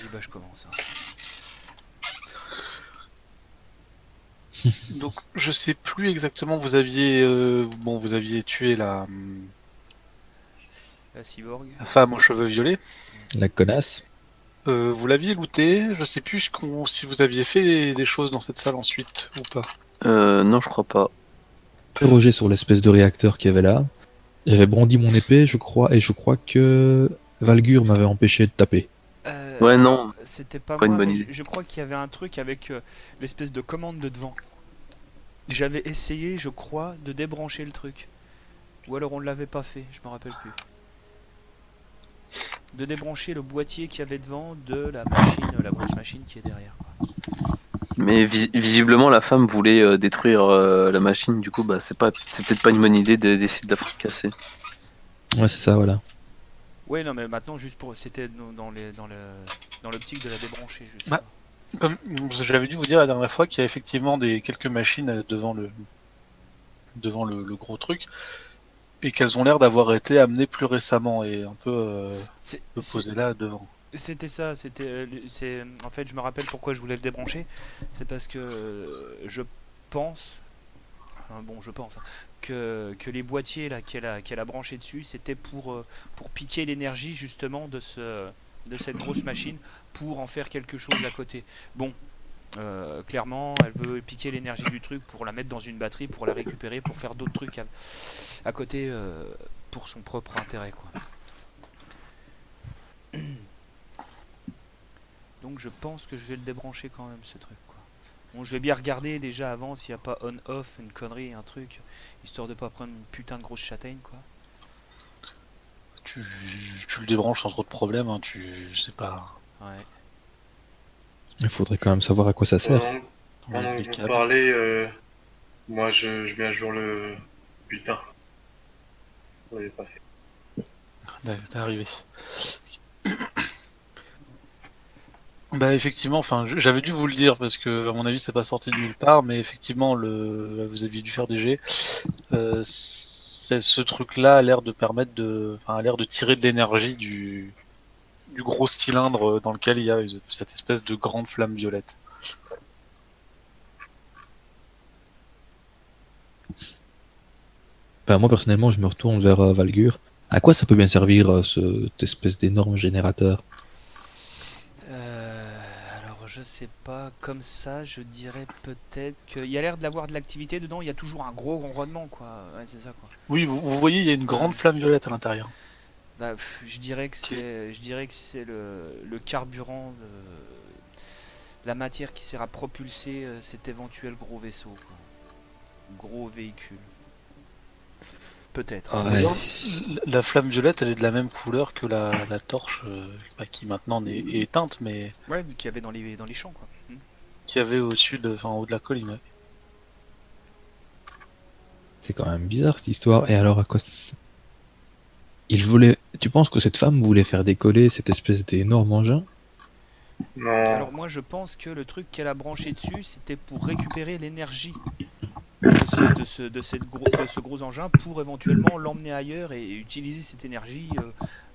Vas-y, bah je commence. Donc, je sais plus exactement. Vous aviez tué La cyborg. la femme aux cheveux violets. La connasse. Vous l'aviez looté. Je sais plus si vous aviez fait des choses dans cette salle ensuite ou pas. Non, je crois pas. Interrogé sur l'espèce de réacteur qu'il y avait là. J'avais brandi mon épée, je crois, et je crois que Valgur m'avait empêché de taper. Ouais, Alors, non, c'était pas pas une moi, bonne mais idée. je crois qu'il y avait un truc avec l'espèce de commande de devant. J'avais essayé, je crois, de débrancher le truc. Ou alors on l'avait pas fait, je me rappelle plus. De débrancher le boîtier qu'il y avait devant de la machine, la grosse machine qui est derrière, quoi. Mais visiblement, la femme voulait détruire la machine, du coup, bah, c'est peut-être pas une bonne idée d'essayer de la fracasser. Ouais, c'est ça, voilà. Ouais, non, mais maintenant, juste pour. C'était dans l'optique de la débrancher, juste. Bah, Comme j'avais dû vous dire la dernière fois qu'il y a effectivement quelques machines devant le gros truc et qu'elles ont l'air d'avoir été amenées plus récemment et un peu, posées là devant. C'était ça, en fait, je me rappelle pourquoi je voulais le débrancher. C'est parce que je pense. Enfin, bon, je pense, hein, que les boîtiers là qu'elle a branchés dessus, c'était pour piquer l'énergie justement de cette grosse machine pour en faire quelque chose à côté. Bon, clairement, elle veut piquer l'énergie du truc pour la mettre dans une batterie, pour la récupérer, pour faire d'autres trucs à côté pour son propre intérêt, quoi. Donc je pense que je vais le débrancher quand même, ce truc, quoi. Bon, je vais bien regarder déjà avant s'il n'y a pas on-off, une connerie, un truc, histoire de pas prendre une putain de grosse châtaigne, quoi. Tu, tu le débranches sans trop de problèmes, hein, tu sais pas. Ouais. Il faudrait quand même savoir à quoi ça sert. Pendant Les que vous câbles. parlez, moi je mets à jour le. Putain, on l'avait pas fait. T'es arrivé. Bah effectivement, enfin j'avais dû vous le dire parce que à mon avis c'est pas sorti de nulle part, mais effectivement vous aviez dû faire des jets. Ce truc-là a l'air de permettre a l'air de tirer de l'énergie du gros cylindre dans lequel il y a cette espèce de grande flamme violette. Enfin, moi, personnellement, je me retourne vers Valgur. À quoi ça peut bien servir, cette espèce d'énorme générateur? Alors je sais pas, comme ça je dirais peut-être qu'il y a l'air d'avoir de l'activité dedans, il y a toujours un gros ronronnement, quoi. Ouais, c'est ça, quoi. Oui, vous voyez, il y a une grande flamme violette à l'intérieur. Bah, je dirais que c'est le carburant, la matière qui sert à propulser cet éventuel gros vaisseau, quoi. Gros véhicule. Peut-être. Ah ouais. La flamme violette, elle est de la même couleur que la torche, qui maintenant est éteinte, mais Ouais, qu'il y avait dans les champs, quoi. qu'il y avait en haut de la colline. Ouais. C'est quand même bizarre cette histoire. Et alors, à quoi il voulait. Tu penses que cette femme voulait faire décoller cette espèce d'énorme engin? Non, Alors moi je pense que le truc qu'elle a branché dessus, c'était pour récupérer l'énergie de ce gros engin pour éventuellement l'emmener ailleurs et utiliser cette énergie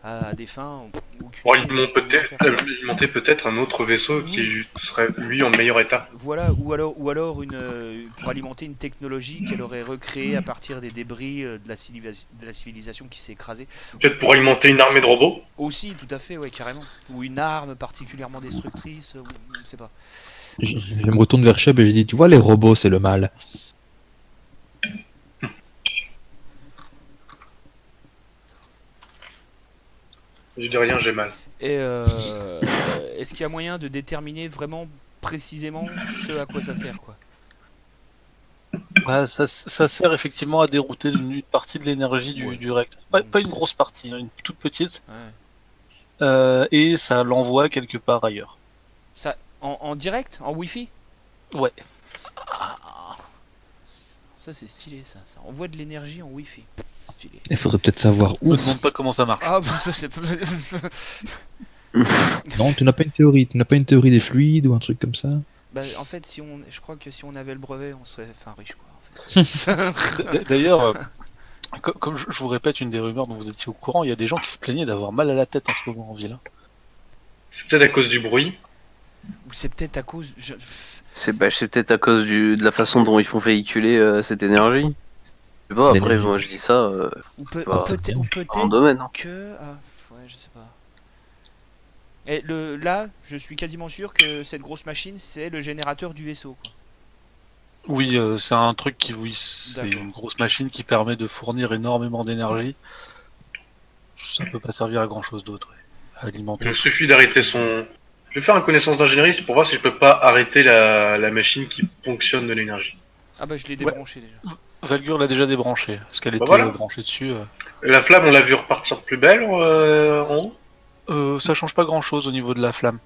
à des fins bon, aucune idée de ce qu'elle voulait en faire. il montait peut-être un autre vaisseau Oui. qui serait lui en meilleur état. Voilà, ou alors pour alimenter une technologie qu'elle aurait recréée à partir des débris de la civilisation qui s'est écrasée. Peut-être pour alimenter une armée de robots. Aussi, tout à fait, ouais, carrément. Ou une arme particulièrement destructrice, on ne sait pas. Je me retourne vers Cheb et je dis, tu vois, les robots, c'est le mal. Je dis rien, j'ai mal. Et est-ce qu'il y a moyen de déterminer vraiment précisément ce à quoi ça sert, quoi? Ouais, ça sert effectivement à dérouter une partie de l'énergie Ouais. du réacteur. Pas une grosse partie, hein, une toute petite. Ouais. Et ça l'envoie quelque part ailleurs. Ça, en direct, en wifi? Ouais. Ça c'est stylé, ça envoie de l'énergie en wifi. Stylé. Il faudrait peut-être savoir où. Me demande pas comment ça marche. Ah, ça c'est Non, tu n'as pas une théorie. Tu n'as pas une théorie des fluides ou un truc comme ça? Bah, en fait, je crois que si on avait le brevet, on serait enfin riche, quoi. En fait. D'ailleurs, comme je vous répète une des rumeurs dont vous étiez au courant, il y a des gens qui se plaignaient d'avoir mal à la tête en ce moment en ville. Hein. C'est peut-être à cause du bruit. Ou c'est peut-être à cause. C'est peut-être à cause de la façon dont ils font véhiculer cette énergie. Je sais pas, après, L'énergie. moi je dis ça, bah, Ou en peut-être domaine. Hein. que. Ouais, je sais pas. Et là, je suis quasiment sûr que cette grosse machine, c'est le générateur du vaisseau, quoi. Oui, c'est un truc qui, oui, c'est D'accord. une grosse machine qui permet de fournir énormément d'énergie. Ça peut pas servir à grand chose d'autre, ouais. À alimenter Il tout. suffit d'arrêter son. Je vais faire une connaissance d'ingénierie pour voir si je peux pas arrêter la machine qui fonctionne de l'énergie. Ah bah je l'ai Ouais. débranché déjà. Valgur l'a déjà débranché, parce qu'elle Bah était voilà. branchée dessus. La flamme, on l'a vu repartir plus belle en haut. Ça change pas grand chose au niveau de la flamme.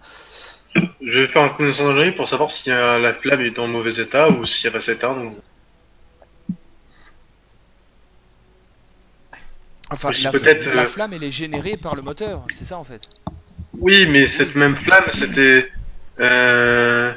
Je vais faire une connaissance d'ingénierie pour savoir si la flamme est en mauvais état ou si elle va s'éteindre. Enfin, Aussi peut-être. la flamme, elle est générée par le moteur, c'est ça en fait. Oui, mais cette même flamme, c'était. Euh...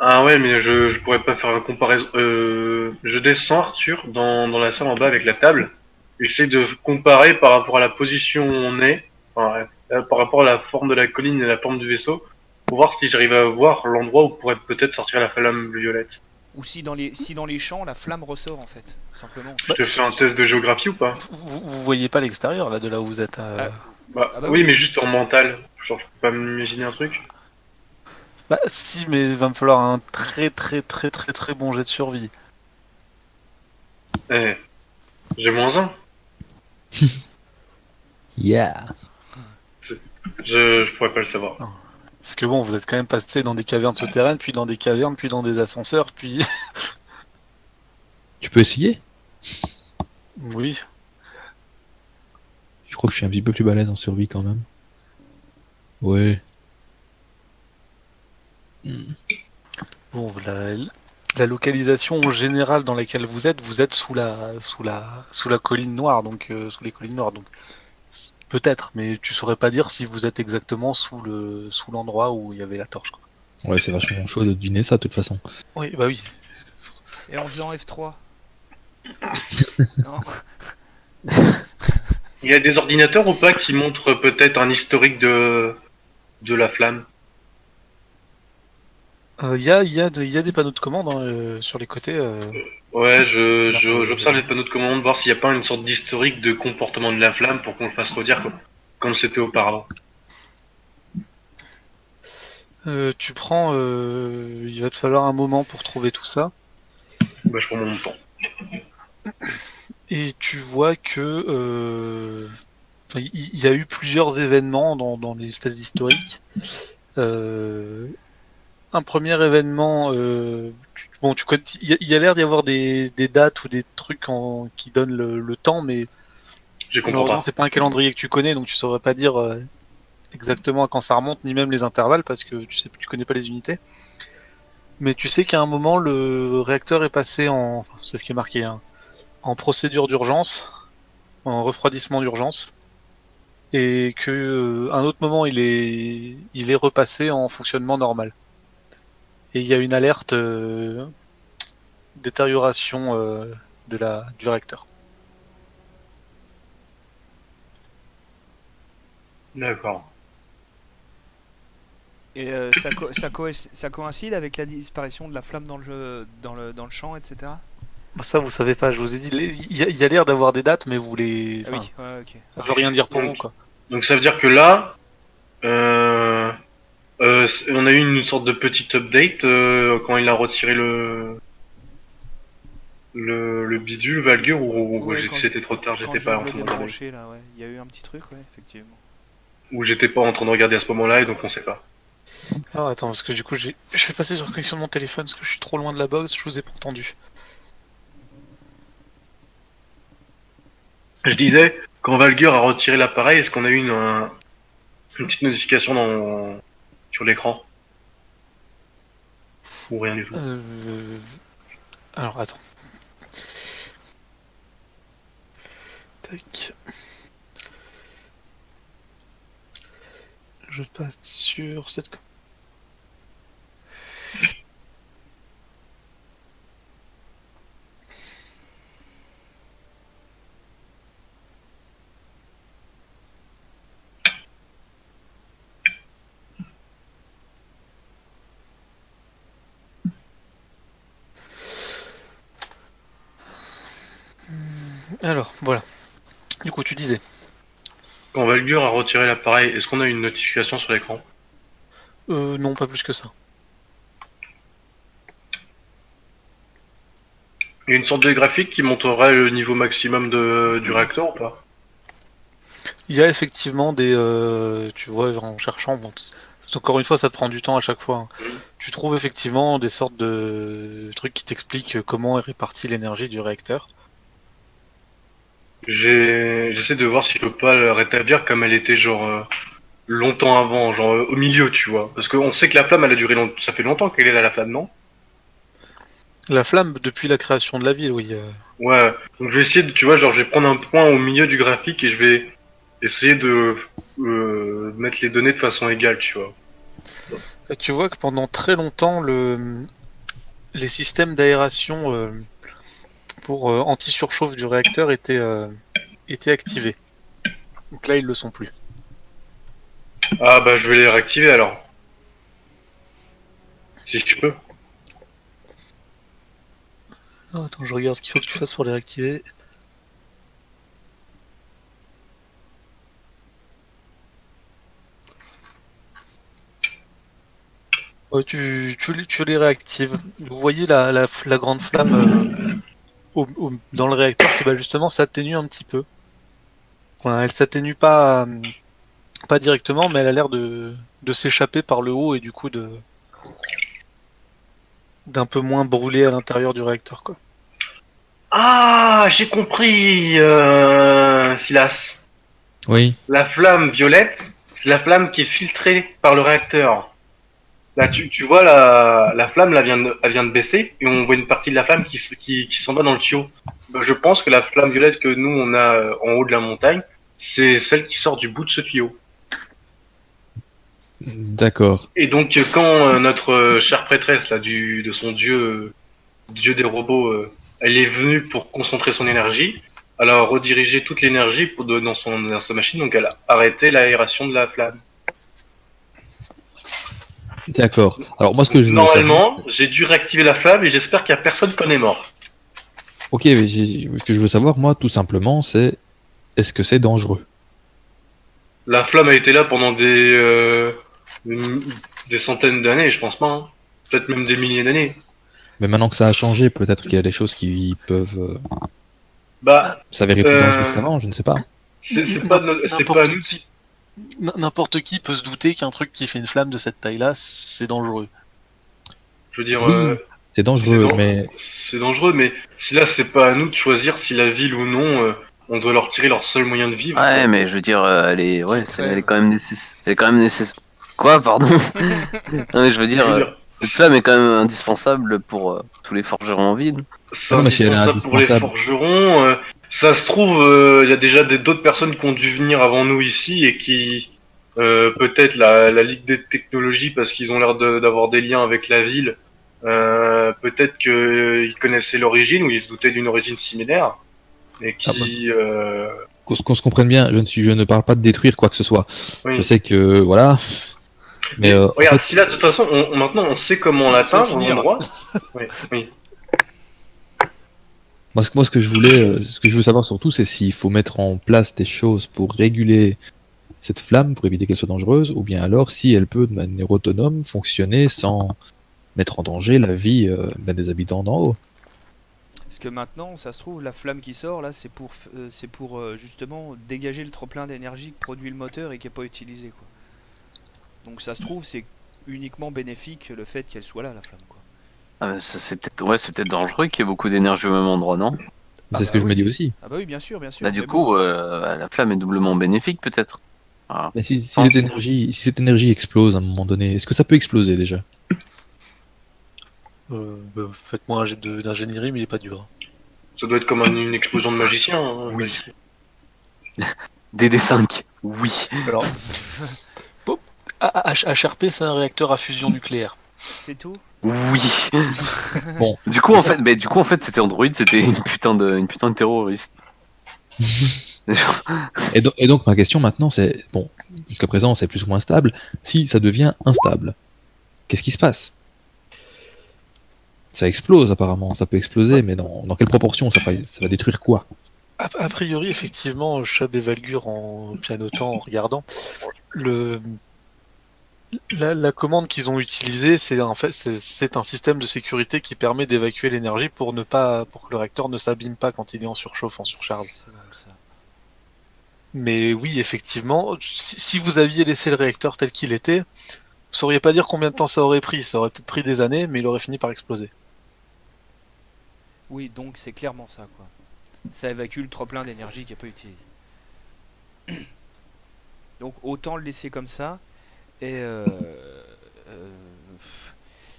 Ah ouais, mais je pourrais pas faire une comparaison. Je descends Arthur dans la salle en bas avec la table. J'essaie de comparer par rapport à la position où on est, enfin, par rapport à la forme de la colline et la forme du vaisseau, pour voir si j'arrive à voir l'endroit où pourrait peut-être sortir la flamme violette. Ou si dans les champs, la flamme ressort en fait, tout simplement. Je te fais un test de géographie ou pas? Vous voyez pas l'extérieur là de là où vous êtes. Ah, Bah, ah bah oui, oui. mais juste en mental. Genre, je peux pas m'imaginer un truc. Bah si, mais il va me falloir un très bon jet de survie. Eh, j'ai -1. Yeah. Je pourrais pas le savoir. Parce que bon, vous êtes quand même passé dans des cavernes souterraines, puis dans des cavernes, puis dans des ascenseurs, puis... Tu peux essayer? Oui. Je crois que je suis un petit peu plus balèze en survie quand même. Ouais. Bon, la localisation générale dans laquelle vous êtes sous la colline noire, donc sous les collines noires, donc peut-être, mais tu saurais pas dire si vous êtes exactement sous l'endroit où il y avait la torche, quoi. Ouais, c'est vachement chaud de deviner ça de toute façon. Oui, bah oui. Et en faisant F3. Non. Il y a des ordinateurs ou pas qui montrent peut-être un historique de la flamme? Il y a des panneaux de commande hein, sur les côtés. Ouais, j'observe les panneaux de commande, voir s'il n'y a pas une sorte d'historique de comportement de la flamme pour qu'on le fasse redire comme c'était auparavant. Tu prends... il va te falloir un moment pour trouver tout ça. Bah, je prends mon temps. Et tu vois que il y a eu plusieurs événements dans l'espèce d'historique. Un premier événement, bon, il y a l'air d'y avoir des dates ou des trucs qui donnent le temps, mais Je comprends malheureusement pas. c'est pas un calendrier que tu connais, donc tu saurais pas dire exactement à quand ça remonte, ni même les intervalles, parce que tu connais pas les unités. Mais tu sais qu'à un moment le réacteur est passé enfin, c'est ce qui est marqué, hein, en procédure d'urgence, en refroidissement d'urgence, et que un autre moment il est repassé en fonctionnement normal. Et il y a une alerte détérioration du réacteur. D'accord. Et ça coïncide avec la disparition de la flamme dans le champ, etc. Ça vous savez pas, je vous ai dit, il y a l'air d'avoir des dates, mais vous les... Ah Enfin, oui, ouais, ok. ça veut rien dire pour vous, quoi. Donc ça veut dire que là, on a eu une sorte de petite update quand il a retiré le bidule, Valgur, ou Ouais, c'était trop tard, quand j'étais je pas viens en de le train de regarder. débrancher là, ouais. Il y a eu un petit truc, ouais, effectivement. Ou j'étais pas en train de regarder à ce moment-là et donc on sait pas. Alors attends, parce que du coup, je vais passer sur la connexion de mon téléphone, parce que je suis trop loin de la box, je vous ai pas entendu. Je disais, quand Valgur a retiré l'appareil, est-ce qu'on a eu une petite notification sur l'écran? Ou rien du tout? Alors attends. Tac. Je passe sur cette... Alors, voilà. Du coup, tu disais. Quand Valgur a retiré l'appareil, est-ce qu'on a une notification sur l'écran? Non, pas plus que ça. Il y a une sorte de graphique qui montrerait le niveau maximum du réacteur ou pas? Il y a effectivement des... tu vois, en cherchant, bon, encore une fois, ça te prend du temps à chaque fois, hein. Tu trouves effectivement des sortes de trucs qui t'expliquent comment est répartie l'énergie du réacteur. J'essaie de voir si je peux pas le rétablir comme elle était genre longtemps avant, genre au milieu, tu vois. Parce qu'on sait que la flamme, elle a duré longtemps. Ça fait longtemps qu'elle est là, la flamme, non? La flamme, depuis la création de la ville, oui. Ouais. Donc je vais essayer de, tu vois, genre je vais prendre un point au milieu du graphique et je vais essayer de mettre les données de façon égale, tu vois. Et tu vois que pendant très longtemps, les systèmes d'aération pour anti-surchauffe du réacteur étaient activés. Donc là, ils le sont plus. Ah bah je vais les réactiver alors. Si je peux. Ah, attends, je regarde ce qu'il faut que tu fasses pour les réactiver. Ouais, tu les réactives. Vous voyez la grande flamme dans le réacteur qui bah, justement s'atténue un petit peu. Enfin, elle s'atténue pas directement, mais elle a l'air de s'échapper par le haut et du coup d'un peu moins brûler à l'intérieur du réacteur, quoi. Ah, j'ai compris, Silas. Oui. La flamme violette, c'est la flamme qui est filtrée par le réacteur. Là, tu vois, la flamme là, elle vient de baisser et on voit une partie de la flamme qui s'en va dans le tuyau. Ben, je pense que la flamme violette que nous, on a en haut de la montagne, c'est celle qui sort du bout de ce tuyau. D'accord. Et donc, quand notre chère prêtresse là, de son dieu des robots, elle est venue pour concentrer son énergie, elle a redirigé toute l'énergie dans sa machine, donc elle a arrêté l'aération de la flamme. D'accord. Alors moi ce que je veux Normalement, savoir... j'ai dû réactiver la flamme et j'espère qu'il y a personne qui en est mort. Ok, mais ce que je veux savoir moi tout simplement c'est est-ce que c'est dangereux? La flamme a été là pendant des centaines d'années, je pense pas. Hein. Peut-être même des milliers d'années. Mais maintenant que ça a changé, peut-être qu'il y a des choses qui peuvent Bah, s'avérer plus dangereuses qu'avant, je ne sais pas. c'est pas à nous. N'importe qui peut se douter qu'un truc qui fait une flamme de cette taille-là, c'est dangereux. Je veux dire, Oui, c'est dangereux, mais c'est dangereux, mais si là, c'est pas à nous de choisir si la ville ou non, on doit leur tirer leur seul moyen de vivre. Ouais, mais je veux dire, elle est quand même nécessaire. Elle est quand même nécessaire. Quoi, pardon? Non, mais je veux dire, cette flamme est quand même indispensable pour tous les forgerons en ville. C'est non, mais si elle est indispensable pour les indispensable. forgerons. Ça se trouve, il y a déjà d'autres personnes qui ont dû venir avant nous ici et qui, peut-être la Ligue des technologies, parce qu'ils ont l'air d'avoir des liens avec la ville, peut-être qu'ils connaissaient l'origine ou ils se doutaient d'une origine similaire. Et qui. Qu'on se comprenne bien, je ne parle pas de détruire quoi que ce soit. Oui. Je sais que voilà. Mais regarde, en fait, si là, de toute façon, maintenant on sait comment l'atteindre, l'endroit. Oui, oui. moi, ce que je voulais, ce que je veux savoir surtout, c'est s'il faut mettre en place des choses pour réguler cette flamme, pour éviter qu'elle soit dangereuse, ou bien alors si elle peut de manière autonome fonctionner sans mettre en danger la vie des habitants d'en haut. Parce que maintenant, ça se trouve, la flamme qui sort là, c'est pour justement dégager le trop-plein d'énergie que produit le moteur et qui n'est pas utilisé, quoi. Donc ça se trouve, c'est uniquement bénéfique le fait qu'elle soit là, la flamme, quoi. Ah, c'est peut-être dangereux qu'il y ait beaucoup d'énergie au même endroit, non? C'est ce que je me dis aussi. Ah bah oui, bien sûr, bien sûr. Là, du mais coup, bon. la flamme est doublement bénéfique, peut-être. Voilà. Mais si cette énergie explose à un moment donné, est-ce que ça peut exploser déjà? Faites-moi un jet d'ingénierie, mais il est pas dur. Ça doit être comme une explosion de magicien. Hein, Oui. DD5, oui. Alors, HRP, c'est un réacteur à fusion nucléaire. C'est tout. Oui. Bon. Du coup, en fait, c'était Android, c'était une putain de terroriste. Et donc ma question maintenant c'est, bon, jusqu'à présent c'est plus ou moins stable, si ça devient instable, qu'est-ce qui se passe? Ça explose apparemment, ça peut exploser, mais dans quelle proportion ça va détruire quoi? A priori, effectivement, Chubb et Valgur en pianotant, en regardant, le, la commande qu'ils ont utilisée, c'est en fait c'est un système de sécurité qui permet d'évacuer l'énergie pour pour que le réacteur ne s'abîme pas quand il est en surchauffe, en surcharge. C'est donc ça. Mais oui, effectivement, si vous aviez laissé le réacteur tel qu'il était, vous sauriez pas dire combien de temps ça aurait pris. Ça aurait peut-être pris des années, mais il aurait fini par exploser. Oui, donc c'est clairement ça, quoi. Ça évacue le trop plein d'énergie qui n'est pas utilisé. Donc autant le laisser comme ça. Et, euh,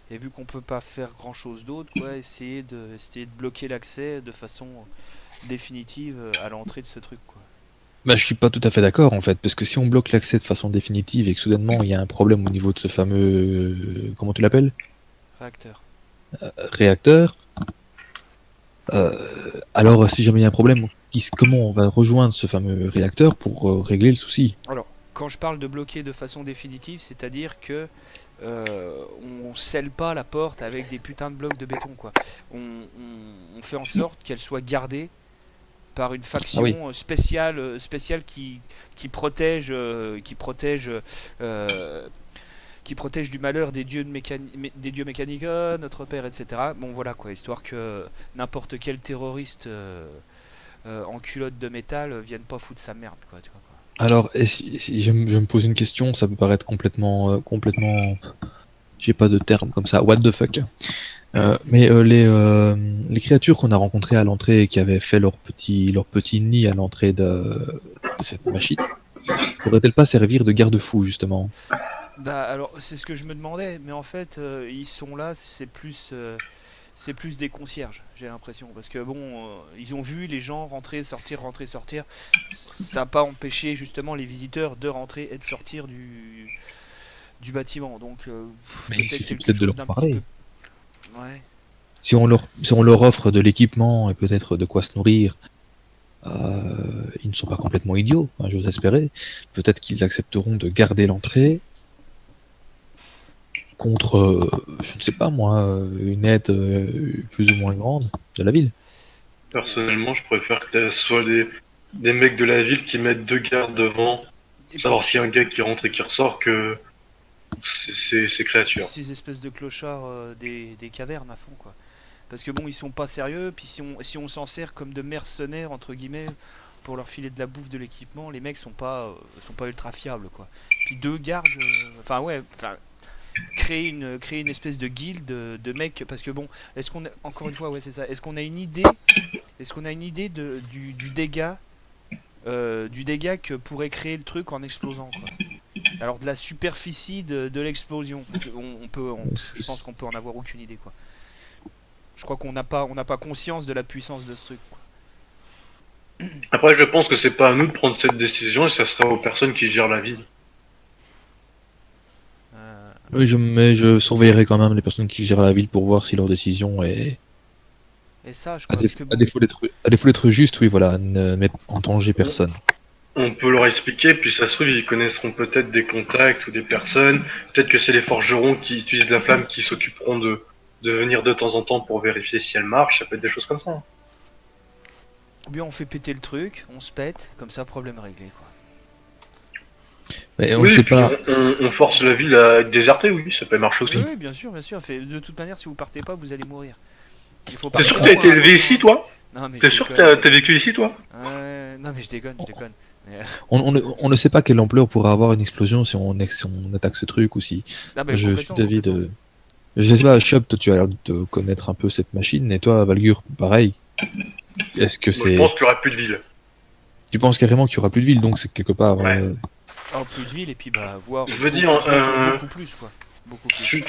et vu qu'on peut pas faire grand chose d'autre, quoi, essayer de bloquer l'accès de façon définitive à l'entrée de ce truc, quoi. Bah, je suis pas tout à fait d'accord en fait, parce que si on bloque l'accès de façon définitive et que soudainement il y a un problème au niveau de ce fameux, comment tu l'appelles, Réacteur. réacteur, alors si jamais il y a un problème, comment on va rejoindre ce fameux réacteur pour régler le souci? Alors, quand je parle de bloquer de façon définitive, c'est-à-dire que on scelle pas la porte avec des putains de blocs de béton, quoi. On fait en sorte qu'elle soit gardée par une faction Ah oui. spéciale qui protège euh, qui protège du malheur des dieux des dieux Mechanicon, notre père, etc. Bon voilà, quoi, histoire que n'importe quel terroriste en culotte de métal vienne pas foutre sa merde, quoi, tu vois, quoi. Alors, et si je me pose une question, ça peut paraître complètement, j'ai pas de terme comme ça, what the fuck. Mais les créatures qu'on a rencontrées à l'entrée et qui avaient fait leur petit nid à l'entrée de cette machine, pourraient-elles pas servir de garde-fou justement? Bah alors c'est ce que je me demandais, mais en fait ils sont là, c'est plus des concierges, j'ai l'impression, parce que bon, ils ont vu les gens rentrer, sortir. Ça n'a pas empêché justement les visiteurs de rentrer et de sortir du bâtiment, donc Mais il peut-être suffit quelque peut-être de chose leur d'un petit peu. parler. Ouais. Si on leur offre de l'équipement et peut-être de quoi se nourrir, ils ne sont pas complètement idiots, hein, j'ose espérer. Peut-être qu'ils accepteront de garder l'entrée contre, je ne sais pas moi, une aide plus ou moins grande de la ville. Personnellement, je préfère que ce soit des mecs de la ville qui mettent deux gardes devant, Et savoir s'il y a un gars qui rentre et qui ressort, que ces créatures. ces espèces de clochards des cavernes à fond, quoi. Parce que bon, ils sont pas sérieux, puis si on s'en sert comme de mercenaires, entre guillemets, pour leur filer de la bouffe, de l'équipement, les mecs sont pas ultra fiables, quoi. Puis deux gardes, enfin ouais, enfin créer une espèce de guilde de mecs, parce que bon, est-ce qu'on a, encore une fois, ouais c'est ça, est-ce qu'on a une idée du dégât que pourrait créer le truc en explosant, quoi. Alors de la superficie de l'explosion, je pense qu'on peut en avoir aucune idée, quoi. Je crois on n'a pas conscience de la puissance de ce truc, quoi. Après, je pense que c'est pas à nous de prendre cette décision et ça sera aux personnes qui gèrent la ville. Oui, mais je surveillerai quand même les personnes qui gèrent la ville pour voir si leur décision est, Et ça, je crois, parce que à bon, défaut d'être juste, oui, voilà, ne met en danger personne. On peut leur expliquer, puis ça se trouve, ils connaîtront peut-être des contacts ou des personnes. Peut-être que c'est les forgerons qui utilisent la flamme qui s'occuperont de venir de temps en temps pour vérifier si elle marche. Ça peut être des choses comme ça. ou bien on fait péter le truc, on se pète, comme ça, problème réglé, quoi. Mais on ne Oui, sait puis pas. on force la ville à être désertée, oui, ça peut marcher aussi. Oui, oui, bien sûr, bien sûr. De toute manière, si vous partez pas, vous allez mourir. Il faut T'es partir sûr que t'as été loin, élevé attention. ici, toi? Non, mais T'es je sûr que déconne. t'as vécu ici, toi? Non, mais je déconne, je déconne. Mais, On ne sait pas quelle ampleur pourra avoir une explosion si on attaque ce truc ou si. ah, bah, Je suis complètement, d'avis complètement. de. Je sais pas, Chubb, toi tu as l'air de connaître un peu cette machine, et toi, Valgur, pareil. Est-ce que Moi, je c'est. pense qu'il y aura plus de ville. Tu penses carrément qu'il y aura plus de ville, donc c'est quelque part. Ouais. Oh, plus de ville, et puis bah, voir Je veux dire, beaucoup plus, quoi. Beaucoup plus.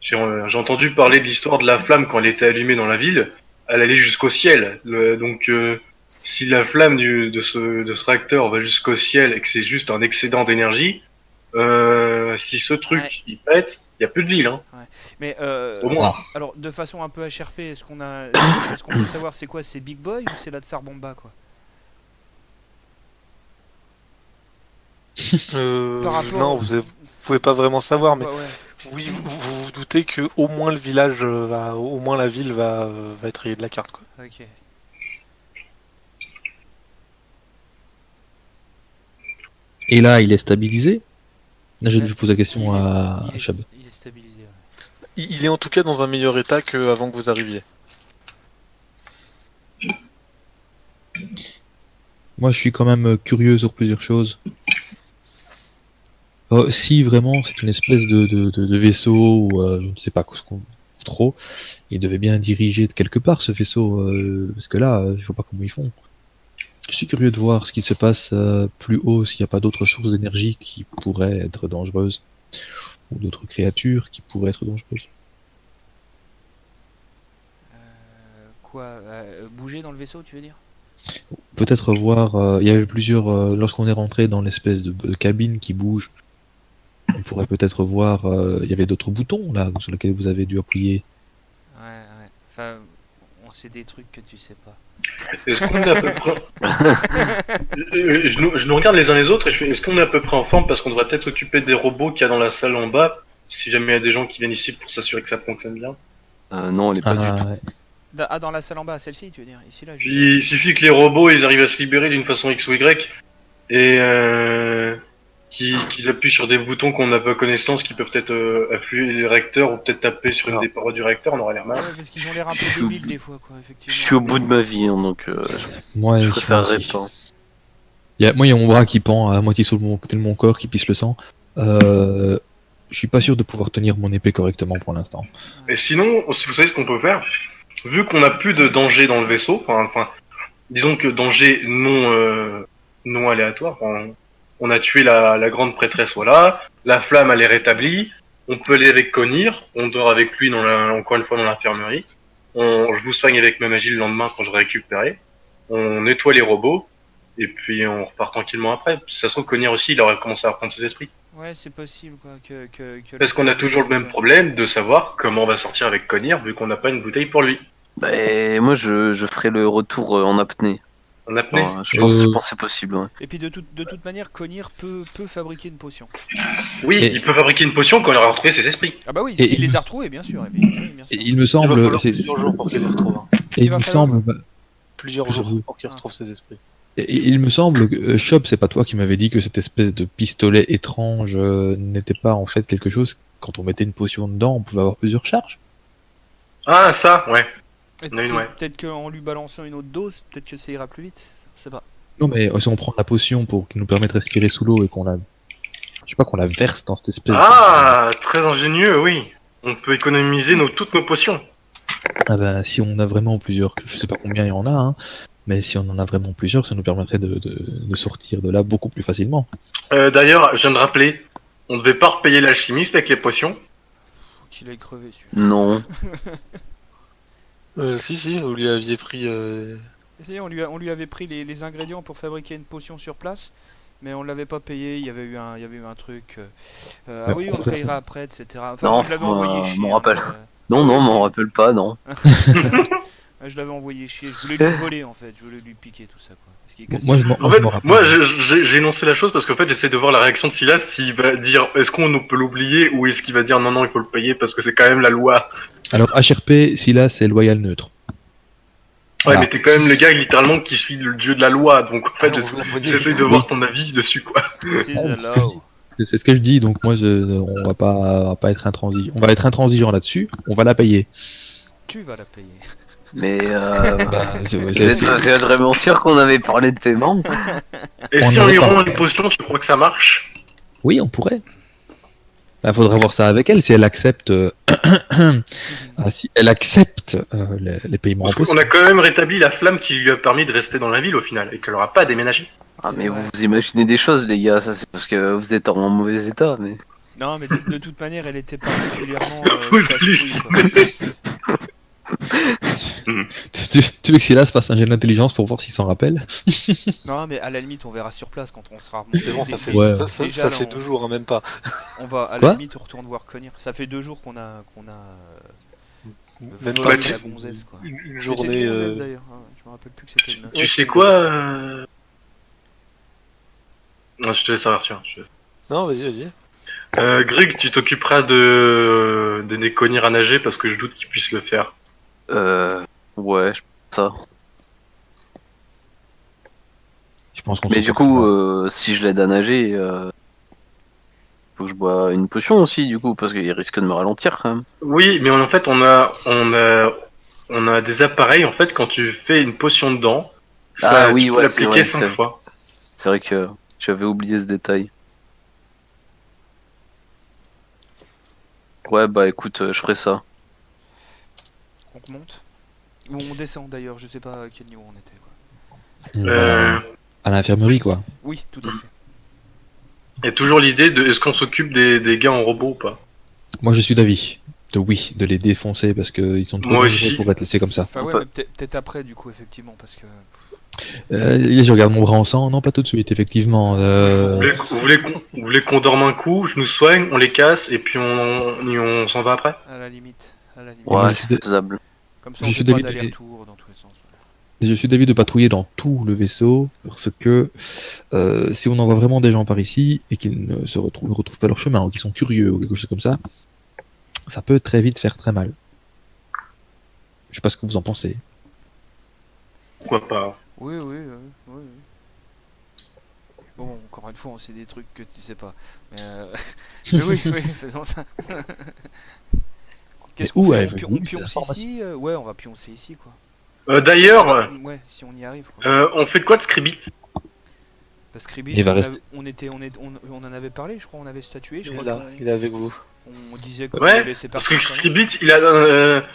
J'ai entendu parler de l'histoire de la flamme quand elle était allumée dans la ville. Elle allait jusqu'au ciel. Donc, si la flamme de ce réacteur va jusqu'au ciel et que c'est juste un excédent d'énergie, si ce truc Ouais. il pète, il y a plus de ville. Hein. Mais, Au moins. alors, de façon un peu HRP, est-ce qu'on peut savoir c'est quoi? C'est Big Boy ou c'est la Tsar Bomba, quoi? Par rapport Non, vous pouvez pas vraiment savoir, mais Ouais, ouais. oui, vous vous douter que au moins le village au moins la ville va être rayée de la carte, quoi. Ok. Et là, il est stabilisé. Là, je Ouais. pose la question à il est, Chab. il est stabilisé. Ouais. Il est en tout cas dans un meilleur état qu'avant que vous arriviez. Moi, je suis quand même curieux sur plusieurs choses. Si vraiment c'est une espèce de vaisseau, ou je ne sais pas trop, il devait bien diriger de quelque part ce vaisseau, parce que là, je vois pas comment ils font. Je suis curieux de voir ce qui se passe plus haut, s'il n'y a pas d'autres sources d'énergie qui pourraient être dangereuses, ou d'autres créatures qui pourraient être dangereuses. Quoi bouger dans le vaisseau, tu veux dire? Peut-être voir, il y avait plusieurs, lorsqu'on est rentré dans l'espèce de cabine qui bouge, on pourrait peut-être voir, il y avait d'autres boutons là sur lesquels vous avez dû appuyer. Ouais. Enfin, on sait des trucs que tu sais pas. Est-ce qu'on est à peu près... je nous regarde les uns les autres et je fais, est-ce qu'on est à peu près en forme parce qu'on devrait peut-être s'occuper des robots qu'il y a dans la salle en bas, si jamais il y a des gens qui viennent ici pour s'assurer que ça fonctionne bien. Non, elle est pas du tout. Ouais. Dans la salle en bas, celle-ci, tu veux dire? Ici, là, juste. Puis, il suffit que les robots ils arrivent à se libérer d'une façon X ou Y et qu'ils appuient sur des boutons qu'on n'a pas connaissance qui peuvent peut-être affluer les réacteurs ou peut-être taper sur une Alors. des parois du réacteur, on aurait l'air Ouais, mal. parce qu'ils ont l'air un peu Je- débiles des fois, quoi, Je effectivement. suis au bout de ma vie, hein, donc Moi, je moi préférerais aussi. pas. Moi, il y a mon bras qui pend à moitié sur mon côté de mon corps, qui pisse le sang. Je suis pas sûr de pouvoir tenir mon épée correctement pour l'instant. Et sinon, si vous savez ce qu'on peut faire, vu qu'on n'a plus de danger dans le vaisseau, enfin disons que danger non aléatoire, on a tué la grande prêtresse, voilà, la flamme elle est rétablie, on peut aller avec Conir, on dort avec lui encore une fois dans l'infirmerie, je vous soigne avec ma magie le lendemain quand je récupéré, on nettoie les robots, et puis on repart tranquillement après. Si ça se trouve, Conir aussi, il aurait commencé à reprendre ses esprits. Ouais, c'est possible, quoi, que Parce qu'on a toujours le même problème de savoir comment on va sortir avec Conir, vu qu'on n'a pas une bouteille pour lui. Bah, moi, je ferai le retour en apnée. En apnée. Alors, je pense que c'est possible. Ouais. Et puis de toute manière, Conir peut fabriquer une potion. Oui, Et- il peut fabriquer une potion quand il aura retrouvé ses esprits. Ah bah oui, Et- s'il les a retrouvés, bien sûr. Oui, bien sûr. Et il me Il va semble, falloir plusieurs jours pour qu'il les retrouve. Hein. et il Il va me falloir- semble, Plusieurs Plusieurs jours jours. pour qu'il retrouve ses esprits. et il me semble que Chop, c'est pas toi qui m'avais dit que cette espèce de pistolet étrange n'était pas en fait quelque chose. Quand on mettait une potion dedans, on pouvait avoir plusieurs charges. Ah, ça, ouais. Et Oui, ouais. peut-être qu'en lui balançant une autre dose, peut-être que ça ira plus vite. Je sais pas. Non, mais si on prend la potion pour qui nous permet de respirer sous l'eau et qu'on la, je sais pas, qu'on la verse dans cette espèce. Ah, très ingénieux, oui. On peut économiser toutes nos potions. Ah ben, si on a vraiment plusieurs, je sais pas combien il y en a, hein, mais si on en a vraiment plusieurs, ça nous permettrait de sortir de là beaucoup plus facilement. D'ailleurs, je viens de rappeler, on devait pas repayer l'alchimiste avec les potions. Faut qu'il aille crever, celui-là. Non. Si, vous lui aviez pris. Essayez, on lui avait pris les ingrédients pour fabriquer une potion sur place, mais on l'avait pas payé. Il y avait eu un truc. Ah oui, on le après, payera après, etc. Enfin, Non, moi, je l'avais moi, envoyé je chier. m'en rappelle. hein, Non, non, m'en rappelle pas, non. je l'avais envoyé chier. Je voulais lui voler en fait. Je voulais lui piquer tout ça, quoi. Parce qu'il est cassé. Moi, je m'en En fait, rappelle. moi, j'ai énoncé la chose parce qu'en fait, j'essaie de voir la réaction de Silas s'il va dire est-ce qu'on peut l'oublier ou est-ce qu'il va dire non, il faut le payer parce que c'est quand même la loi. Alors, HRP, si là, c'est loyal neutre. Ouais, Ah. mais t'es quand même le gars littéralement qui suit le dieu de la loi, donc en fait, Alors, vous l'envoyez- j'essaie de voir ton avis dessus, quoi. C'est Oh, the c'est ce que je law. dis. C'est ce que je dis, donc moi, on va pas être intransigeant. On va être intransigeant là-dessus, on va la payer. Tu vas la payer. Mais Bah, vous êtes vraiment sûr qu'on avait parlé de paiement? Et On si on avait lui pas. rend une potion, tu crois que ça marche? Oui, on pourrait. Il faudrait voir ça avec elle, si elle accepte... Ah, si elle accepte les paiements en Parce poste. qu'on a quand même rétabli la flamme qui lui a permis de rester dans la ville au final et qu'elle aura pas déménagé. Ah, C'est mais vrai. vous imaginez des choses, les gars, ça c'est parce que vous êtes en mauvais état, mais... Non, mais de toute manière, elle était particulièrement Vous casse-couille, quoi. Tu veux que Silas fasse un jeu d'intelligence pour voir s'il s'en rappelle? Non, mais à la limite, on verra sur place quand on sera remonté. C'est bon, ça fait, Ouais. Déjà, ça là, fait on- 2 jours, hein, même pas. On va, à Quoi la limite, on retourne voir Conir. Ça fait 2 jours qu'on a Même volé pas la gonzesse, quoi. une C'était journée. une gonzesse, d'ailleurs. Ah ouais, je me rappelle plus que c'était une meuf. Tu sais quoi Non, je te laisse savoir, tiens. Non, vas-y. Greg, tu t'occuperas des connies à nager parce que je doute qu'ils puissent le faire. Ouais, je pense ça. Je pense qu'on Mais s'en du coup, sortira. si je l'aide à nager, faut que je bois une potion aussi, du coup, parce qu'il risque de me ralentir quand même. Oui, mais en fait, on a des appareils. En fait, quand tu fais une potion dedans, Ah ça, tu oui, peux ouais, c'est l'appliquer vrai, 5 fois. c'est vrai que j'avais oublié ce détail. Ouais, bah écoute, je ferai ça. On remonte. Ou on descend d'ailleurs, je sais pas à quel niveau on était. Quoi. On Euh, va à l'infirmerie, quoi. Oui, tout à fait. et toujours l'idée de est-ce qu'on s'occupe des gars en robot ou pas? Moi, je suis d'avis. De oui, de les défoncer parce qu'ils sont trop Moi dangereux aussi. pour être laissés comme ça. Enfin On ouais, peut- mais peut-être après du coup, effectivement, parce que... Je regarde mon bras en sang. Non, pas tout de suite, effectivement. Vous voulez qu'on dorme un coup, je nous soigne, on les casse et puis on s'en va après? À la limite, à la limite. Moi, Ouais, je c'est suis faisable. Comme ça, je on suis fait pas d'avis d'aller-retour dans tous les sens. je suis d'avis de patrouiller dans tout le vaisseau parce que si on envoie vraiment des gens par ici et qu'ils ne retrouvent pas leur chemin ou qu'ils sont curieux ou quelque chose comme ça peut très vite faire très mal. Je sais pas ce que vous en pensez. Pourquoi pas? Oui, oui, oui, oui. Bon, encore une fois, on sait des trucs que tu sais pas. Mais, mais oui, oui, faisons ça. Qu'est-ce qu'on où fait? avez-vous On eu ces pionce informations ici? Ouais, on va pioncer ici, quoi. D'ailleurs, Ouais, si on y arrive, quoi. on fait de quoi de Scribit? Parce que Ribit, Il va rester. on en avait parlé, je crois, on avait statué, je Il est crois là, qu'on il est avec vous. on disait qu'on Ouais, le laissait parce que partir, quand même. Scribit,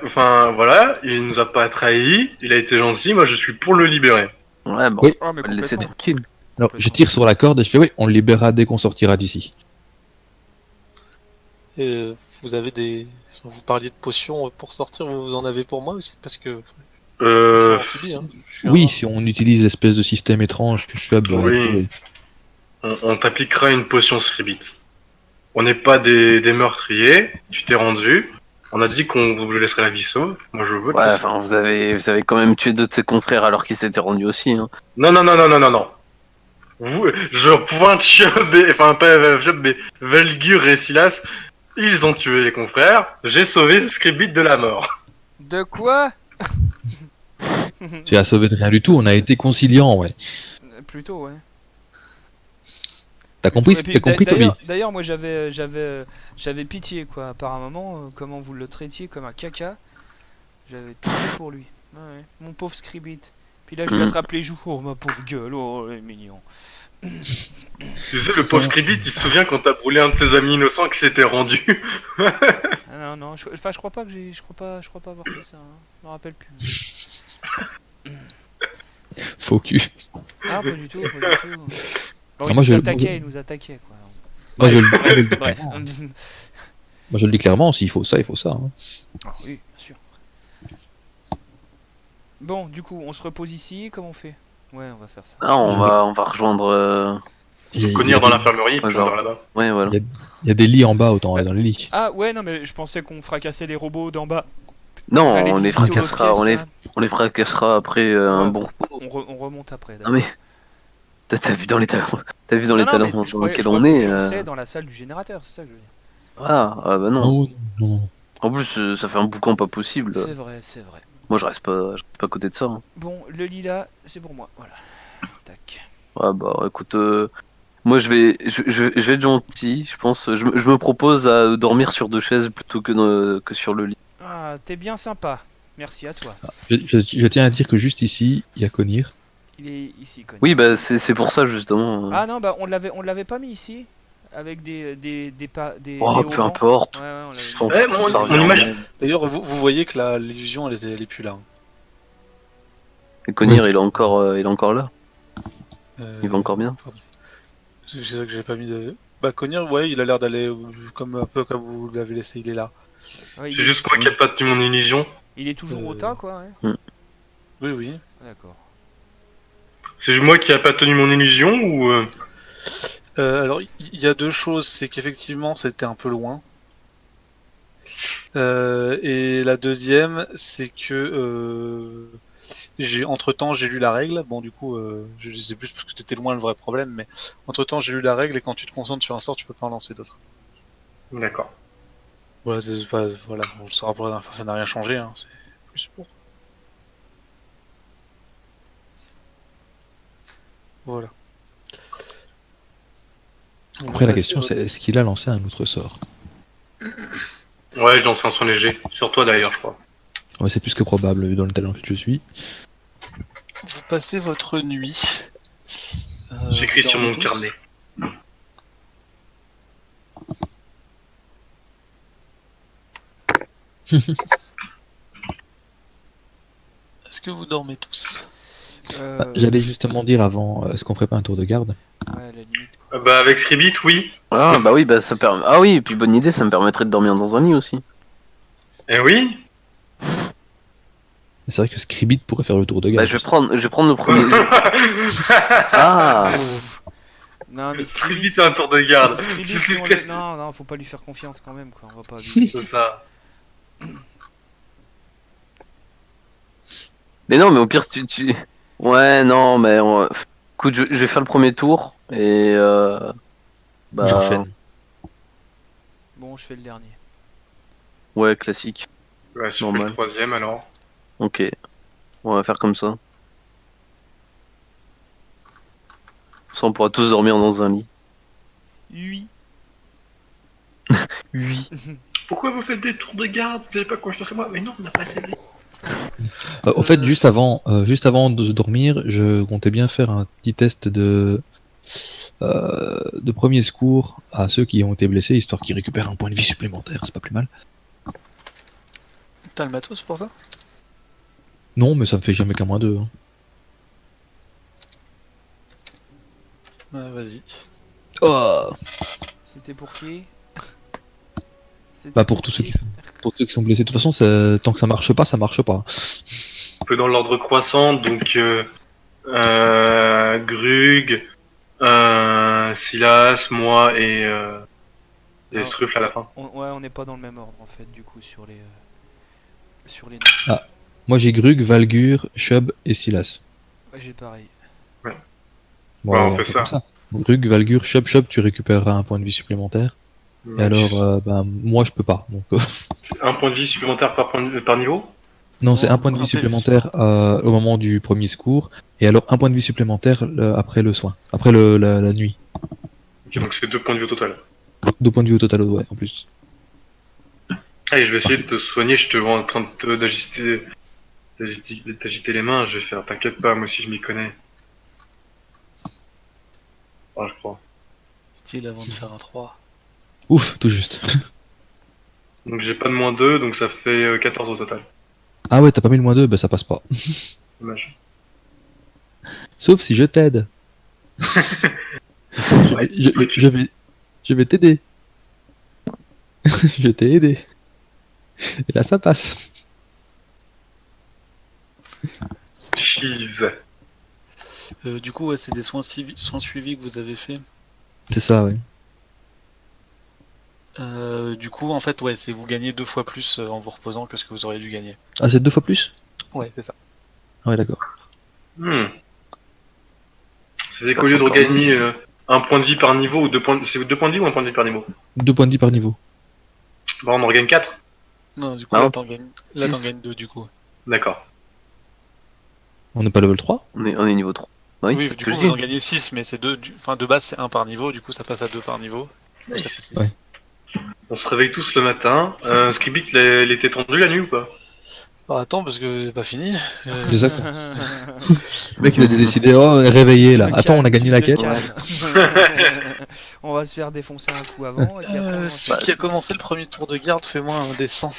enfin voilà, il nous a pas trahi, il a été gentil, moi je suis pour le libérer. Ouais, bon, Oui. Ah, mais on va le laisser complètement. tranquille. Alors, je Complètement. tire sur la corde et je fais oui, on le libérera dès qu'on sortira d'ici. Et vous avez des. Vous parliez de potions pour sortir, vous en avez pour moi aussi? Parce que je suis Euh, amphibie, hein. Je suis Oui, un- si on utilise l'espèce de système étrange que Chubb a oui, trouvé. on t'appliquera une potion Scribit. On n'est pas des meurtriers, tu t'es rendu, on a dit qu'on vous laisserait la vie sauve, moi je veux te Ouais, laisser. enfin, vous avez quand même tué deux de ses confrères alors qu'ils s'étaient rendus aussi. Hein. Non, non, non, non, non, non, non. Je pointe Chubb enfin pas Chubb, mais Velgur et Silas, ils ont tué les confrères, j'ai sauvé Scribit de la mort. De quoi? Tu as sauvé de rien du tout, on a été conciliant, ouais. Plutôt, ouais. T'as Plutôt. compris, Et puis, t'as compris, Toby? d'ailleurs, moi, j'avais pitié, quoi. Par un moment, comment vous le traitiez comme un caca, j'avais pitié pour lui. Ouais, ouais. Mon pauvre Scribit. Puis là, je lui Mhm. attrape les joues. Oh, ma pauvre gueule, oh, il est mignon. Tu sais, le pauvre Scribit, il se souvient quand t'as brûlé un de ses amis innocents qui s'était rendu. Ah, non, non, enfin, je crois pas que je crois pas avoir fait ça. Hein. Je me rappelle plus. Faux cul. Ah, pas du tout, pas du tout. Bon, Ah, moi, il nous attaquait, quoi. Moi, je Bref, le dis bref. clairement. Moi, je le dis clairement, s'il faut ça, il faut ça. Hein. Ah oui, bien sûr. Bon, du coup, on se repose ici, comment on fait? Ouais, on va faire ça. Ah, Je on va rejoindre. Il y a- Cogner dans l'infirmerie, et puis on genre. dort là-bas. Ouais, voilà. il y a des lits en bas, autant aller dans les lits. Ah ouais, non, mais je pensais qu'on fracassait les robots d'en bas. Non, Allez, on les visiter aux autres fracassera, pièces, là. on les fracassera après un Ouais. bon repos. On remonte après, Non d'accord. mais, t'as vu dans l'état, t'as vu dans Non, l'état non, mais dans je croyais lequel qu'on on est. pionçait dans la salle du générateur, c'est ça que je veux dire. Ah bah non. Non, non. En plus, ça fait un boucan pas possible. C'est vrai, c'est vrai. Moi, je reste pas à côté de ça. Hein. Bon, le lilas, c'est pour moi, voilà. Tac. Ouais, bah écoute, moi je vais être gentil, je pense. Je me propose à dormir sur deux chaises plutôt que sur le lit. Ah, t'es bien sympa. Merci à toi. Je tiens à dire que juste ici, il y a Conir. Il est ici, Connie. Oui, bah c'est pour ça justement. Ah non, bah on l'avait pas mis ici avec des Oh, des peu auvents. importe. Ouais, ouais, on l'avait S'en mis. Ouais, fout, ça mon revient image- au même. D'ailleurs, vous voyez que l'illusion, elle est plus là. Et Conir, il est encore là. Il va Euh, encore bien. pardon. C'est ça que j'ai pas mis de. Bah, Conir, ouais, il a l'air d'aller comme un peu comme vous l'avez laissé, il est là. Ouais, C'est juste moi qui ai pas tenu mon illusion. il est toujours au tas, quoi. Ouais. Oui, oui. Ah, d'accord. C'est moi qui ai pas tenu mon illusion ou. Alors, il y a deux choses. C'est qu'effectivement, c'était un peu loin. Et la deuxième, c'est que Entre-temps, j'ai lu la règle. Bon, du coup, je sais plus parce que t'étais loin le vrai problème, mais entre-temps, j'ai lu la règle et quand tu te concentres sur un sort, tu peux pas en lancer d'autres. D'accord. Voilà, voilà, on le saura pour la dernière fois, ça n'a rien changé, hein. C'est plus pour. Voilà. Après, la question, c'est est-ce qu'il a lancé un autre sort? Ouais, je lance un son léger. Sur toi d'ailleurs, je crois. Ouais, c'est plus que probable, vu dans le talent que je suis. Vous passez votre nuit. J'écris vous sur dormez mon tous. carnet. Est-ce que vous dormez tous? J'allais justement dire avant, est-ce qu'on ferait pas un tour de garde? Ouais, à la limite, quoi. Bah avec Scribit, oui. Ah bah oui, bah ça permet. Ah oui, et puis bonne idée, ça me permettrait de dormir dans un lit aussi. Eh oui. C'est vrai que Scribit pourrait faire le tour de Bah garde. je vais prendre le premier. Ah Non, mais Scribit, c'est un tour de garde. Scribit, C'est si on précis. le... Non, faut pas lui faire confiance quand même, quoi. On va pas abuser. C'est ça. mais non, mais au pire, tu... Ouais, non, mais... Écoute, je vais faire le premier tour, et... Bah... J'enchaîne. Bon, je fais le dernier. Ouais, classique. Ouais, je fais Normal. le troisième alors. Ok. On va faire comme ça. Comme ça, on pourra tous dormir dans un lit. Oui. Oui. Pourquoi vous faites des tours de garde? Vous avez pas confiance en moi? Mais non, on n'a pas assez de... Au fait, juste avant de dormir, je comptais bien faire un petit test de premier secours à ceux qui ont été blessés, histoire qu'ils récupèrent un point de vie supplémentaire, c'est pas plus mal. T'as le matos pour ça? Non, mais ça me fait jamais qu'un moins 2. Hein. Ouais, vas-y. Oh C'était pour qui? C'était Bah pour tous ceux qui sont blessés. De toute façon, tant que ça marche pas, ça marche pas. Un peu dans l'ordre croissant, donc Grug, Silas, moi et Ah, Struffle à la fin. Ouais, on n'est pas dans le même ordre en fait, du coup, sur les noms. Moi j'ai Grug, Valgur, Shub et Silas. Ouais, j'ai pareil. Ouais. Bon, Bah, on alors, fait ça. comme Grug, Valgur, Shub, tu récupéreras un point de vie supplémentaire. Et alors, moi je peux pas. Donc, Un point de vie supplémentaire par niveau? non, c'est Non, un point de vie un PV. supplémentaire au moment du premier secours. Et alors un point de vie supplémentaire après le soin. Après la nuit. Ok, donc c'est 2 points de vie au total. 2 points de vie au total, ouais, en plus. Allez, je vais essayer de te soigner, je te vois en train d'agiter les mains, je vais faire, t'inquiète pas, moi aussi je m'y connais. Ah, je crois. Style avant de faire un 3. Ouf, tout juste. Donc j'ai pas de moins 2, donc ça fait 14 au total. Ah ouais, t'as pas mis le moins 2, bah ça passe pas. Dommage. Sauf si je t'aide. Ouais, Je vais t'aider. Je t'ai aidé. Et là ça passe. Cheese. Du coup, ouais, c'est des soins suivis que vous avez fait. C'est ça, ouais. Du coup, en fait, ouais, c'est vous gagnez 2 fois plus en vous reposant que ce que vous auriez dû gagner. Ah, c'est 2 fois plus? Ouais, c'est ça. Ah ouais, d'accord. Ça fait qu'au lieu de regagner un point de vie par niveau, ou 2 points de... C'est 2 points de vie ou un point de vie par niveau? 2 points de vie par niveau. Bah on en regagne 4. Non, du coup, Ah, là, t'en gagnes 2, du coup. D'accord. On n'est pas level 3? On est niveau 3. Oui, Oui, c'est du ce que coup, je vous dis. en gagnez 6, mais c'est 2. Enfin, de base, c'est 1 par niveau, du coup, ça passe à 2 par niveau. Donc, ça fait 6. Ouais. On se réveille tous le matin. Scribit, il était tendu la nuit ou pas? Alors, attends, parce que c'est pas fini. C'est ça. Le mec il a décidé, oh, on est réveillé là. Tu te Attends, on a calmes, gagné tu la te quête. calmes. On va se faire défoncer un coup avant, et puis après on Celui qui a commencé le premier tour de garde, fais-moi un descend.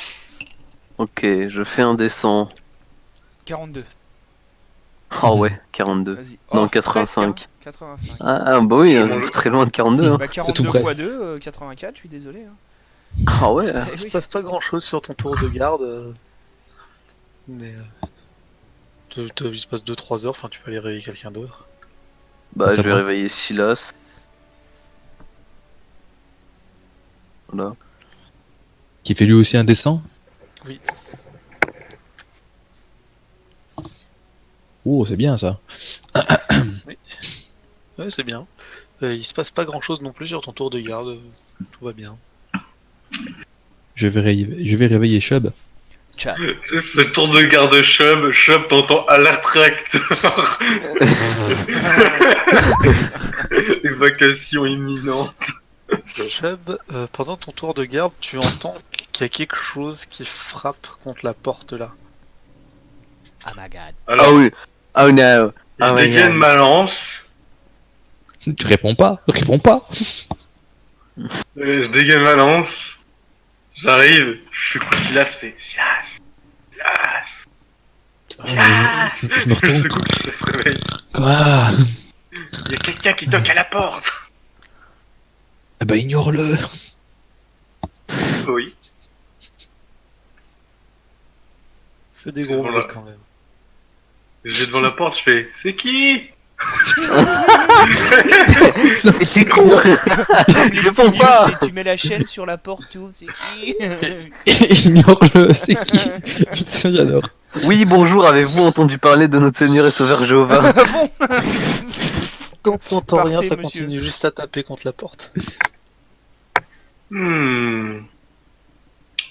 Ok, je fais un descend. 42. Ah ouais, 42. Vas-y. Non, Oh, 85. presque, hein. 85. Ah bah oui, Je c'est mange- pas très loin de 42. Hein. Bah tout 42 près. x 2, 84, je suis désolé. Hein. Ah ouais. Eh Il se oui. passe pas grand chose sur ton tour de garde. Mais. Il se passe 2-3 heures, enfin, tu peux aller réveiller quelqu'un d'autre. Bah Ça je vais va. réveiller Silas. Voilà. Qui fait lui aussi un descend. Oui. Oh, c'est bien ça. Ouais, c'est bien. Il se passe pas grand chose non plus sur ton tour de garde. Tout va bien. Je vais réveiller Chubb. Chat. C'est ce tour de garde Chubb, t'entends alerte réacteur. Évacuation imminente. Chubb, pendant ton tour de garde, tu entends qu'il y a quelque chose qui frappe contre la porte là. Oh my god. Alors, Ah oui. Oh no. il Oh my dégaine God. ma lance. Tu réponds pas, réponds pas. Je dégaine ma lance. J'arrive. Je secoue Silas, fait Silas. Silas. Je me Je retourne. secoue, ça se réveille. Quoi? Il y a quelqu'un qui toque à la porte. Eh ben ignore-le. Oui. Fais des gros Voilà. bruits quand même. J'ai devant la porte, je fais c'est qui? Mais t'es con. Comme les réponds petits pas. vieux, tu mets la chaîne sur la porte, tu ouvres, c'est qui? Ignore-le, c'est qui? Putain, j'adore. Oui, bonjour, avez-vous entendu parler de notre Seigneur et Sauveur Jéhovah? Ah bon? Quand t'entends rien, Partez, ça monsieur. continue juste à taper contre la porte.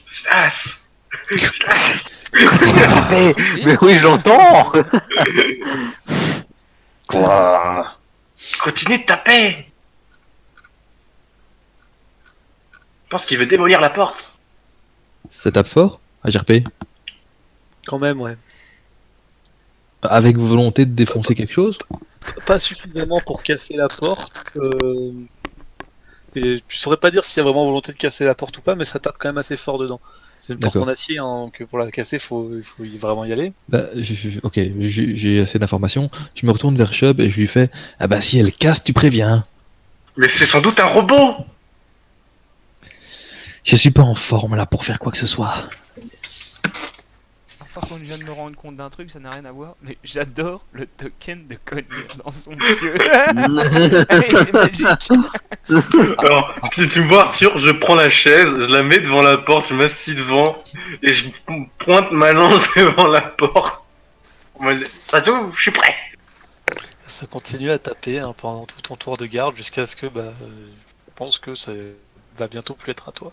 Silas. Silas. Continue de taper. Mais oui, j'entends. Quoi? Continue de taper. Je pense qu'il veut démolir la porte. Ça tape fort? HRP? Quand même, ouais. Avec volonté de défoncer quelque chose? Pas suffisamment pour casser la porte. Et tu saurais pas dire s'il y a vraiment volonté de casser la porte ou pas, mais ça tape quand même assez fort dedans. C'est une porte D'accord. en acier, hein, donc pour la casser, il faut vraiment y aller. Bah, ok, j'ai assez d'informations. Je me retourne vers Chubb et je lui fais: ah bah si elle casse, tu préviens. Mais c'est sans doute un robot. Je suis pas en forme là pour faire quoi que ce soit. Par contre, je viens de me rendre compte d'un truc, ça n'a rien à voir, mais j'adore le token de Conner dans son pieu. Il est magique. Alors, si tu me vois Arthur, je prends la chaise, je la mets devant la porte, je m'assis devant et je pointe ma lance devant la porte. Je suis prêt. Ça continue à taper hein, pendant tout ton tour de garde jusqu'à ce que je pense que ça va bientôt plus être à toi.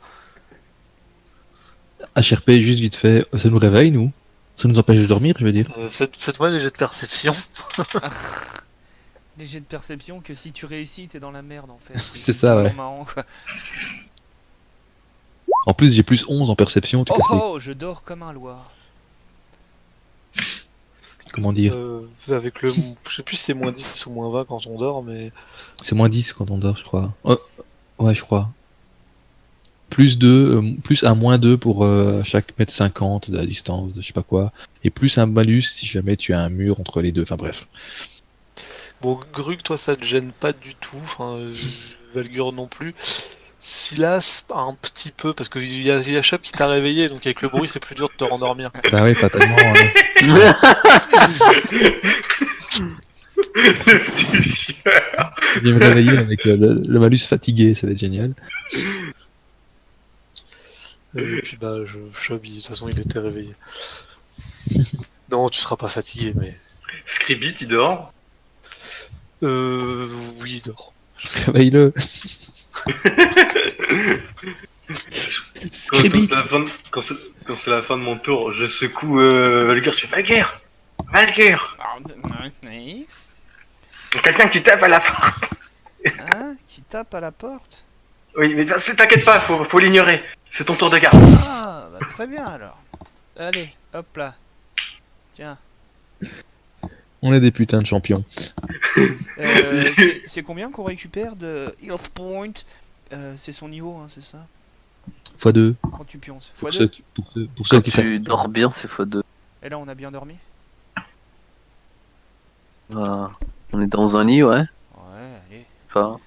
HRP, juste vite fait, ça nous réveille, nous? Ça nous empêche de dormir, je veux dire. Faites-moi des jets de perception. Les jets de perception que si tu réussis, t'es dans la merde en fait. C'est ça, toujours ouais. marrant, quoi. En plus, j'ai plus 11 en perception, tu Oh casses les- oh, je dors comme un loir. Comment dire? Avec le. Je sais plus si c'est moins 10 ou moins 20 quand on dort, mais. C'est moins 10 quand on dort, je crois. Oh, ouais, je crois. Plus 2, plus un moins 2 pour chaque mètre 50 de la distance, de je sais pas quoi. Et plus un malus si jamais tu as un mur entre les deux. Enfin bref. Bon, Grug, toi ça te gêne pas du tout. Enfin, Valgur non plus. Silas, un petit peu, parce qu'il y a Chubb qui t'a réveillé, donc avec le bruit c'est plus dur de te rendormir. Bah oui, pas tellement. Hein. Le petit chien. Je vais me réveiller avec le malus fatigué, ça va être génial. Et puis Chubb, de toute façon il était réveillé. Non, tu seras pas fatigué, mais. Scribit, il dort. Oui, il dort. Réveille-le. Quand c'est la fin de- quand c'est la fin de mon tour, je secoue Valguer, je fais Valguer. Valguer. Oui. Quelqu'un qui tape à la porte. Hein? Qui tape à la porte? Oui, mais t'inquiète pas, faut l'ignorer. C'est ton tour de garde. Ah, bah très bien alors. Allez, hop là. Tiens. On est des putains de champions. C'est combien qu'on récupère de health point? C'est son niveau, hein, c'est ça? x2. Quand tu pionces. Pour Fois ceux, 2. pour ceux Quand qui savent. tu dors bien, c'est x2. Et là, on a bien dormi? Ah, on est dans un lit, ouais. Ouais, allez. Enfin,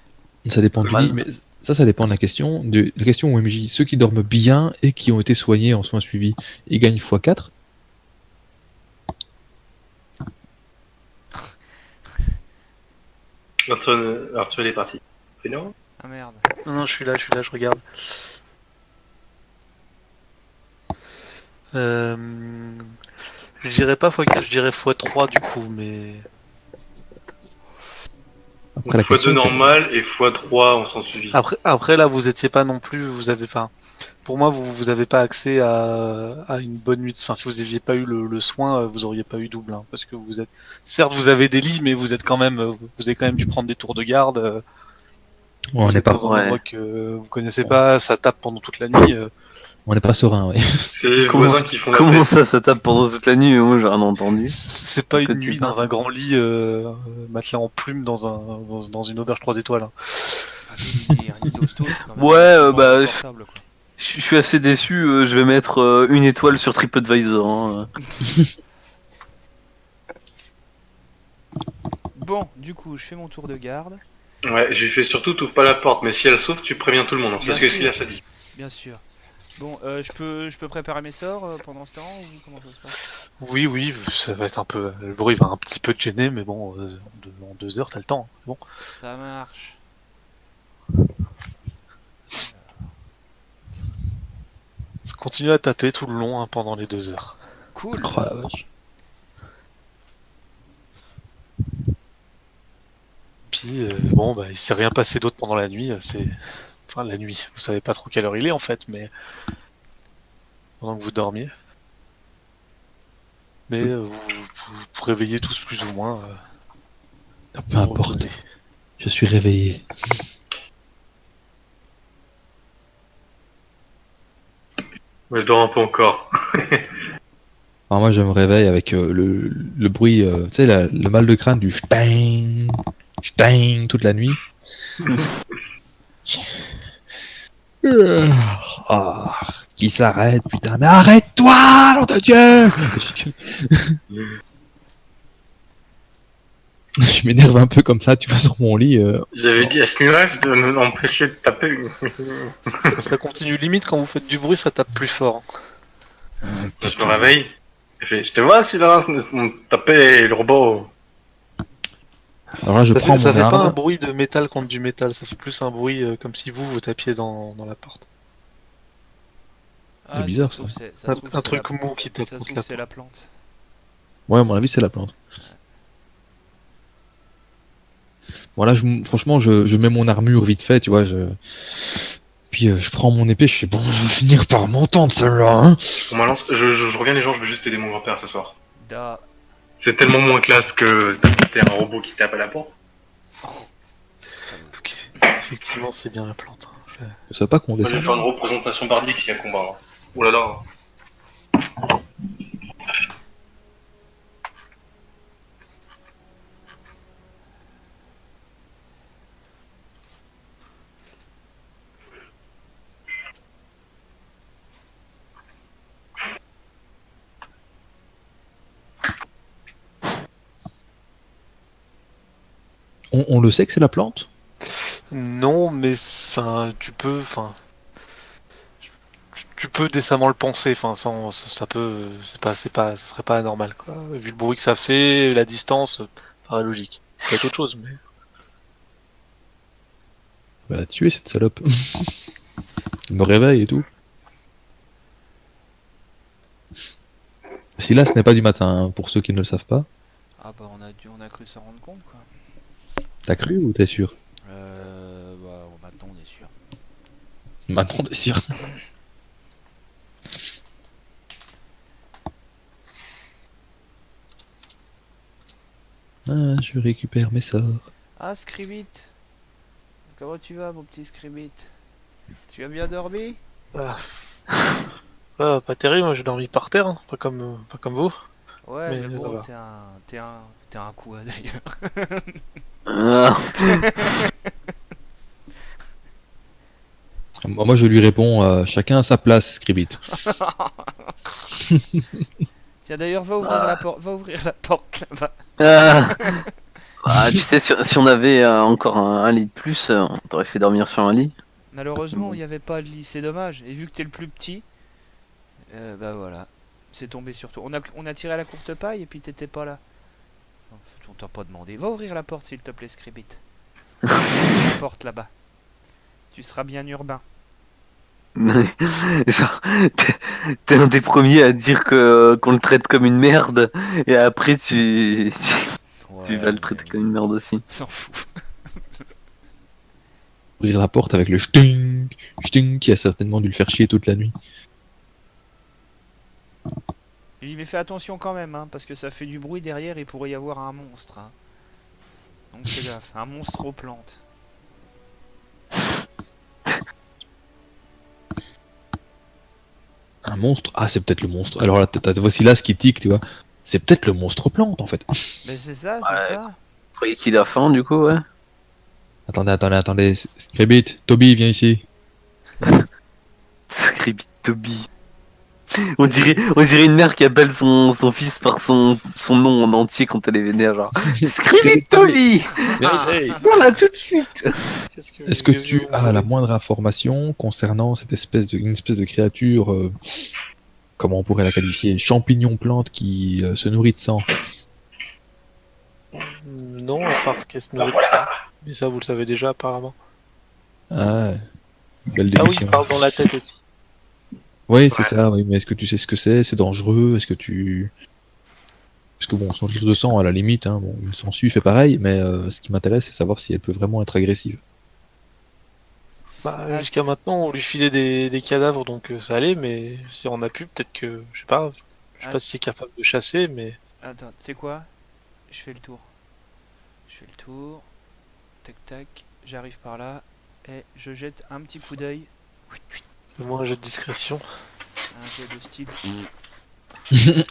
Ça dépend du Mal. lit, mais ça dépend de la question. De la question OMJ, ceux qui dorment bien et qui ont été soignés en soins suivis, ils gagnent x4. Arthur, il est parti. C'est non? Ah merde. Non, je suis là, je regarde. Je dirais pas x4, je dirais x3 du coup, mais... Après, la x2 question, c'est- normal et x3 on s'en suit. Après là, vous étiez pas non plus, vous avez pas... Pour moi, vous avez pas accès à une bonne nuit. Enfin, si vous aviez pas eu le soin, vous auriez pas eu double, hein, parce que vous êtes... Certes, vous avez des lits, mais vous êtes quand même... Vous avez quand même dû prendre des tours de garde. Ouais, on Vous n'est êtes pas, dans un Ouais. endroit que vous connaissez pas, ça tape pendant toute la nuit. on n'est pas serein, ouais. C'est les Comment, voisins qui font la comment fête. ça tape pendant toute la nuit? Moi, j'ai rien entendu. C'est pas De quoi une tu nuit parles dans un grand lit matelas en plume dans une auberge 3 étoiles, hein. Attends, un lit d'hosto, c'est quand même Ouais, relativement bah, confortable, quoi. je suis assez déçu. Je vais mettre une étoile sur TripAdvisor. Hein. Bon, du coup, je fais mon tour de garde, Ouais, j'ai fait surtout t'ouvres pas la porte, mais si elle s'ouvre, tu préviens tout le monde. C'est Bien ce que sûr. Silas a dit. bien sûr. Bon, je peux préparer mes sorts pendant ce temps ou comment ça se passe? Oui, ça va être un peu... Le bruit va un petit peu te gêner, mais bon, en 2 heures, t'as le temps, hein, c'est bon. Ça marche. Continue à taper tout le long hein, pendant les 2 heures. Cool. Oh la vache. Puis, bon, bah, il s'est rien passé d'autre pendant la nuit, c'est... Enfin, la nuit, vous savez pas trop quelle heure il est en fait, mais... Pendant que vous dormiez. Mais vous réveillez tous plus ou moins. Peu importe. Je suis réveillé. Mais je dors un peu encore. Alors moi, je me réveille avec le bruit, tu sais, le mal de crâne du stein, stein toute la nuit. Ah, qui s'arrête, putain, mais arrête-toi, nom de Dieu! Je m'énerve un peu comme ça, tu vois, sur mon lit. J'avais dit à Silas de m'empêcher de taper. Ça continue limite quand vous faites du bruit, ça tape plus fort. Je me réveille. Je te vois, Silas, on tapait le robot. Alors là, je prends Ça mon fait pas un arme. bruit de métal contre du métal, ça fait plus un bruit comme si vous tapiez dans la porte. Ah, bizarre, ça se trouve, ça. ça se trouve, Un c'est truc la... mou qui tape ça se contre trouve, la c'est porte. la plante. Ouais, à mon avis, c'est la plante. Bon, là, franchement, je mets mon armure vite fait, tu vois. Puis je prends mon épée, je fais bon, je vais finir par m'entendre celle-là, hein. On m'annonce, je reviens les gens, je veux juste aider mon grand-père ce soir. Da. C'est tellement moins classe que t'es un robot qui tape à la porte. Salaud. Ok. Effectivement, c'est bien la plante. Hein. Je savais pas qu'on Moi, je vais descend. faire une représentation bardique qui a combat. Hein. Oh là là. On le sait que c'est la plante? Non, mais enfin, tu peux décemment le penser. Enfin, ça peut, ça serait pas anormal quoi. Vu le bruit que ça fait, la distance, ça paraît logique. Peut-être autre chose, mais. On va la tuer, cette salope. Il me réveille et tout. Si là, ce n'est pas du matin, hein, pour ceux qui ne le savent pas. Ah bah on a cru s'en rendre compte, quoi. T'as cru ou t'es sûr? Bah, maintenant on est sûr. Maintenant, t'es sûr. Ah, je récupère mes sorts. Ah, Scribit. Comment tu vas, mon petit Scribit? Tu as bien dormi? Ah. Ah, pas terrible, moi j'ai dormi par terre, hein, pas comme vous. Ouais, Mais mais ça bon, va. t'es un quoi d'ailleurs? Ah, Moi, je lui réponds, chacun à sa place, Scribit. Tiens, d'ailleurs, va ouvrir la porte là-bas. ah. Ah, tu sais, si on avait encore un lit de plus, on t'aurait fait dormir sur un lit. Malheureusement, il n'y avait pas de lit, c'est dommage. Et vu que t'es le plus petit, bah voilà, c'est tombé sur toi. On a tiré à la courte paille et puis t'étais pas là. En fait, on t'a pas demandé. Va ouvrir la porte, s'il te plaît, Scribit. La porte là-bas. Tu seras bien urbain. Genre, t'es un des premiers à dire que qu'on le traite comme une merde, et après tu vas le traiter comme une merde aussi. On s'en fout. Ouvrir la porte avec le ch'ting, ch'ting qui a certainement dû le faire chier toute la nuit. Il dit mais fais attention quand même, hein, parce que ça fait du bruit derrière, il pourrait y avoir un monstre. Hein. Donc fais gaffe, un monstre aux plantes. Un monstre? Ah, c'est peut-être le monstre. Alors là, voici là ce qui tic, tu vois. C'est peut-être le monstre plante en fait. Mais c'est ça, c'est Ouais. ça. Vous croyez qu'il a faim, du coup, ouais? Attendez. Scribit, Toby, viens ici. Scribit Toby. On dirait une mère qui appelle son fils par son nom en entier quand elle est vénère, genre Scribit Toby. Voilà, tout de suite. Est-ce que tu as la moindre information concernant cette une espèce de créature, comment on pourrait la qualifier, champignon plante qui se nourrit de sang? Non, à part qu'elle se nourrit de ça. Mais ça, vous le savez déjà, apparemment. Ah, belle Ah oui, déduction. il parle dans la tête aussi. Oui, c'est Ouais. ça, oui, mais est-ce que tu sais ce que c'est? C'est dangereux? Est-ce que tu... Parce que bon, son rire de sang, à la limite, hein, bon, une sangsue fait pareil, mais ce qui m'intéresse, c'est savoir si elle peut vraiment être agressive. Bah, jusqu'à maintenant, on lui filait des cadavres, donc ça allait, mais si on a pu, peut-être que, je sais pas si c'est capable de chasser, mais Attends, tu sais quoi? Je fais le tour. Tac tac, j'arrive par là. Et je jette un petit coup d'œil. fais-moi un jeu de discrétion. Un jet de style.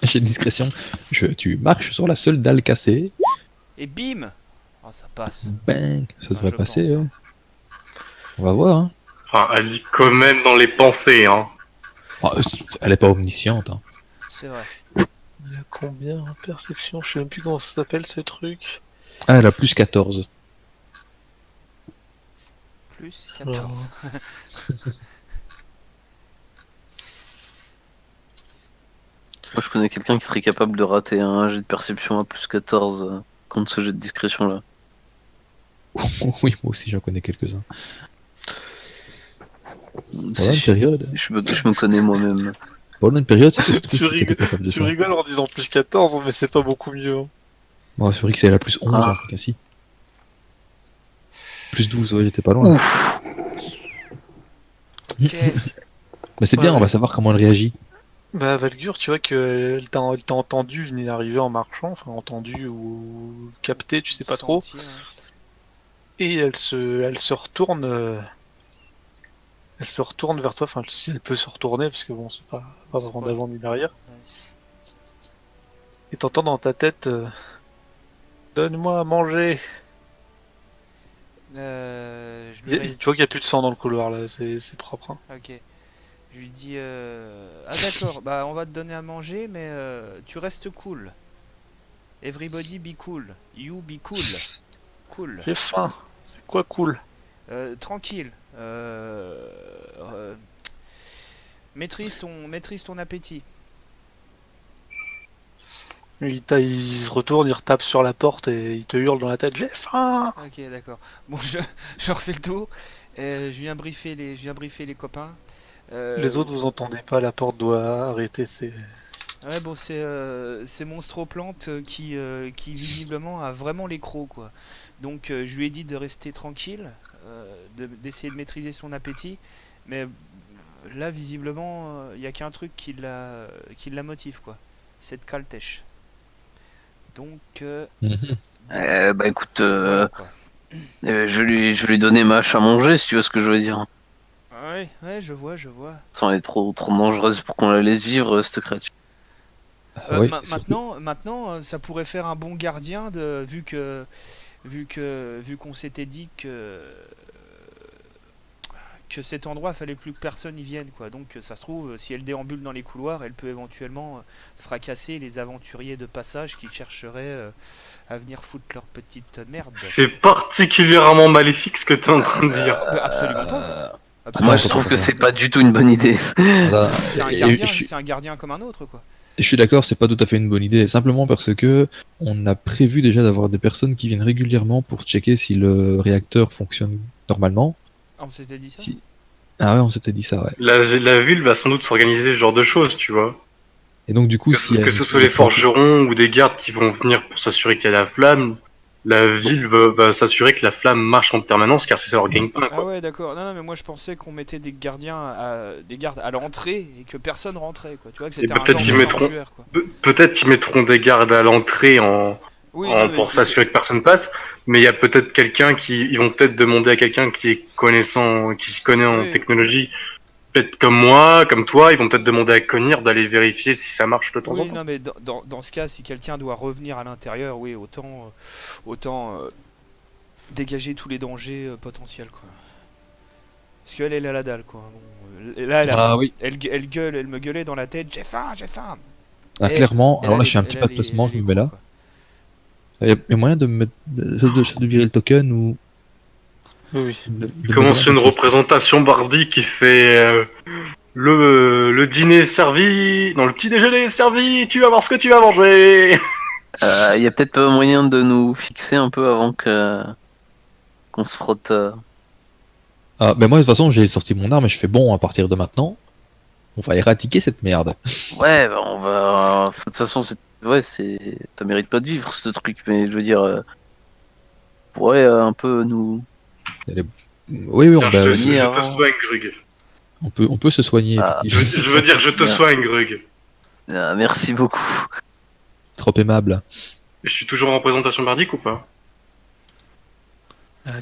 J'ai une discrétion. Tu marches sur la seule dalle cassée. Et bim! Oh, ça passe. Bang, ça devrait je passer. pense, Ouais. On va voir. Hein. Enfin, elle lit quand même dans les pensées, hein. Ah, elle est pas omnisciente. Hein. C'est vrai. Il y a combien en perception? Je sais même plus comment ça s'appelle ce truc. Ah, elle a plus 14. Plus 14. Moi, je connais quelqu'un qui serait capable de rater un jet de perception à plus 14 contre ce jet de discrétion là. Oui, moi aussi j'en connais quelques-uns. Pendant Si, une je, période, je me connais moi-même. pendant une période, c'était ce truc Tu qui était capable de ça. rigoles en disant plus 14, mais c'est pas beaucoup mieux. Hein. Bon, c'est vrai que c'est la plus 11, Ah. un truc ainsi. Plus 12, ouais, j'étais pas loin. Ouf. Ok. Mais c'est bien, Ouais, on va ouais. savoir comment elle réagit. Bah, Valgur, tu vois qu'elle elle t'a entendu venir arriver en marchant, enfin entendu ou capté, tu sais pas trop. Sentir, hein. Et elle se retourne. Elle se retourne vers toi, enfin si elle peut se retourner, parce que bon, c'est pas vraiment Ouais. d'avant ni d'arrière. Ouais. Et t'entends dans ta tête donne-moi à manger. Je lui Tu vois qu'il n'y a plus de sang dans le couloir là, c'est propre. Hein. Ok. Je lui dis ah d'accord, bah on va te donner à manger, mais tu restes cool. Everybody be cool. You be cool. Cool. J'ai faim. C'est quoi cool? Tranquille. Maîtrise ton appétit. Il se retourne, il retape sur la porte et il te hurle dans la tête j'ai faim. Ok, d'accord. Bon, je refais le tour. Je viens briefer les copains. Les autres vous entendez pas, la porte doit arrêter ses... Ouais, bon, c'est Monstroplante qui visiblement a vraiment les crocs, quoi. Donc, je lui ai dit de rester tranquille, d'essayer de maîtriser son appétit, mais là, visiblement, il n'y a qu'un truc qui la motive, quoi. Cette caltèche. Donc, Mhm. Bah écoute, voilà, quoi. je vais lui donner ma hache à manger si tu vois ce que je veux dire. Ouais, je vois. Sans elle est trop dangereuse pour qu'on la laisse vivre cette créature. Ouais, surtout- Maintenant, ça pourrait faire un bon gardien vu qu'on s'était dit que cet endroit fallait plus que personne y vienne, quoi. Donc ça se trouve, si elle déambule dans les couloirs, elle peut éventuellement fracasser les aventuriers de passage qui chercheraient à venir foutre leur petite merde. C'est particulièrement maléfique ce que t'es en train de dire. Absolument pas. Attends, Absolument Moi pas. je trouve attends, que attends. c'est pas du tout une bonne idée. Attends, C'est un et- gardien, et je, c'est un gardien comme un autre, quoi. je suis d'accord, c'est pas tout à fait une bonne idée. Simplement parce que on a prévu déjà d'avoir des personnes qui viennent régulièrement pour checker si le réacteur fonctionne normalement. Ah, on s'était dit ça. Si- Ah ouais, on s'était dit ça, ouais. La ville va sans doute s'organiser ce genre de choses, tu vois. Et donc du coup, Que ce soit les forgerons ou des gardes qui vont venir pour s'assurer qu'il y a la flamme, la ville va s'assurer que la flamme marche en permanence, car c'est ça leur gagne-pain, Ah quoi. ouais, d'accord. Non, non, mais moi je pensais qu'on mettait des gardes à l'entrée et que personne rentrait, quoi. Tu vois que Et c'était un peut-être genre qu'ils de mettront, sanctuaire, quoi. peut-être qu'ils mettront des gardes à l'entrée Oui, non, mais pour s'assurer que personne passe, mais il y a peut-être quelqu'un ils vont peut-être demander à quelqu'un qui est connaissant, qui s'y connaît en oui, technologie, peut-être comme moi, comme toi, ils vont peut-être demander à Conir d'aller vérifier si ça marche de temps en oui, temps. non, mais dans ce cas, si quelqu'un doit revenir à l'intérieur, oui, autant dégager tous les dangers potentiels, quoi. Parce qu'elle elle a la dalle, quoi. Bon, là, elle a faim. Ah oui. Elle gueule, elle me gueulait dans la tête, j'ai faim, j'ai faim. Ah, Et clairement, elle alors a là les- je fais un elle petit a pas de les- placement, elle a je les me mets crocs, là. quoi. Il y a moyen de me mettre de virer le token ou Oui. de me Commence mettre une un- représentation bardique qui fait le dîner est servi, non le petit déjeuner est servi, tu vas voir ce que tu vas manger. Il y a peut-être pas moyen de nous fixer un peu avant que qu'on se frotte. Ah, ben moi de toute façon j'ai sorti mon arme et je fais bon à partir de maintenant, on va éradiquer cette merde. Ouais, bah, on va. De toute façon, ouais, ça mérite pas de vivre ce truc, mais je veux dire, pourrait un peu nous. Oui, oui, Tiens, bah, soigner je te avant. soigne, Grug. on peut se soigner Ah, effectivement. Je veux dire, je te Bien. soigne, Grug. Merci beaucoup. Trop aimable. Je suis toujours en représentation bardique ou pas?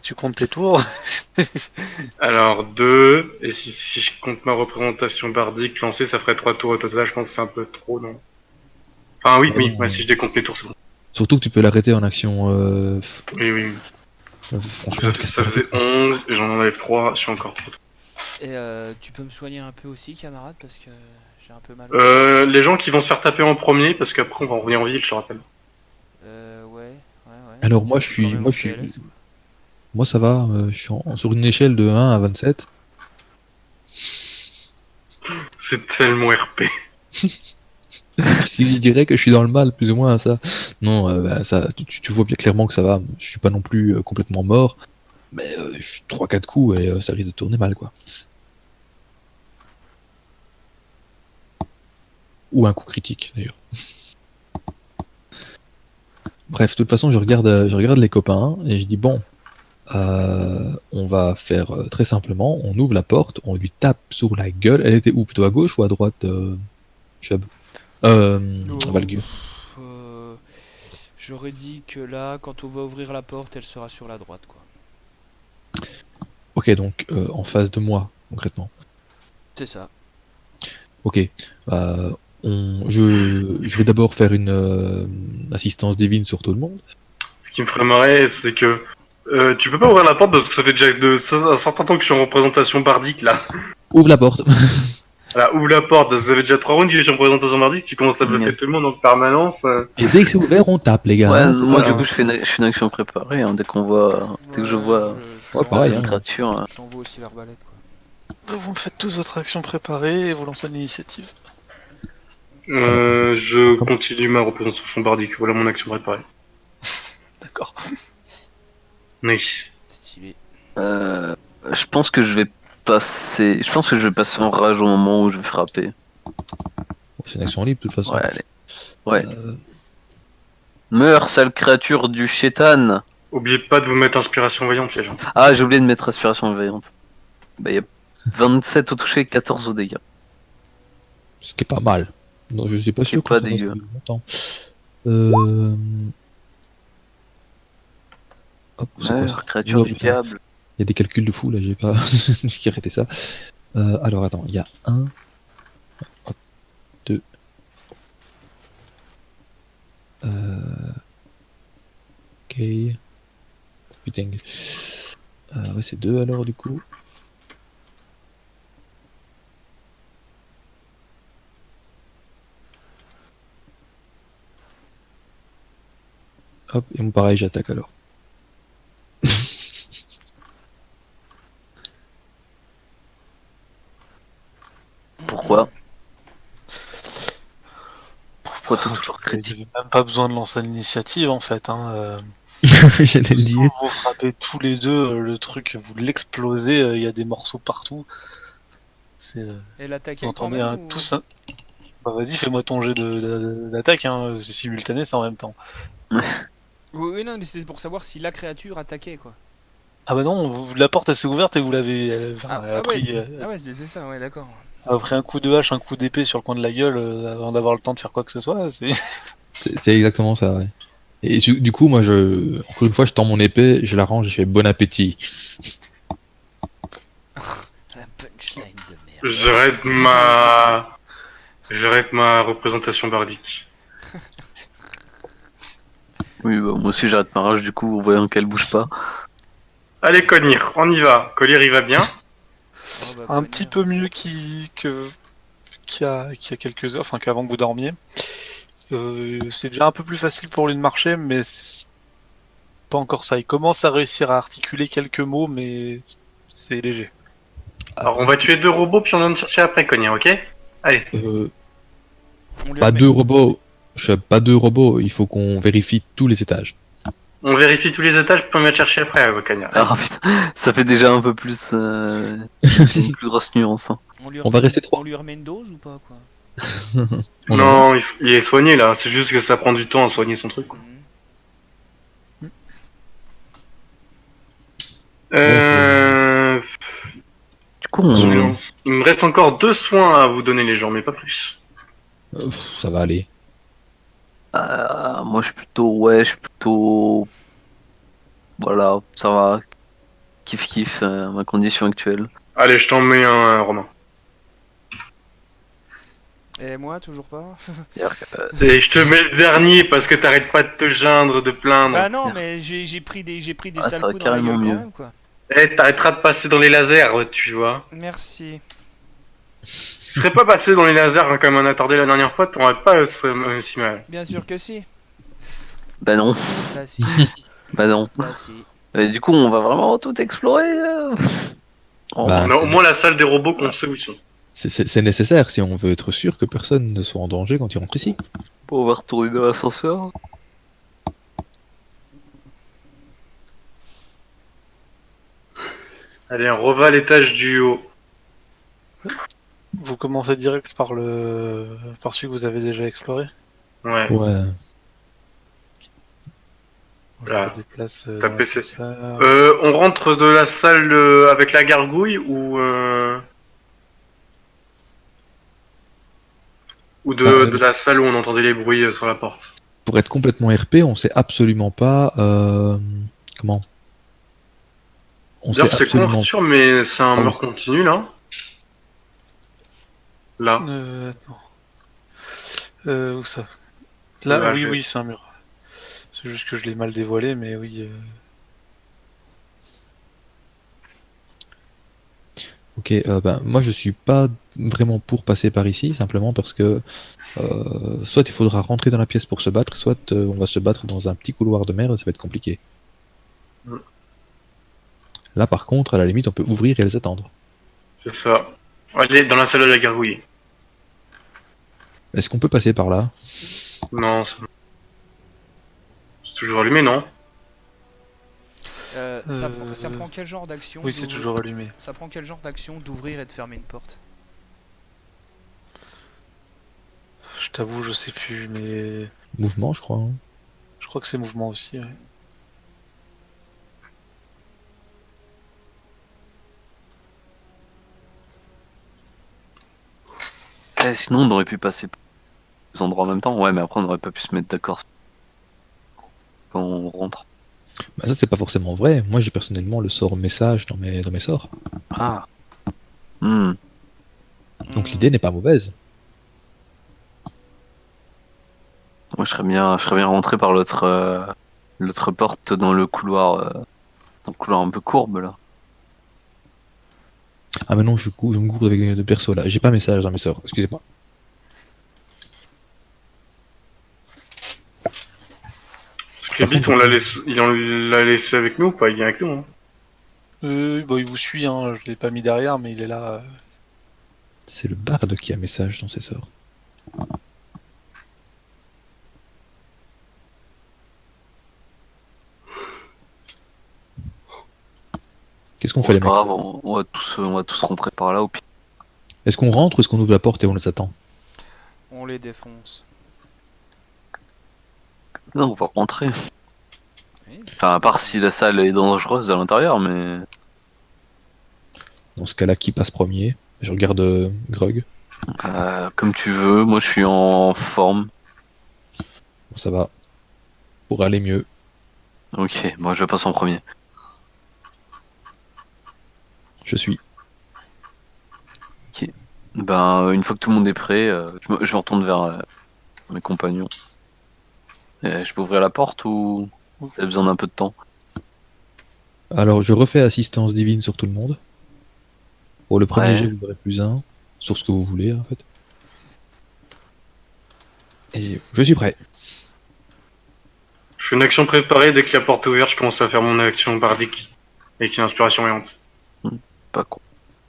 Tu comptes tes tours? Alors, 2, et si je compte ma représentation bardique lancée, ça ferait 3 tours au total, je pense que c'est un peu trop, non? Enfin, oui, Ouais, oui, non, ouais, si je décompte les tours, c'est bon. Surtout que tu peux l'arrêter en action. Oui, oui. Franchement, qu'est-ce Ça que faisait c'est 11, et j'en enlève 3, je suis encore trop. Et tu peux me soigner un peu aussi, camarade, parce que j'ai un peu mal. Les gens qui vont se faire taper en premier, parce qu'après on va revenir en ville, je te rappelle. Ouais. Alors moi Je suis quand même moi en je suis PLS, quoi. moi ça va, je suis sur une échelle de 1 à 27. C'est tellement RP. Si je dirais que je suis dans le mal plus ou moins à ça. Non, bah, ça tu vois bien clairement que ça va, je suis pas non plus complètement mort, mais 3-4 coups et ça risque de tourner mal quoi. Ou un coup critique d'ailleurs. Bref, de toute façon, je regarde les copains et je dis bon, on va faire très simplement, on ouvre la porte, on lui tape sur la gueule. Elle était où, plutôt à gauche ou à droite, Chubb Valgur. J'aurais dit que là, quand on va ouvrir la porte, elle sera sur la droite, quoi. Ok, donc en face de moi, concrètement. C'est ça. Ok, je vais d'abord faire une assistance divine sur tout le monde. Ce qui me ferait marrer, c'est que tu peux pas ouvrir la porte parce que ça fait déjà un certain temps que je suis en représentation bardique là. Ouvre la porte. Voilà, ouvre la porte, ça fait déjà 3 rounds que je suis en représentation bardique, tu commences à bluffer tout le monde en permanence. Et dès que c'est ouvert, on tape, les gars. Ouais, hein, moi pas- du coup je fais une action préparée hein, dès que je vois Ouais, pareil, une hein. créature. J'envoie aussi l'arbalète, quoi. Vous me faites tous votre action préparée et vous lancez l'initiative. Je continue ma représentation bardique, voilà mon action préparée. D'accord. Nice. Stylé. Je pense que je vais passer. Je pense que je vais passer en rage au moment où je vais frapper. C'est une action libre, de toute façon. Ouais, allez. Ouais. Euh, Meurs, sale créature du chétan. Oubliez pas de vous mettre inspiration voyante, les gens. Ah, j'ai oublié de mettre aspiration veillante. Bah, y a 27 au toucher, 14 au dégâts. Ce qui est pas mal. Non, je suis pas sûr pas que ça va dégueu. durer longtemps. Hop, c'est quoi ça Meurs, créature Oh, du putain. diable. Il y a des calculs de fou là, j'ai pas. J'ai arrêté ça. Alors attends, il y a 1, 2. Ok. Putain. Ouais, c'est 2 alors du coup. Hop, et moi pareil, j'attaque alors. Pourquoi Pourquoi t'as toujours Vous avez critique même pas besoin de lancer l'initiative en fait. Hein. J'allais le dire. Vous frappez tous les deux le truc, vous l'explosez, il y a des morceaux partout. C'est, Et l'attaquer vous quand entendez même un ou- tous. Bah vas-y, fais-moi ton jet d'attaque, hein. C'est simultané, c'est en même temps. Oui, oui, non, mais c'était pour savoir si la créature attaquait, quoi. Ah bah non, la porte elle s'est ouverte et vous l'avez. Enfin, Ah, elle a ah ouais, pris, ah ouais, c'est ça, ouais, d'accord. elle a pris un coup de hache, un coup d'épée sur le coin de la gueule avant d'avoir le temps de faire quoi que ce soit. C'est... C'est exactement ça, ouais. Et du coup, moi, encore une fois, je tends mon épée, je la range et je fais bon appétit. La punchline de merde. J'arrête ma représentation bardique. Oui, bah, moi aussi j'arrête ma rage du coup en voyant qu'elle bouge pas. Allez, Cognir, on y va. Collier, il va bien. Oh, bah, Un Cognir. petit peu mieux qu'il y a quelques heures, enfin qu'avant que vous dormiez. C'est déjà un peu plus facile pour lui de marcher, mais c'est pas encore ça. Il commence à réussir à articuler quelques mots, mais c'est léger. Alors, on va tuer 2 robots, puis on vient de chercher après, Cognir, ok? Allez. On lui Pas remet- deux robots. Pas deux robots, il faut qu'on vérifie tous les étages. On vérifie tous les étages, puis on vient de chercher après, Cognir. Ah putain, ça fait déjà un peu plus. C'est une plus grosse nuance. Hein. On va rester trois. On lui remet une dose ou pas, quoi? Non, il est soigné là, c'est juste que ça prend du temps à soigner son truc. Quoi. Mhm. Du coup, on. Il me reste encore 2 soins à vous donner les gens, mais pas plus. Ça va aller. Moi je suis plutôt. Ouais, je suis plutôt. Voilà, ça va. Kiff ma condition actuelle. Allez, je t'en mets un, Romain. Et moi, toujours pas? Et je te mets le dernier parce que t'arrêtes pas de te geindre, de plaindre. Bah non, mais j'ai pris des Ah, sales ça va coups dans la gueule carrément quand mieux. même, quoi. Eh, t'arrêteras de passer dans les lasers, tu vois. Merci. Si tu serais pas passé dans les lasers hein, comme on a tardé la dernière fois, t'aurais pas si mal. Bien sûr que si. Bah non, Bah si. bah non. Bah si. Et du coup, on va vraiment tout explorer. Oh, Bah, On a au moins la salle des robots qu'on sait où ils sont. c'est nécessaire si on veut être sûr que personne ne soit en danger quand il rentre ici. on va retourner dans l'ascenseur. Allez, on reva à l'étage du haut. Vous commencez direct par celui que vous avez déjà exploré. Ouais. Ouais. Je Là. me déplace. T'as dans PC. l'ascenseur. On rentre de la salle avec la gargouille ou de la salle où on entendait les bruits sur la porte. Pour être complètement RP, on sait absolument pas comment. On sait D'ailleurs, c'est con, absolument. sûr, mais c'est un Ah, mur oui. continu là. Là. Attends. Où ça? Là, Là, oui, je- oui, c'est un mur. C'est juste que je l'ai mal dévoilé, mais oui. Ok, ben, moi je suis pas vraiment pour passer par ici, simplement parce que soit il faudra rentrer dans la pièce pour se battre, soit on va se battre dans un petit couloir de merde et ça va être compliqué. Mm. Là par contre, à la limite, on peut ouvrir et les attendre. C'est ça. Allez, dans la salle de la gargouille. Est-ce qu'on peut passer par là? Non, c'est toujours allumé, non? Ça prend quel genre d'action Oui, c'est d'ouvrir- toujours allumé. Ça prend quel genre d'action d'ouvrir et de fermer une porte? Je t'avoue, je sais plus, mais Mouvement, je crois. Hein. je crois que c'est mouvement aussi. Ouais. Sinon, on aurait pu passer les endroits en même temps. Ouais, mais après, on n'aurait pas pu se mettre d'accord quand on rentre. Bah, ça c'est pas forcément vrai. Moi j'ai personnellement le sort message dans mes sorts. Ah. Hmm. Donc Hmm. l'idée n'est pas mauvaise. Moi, je serais bien rentré par l'autre porte dans le couloir un peu courbe là. Ah mais non, je me gourde avec de perso là. J'ai pas message dans mes sorts, excusez-moi. Scribit, il l'a laissé avec nous ou pas? Il vient avec nous, hein. Bah, il vous suit, hein. Je l'ai pas mis derrière, mais il est là. C'est le barde qui a message dans ses sorts. Qu'est-ce qu'on Bon, fait c'est les pas mecs? grave, on va tous rentrer par là au pire. Est-ce qu'on rentre ou est-ce qu'on ouvre la porte et on les attend? On les défonce. Non, on va rentrer. Oui. Enfin, à part si la salle est dangereuse à l'intérieur, mais... Dans ce cas-là, qui passe premier? Je regarde Grug. Comme tu veux, moi je suis en forme. Bon, ça va. Pour aller mieux. Ok, moi je passe en premier. Je suis. Ben, une fois que tout le monde est prêt, je me retourne vers mes compagnons. Je peux ouvrir la porte ou t'as besoin d'un peu de temps? Alors, je refais assistance divine sur tout le monde. Pour le premier Ouais. jet, vous aurez +1. Sur ce que vous voulez, en fait. Et je suis prêt. Je fais une action préparée, dès que la porte est ouverte, je commence à faire mon action bardique. Avec une inspiration ayante. Pas con.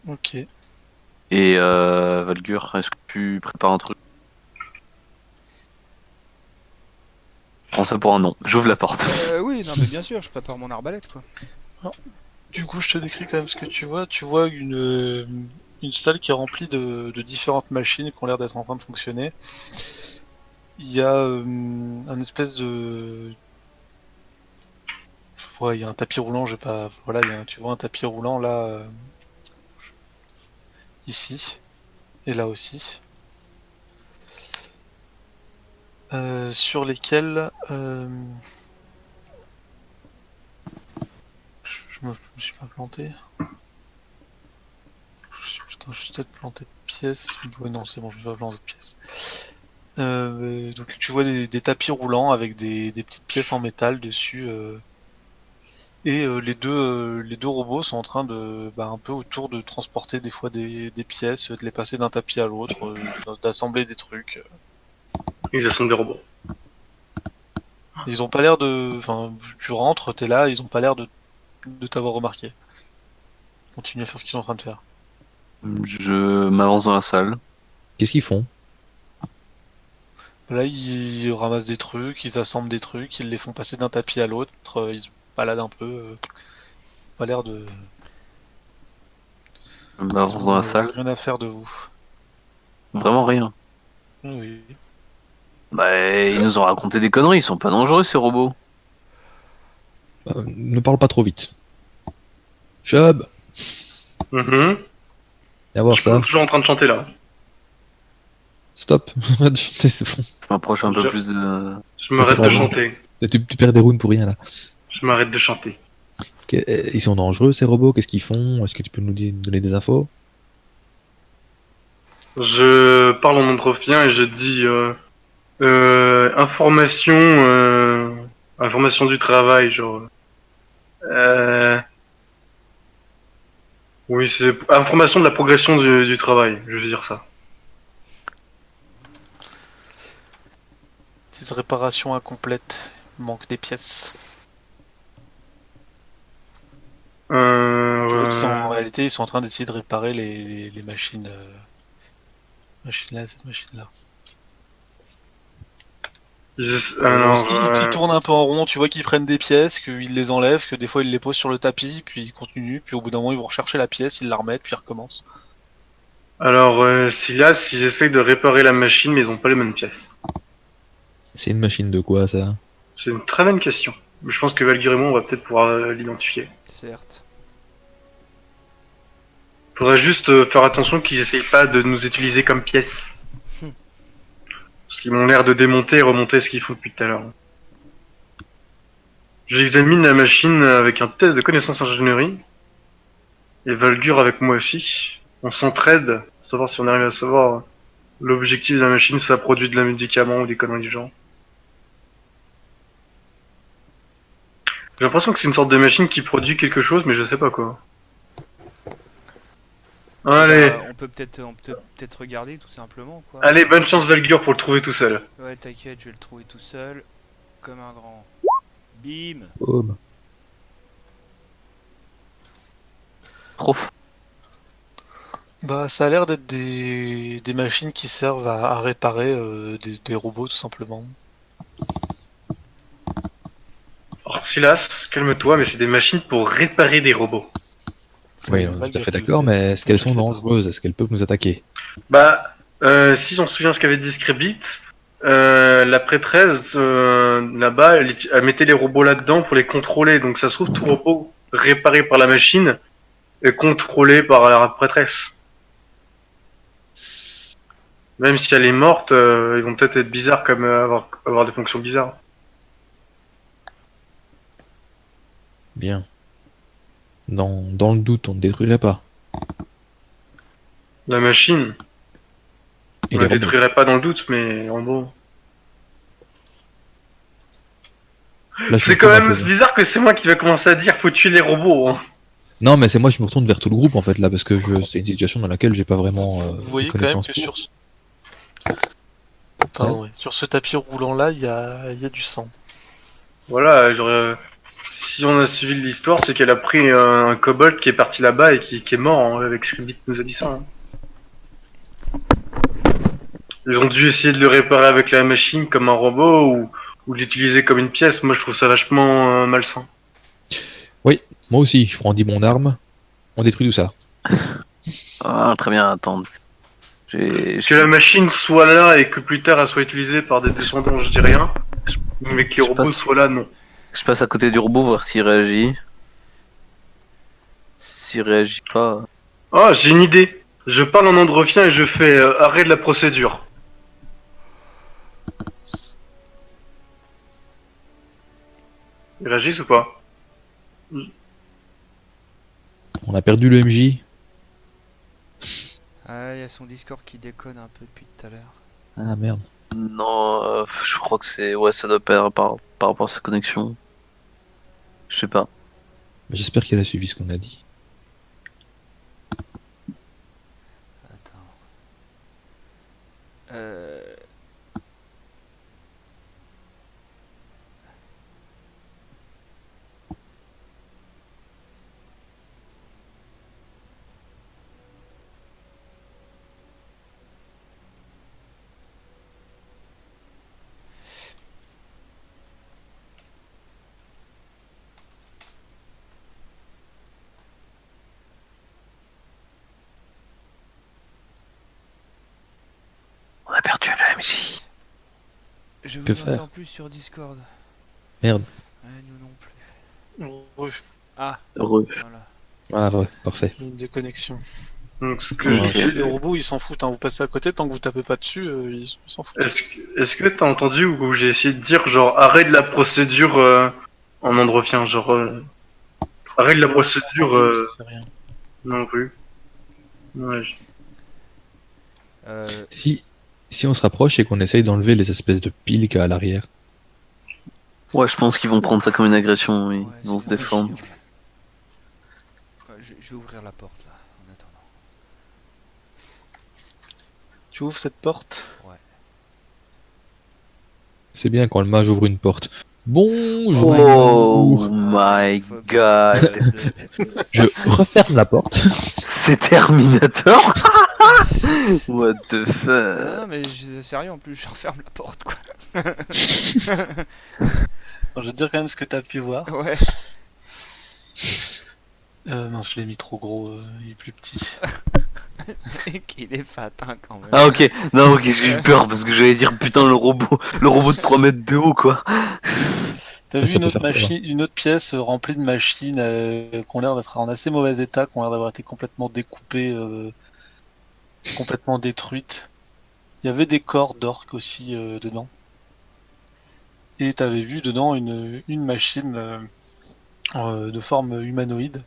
Ok. Et Valgur, est-ce que tu prépares un truc? Prends ça pour un non. J'ouvre la porte. Oui, non mais bien sûr, je prépare mon arbalète quoi. Du coup, je te décris quand même ce que tu vois. Tu vois une salle qui est remplie de différentes machines qui ont l'air d'être en train de fonctionner. Il y a un espèce de... Ouais, il y a un tapis roulant, je vais pas... Voilà, tu vois un tapis roulant là... Ici. Et là aussi. Sur lesquels... Je me suis pas planté. Putain, je suis peut-être planté de pièces. Ouais, non, c'est bon, je suis pas planté de pièces. Donc tu vois des tapis roulants avec des petites pièces en métal dessus. Et les deux robots sont en train de, un peu autour de transporter des fois des pièces, de les passer d'un tapis à l'autre, d'assembler des trucs. Ils assemblent des robots. Ils ont pas l'air de... Enfin, tu rentres, t'es là, ils ont pas l'air de t'avoir remarqué. Continue à faire ce qu'ils sont en train de faire. Je m'avance dans la salle. Qu'est-ce qu'ils font? Là, ils ramassent des trucs, ils assemblent des trucs, ils les font passer d'un tapis à l'autre, ils se baladent un peu. Pas l'air de... Je m'avance dans la salle. Rien à faire de vous. Vraiment rien. Oui. Bah, ils nous ont raconté des conneries. Ils sont pas dangereux ces robots. Ne parle pas trop vite. Chubb, Mhm. viens voir Je ça. suis toujours en train de chanter là. Stop. C'est bon. Je m'approche un peu Je- plus de... Je m'arrête de Pardon. chanter. Tu perds des runes pour rien là. Je m'arrête de chanter. Ils sont dangereux ces robots, qu'est-ce qu'ils font? Est-ce que tu peux nous donner des infos? Je parle en anthropien et je dis information du travail, genre. Euh, oui, c'est information de la progression du travail, je veux dire ça. Petite réparation incomplète. Il manque des pièces. Tu vois qu'ils en réalité, ils sont en train d'essayer de réparer les machines. Machine là, cette machine là. Alors, Ils tournent un peu en rond, tu vois qu'ils prennent des pièces, qu'ils les enlèvent, que des fois ils les posent sur le tapis, puis ils continuent, puis au bout d'un moment ils vont rechercher la pièce, ils la remettent, puis ils recommencent. Silas, ils essayent de réparer la machine, mais ils ont pas les mêmes pièces. C'est une machine de quoi ça? C'est une très bonne question. Je pense que Valkyrie et moi, on va peut-être pouvoir l'identifier. Certes. Faudra juste faire attention qu'ils essayent pas de nous utiliser comme pièces. Parce qu'ils m'ont l'air de démonter et remonter ce qu'ils font depuis tout à l'heure. J'examine la machine avec un test de connaissance ingénierie. Et Valgur avec moi aussi. On s'entraide, pour savoir si on arrive à savoir l'objectif de la machine, si ça produit de la médicament ou des conneries du genre. J'ai l'impression que c'est une sorte de machine qui produit quelque chose, mais je sais pas quoi. Allez, On peut peut-être regarder tout simplement quoi. allez, bonne chance Valgur pour le trouver tout seul. Ouais, t'inquiète, je vais le trouver tout seul. Comme un grand. Bim. Oh, bah. Prof. Bah ça a l'air d'être des machines qui servent à réparer des robots tout simplement. Alors Silas, calme-toi, mais c'est des machines pour réparer des robots. Oui, on est tout à fait d'accord, mais est-ce qu'elles sont dangereuses? Est-ce qu'elles peuvent nous attaquer? Bah, si on se souvient ce qu'avait dit Scribit, la prêtresse là-bas, elle mettait les robots là-dedans pour les contrôler. Donc ça se trouve, tout robot réparé par la machine est contrôlé par la prêtresse. Même si elle est morte, ils vont peut-être être bizarres comme avoir des fonctions bizarres. Bien. Dans le doute, on ne détruirait pas. La machine, Et on les la robots. détruirait pas dans le doute, mais en gros. Là, je C'est me quand retourne un même peu. bizarre que c'est moi qui va commencer à dire faut tuer les robots. Hein. Non, mais c'est moi, je me retourne vers tout le groupe en fait là, parce que c'est une situation dans laquelle j'ai pas vraiment Vous voyez de quand même connaissances que pour. sur ce tapis roulant là, il y a du sang. Voilà, si on a suivi l'histoire, c'est qu'elle a pris un kobold qui est parti là-bas et qui est mort, hein, avec Scribit qui nous a dit ça. Hein. Ils ont dû essayer de le réparer avec la machine comme un robot ou l'utiliser comme une pièce. Moi, je trouve ça vachement malsain. Oui, moi aussi, je brandis mon arme, on détruit tout ça. Ah, très bien, attends. Que la machine soit là et que plus tard elle soit utilisée par des descendants, je dis rien. Mais que les je robots passe- soient là, non. Je passe à côté du robot, voir s'il réagit. S'il réagit pas... Ah, j'ai une idée. Je parle en androphien et je fais arrêt de la procédure. Ils réagissent ou pas? On a perdu le MJ. Ah, il y a son Discord qui déconne un peu depuis tout à l'heure. Ah merde. Non, je crois que c'est... Ouais, ça doit perdre par rapport à sa connexion. Je sais pas. J'espère qu'elle a suivi ce qu'on a dit. Attends. On a perdu le MJ. Je Que vous faire? entends plus sur Discord. Merde. Ouais, nous non plus. Ah, Heureux. voilà. Ah ouais, parfait. Une déconnexion. Donc, ce que Ouais. je dis, Les robots ils s'en foutent, hein. Vous passez à côté, tant que vous tapez pas dessus, ils s'en foutent. est-ce que t'as entendu ou j'ai essayé de dire genre arrêt de la procédure en androphien, genre arrêt de la procédure C'est rien. non plus. Ouais, Si on se rapproche et qu'on essaye d'enlever les espèces de piles qu'il y a à l'arrière. Ouais, je pense qu'ils vont prendre ça comme une agression, oui. Ouais, Ils vont c'est se défendre. chiant. Ouais, je vais ouvrir la porte là, en attendant. Tu ouvres cette porte. C'est bien quand le mage ouvre une porte. Bonjour. Oh my Fuck. god. Je referme la porte. C'est Terminator. What the fuck. Non, mais sérieux en plus, je referme la porte quoi. Alors, je vais te dire quand même ce que t'as pu voir. Ouais. Non, je l'ai mis trop gros, il est plus petit. Il est fat hein, quand même. Ah ok, non ok, j'ai eu peur parce que j'allais dire putain le robot de 3 mètres de haut quoi. T'as Ça vu peut faire peur. une autre pièce remplie de machines qui ont l'air d'être en assez mauvais état, qui ont l'air d'avoir été complètement découpées, complètement détruites. Il y avait des corps d'orques aussi dedans. Et t'avais vu dedans une machine de forme humanoïde.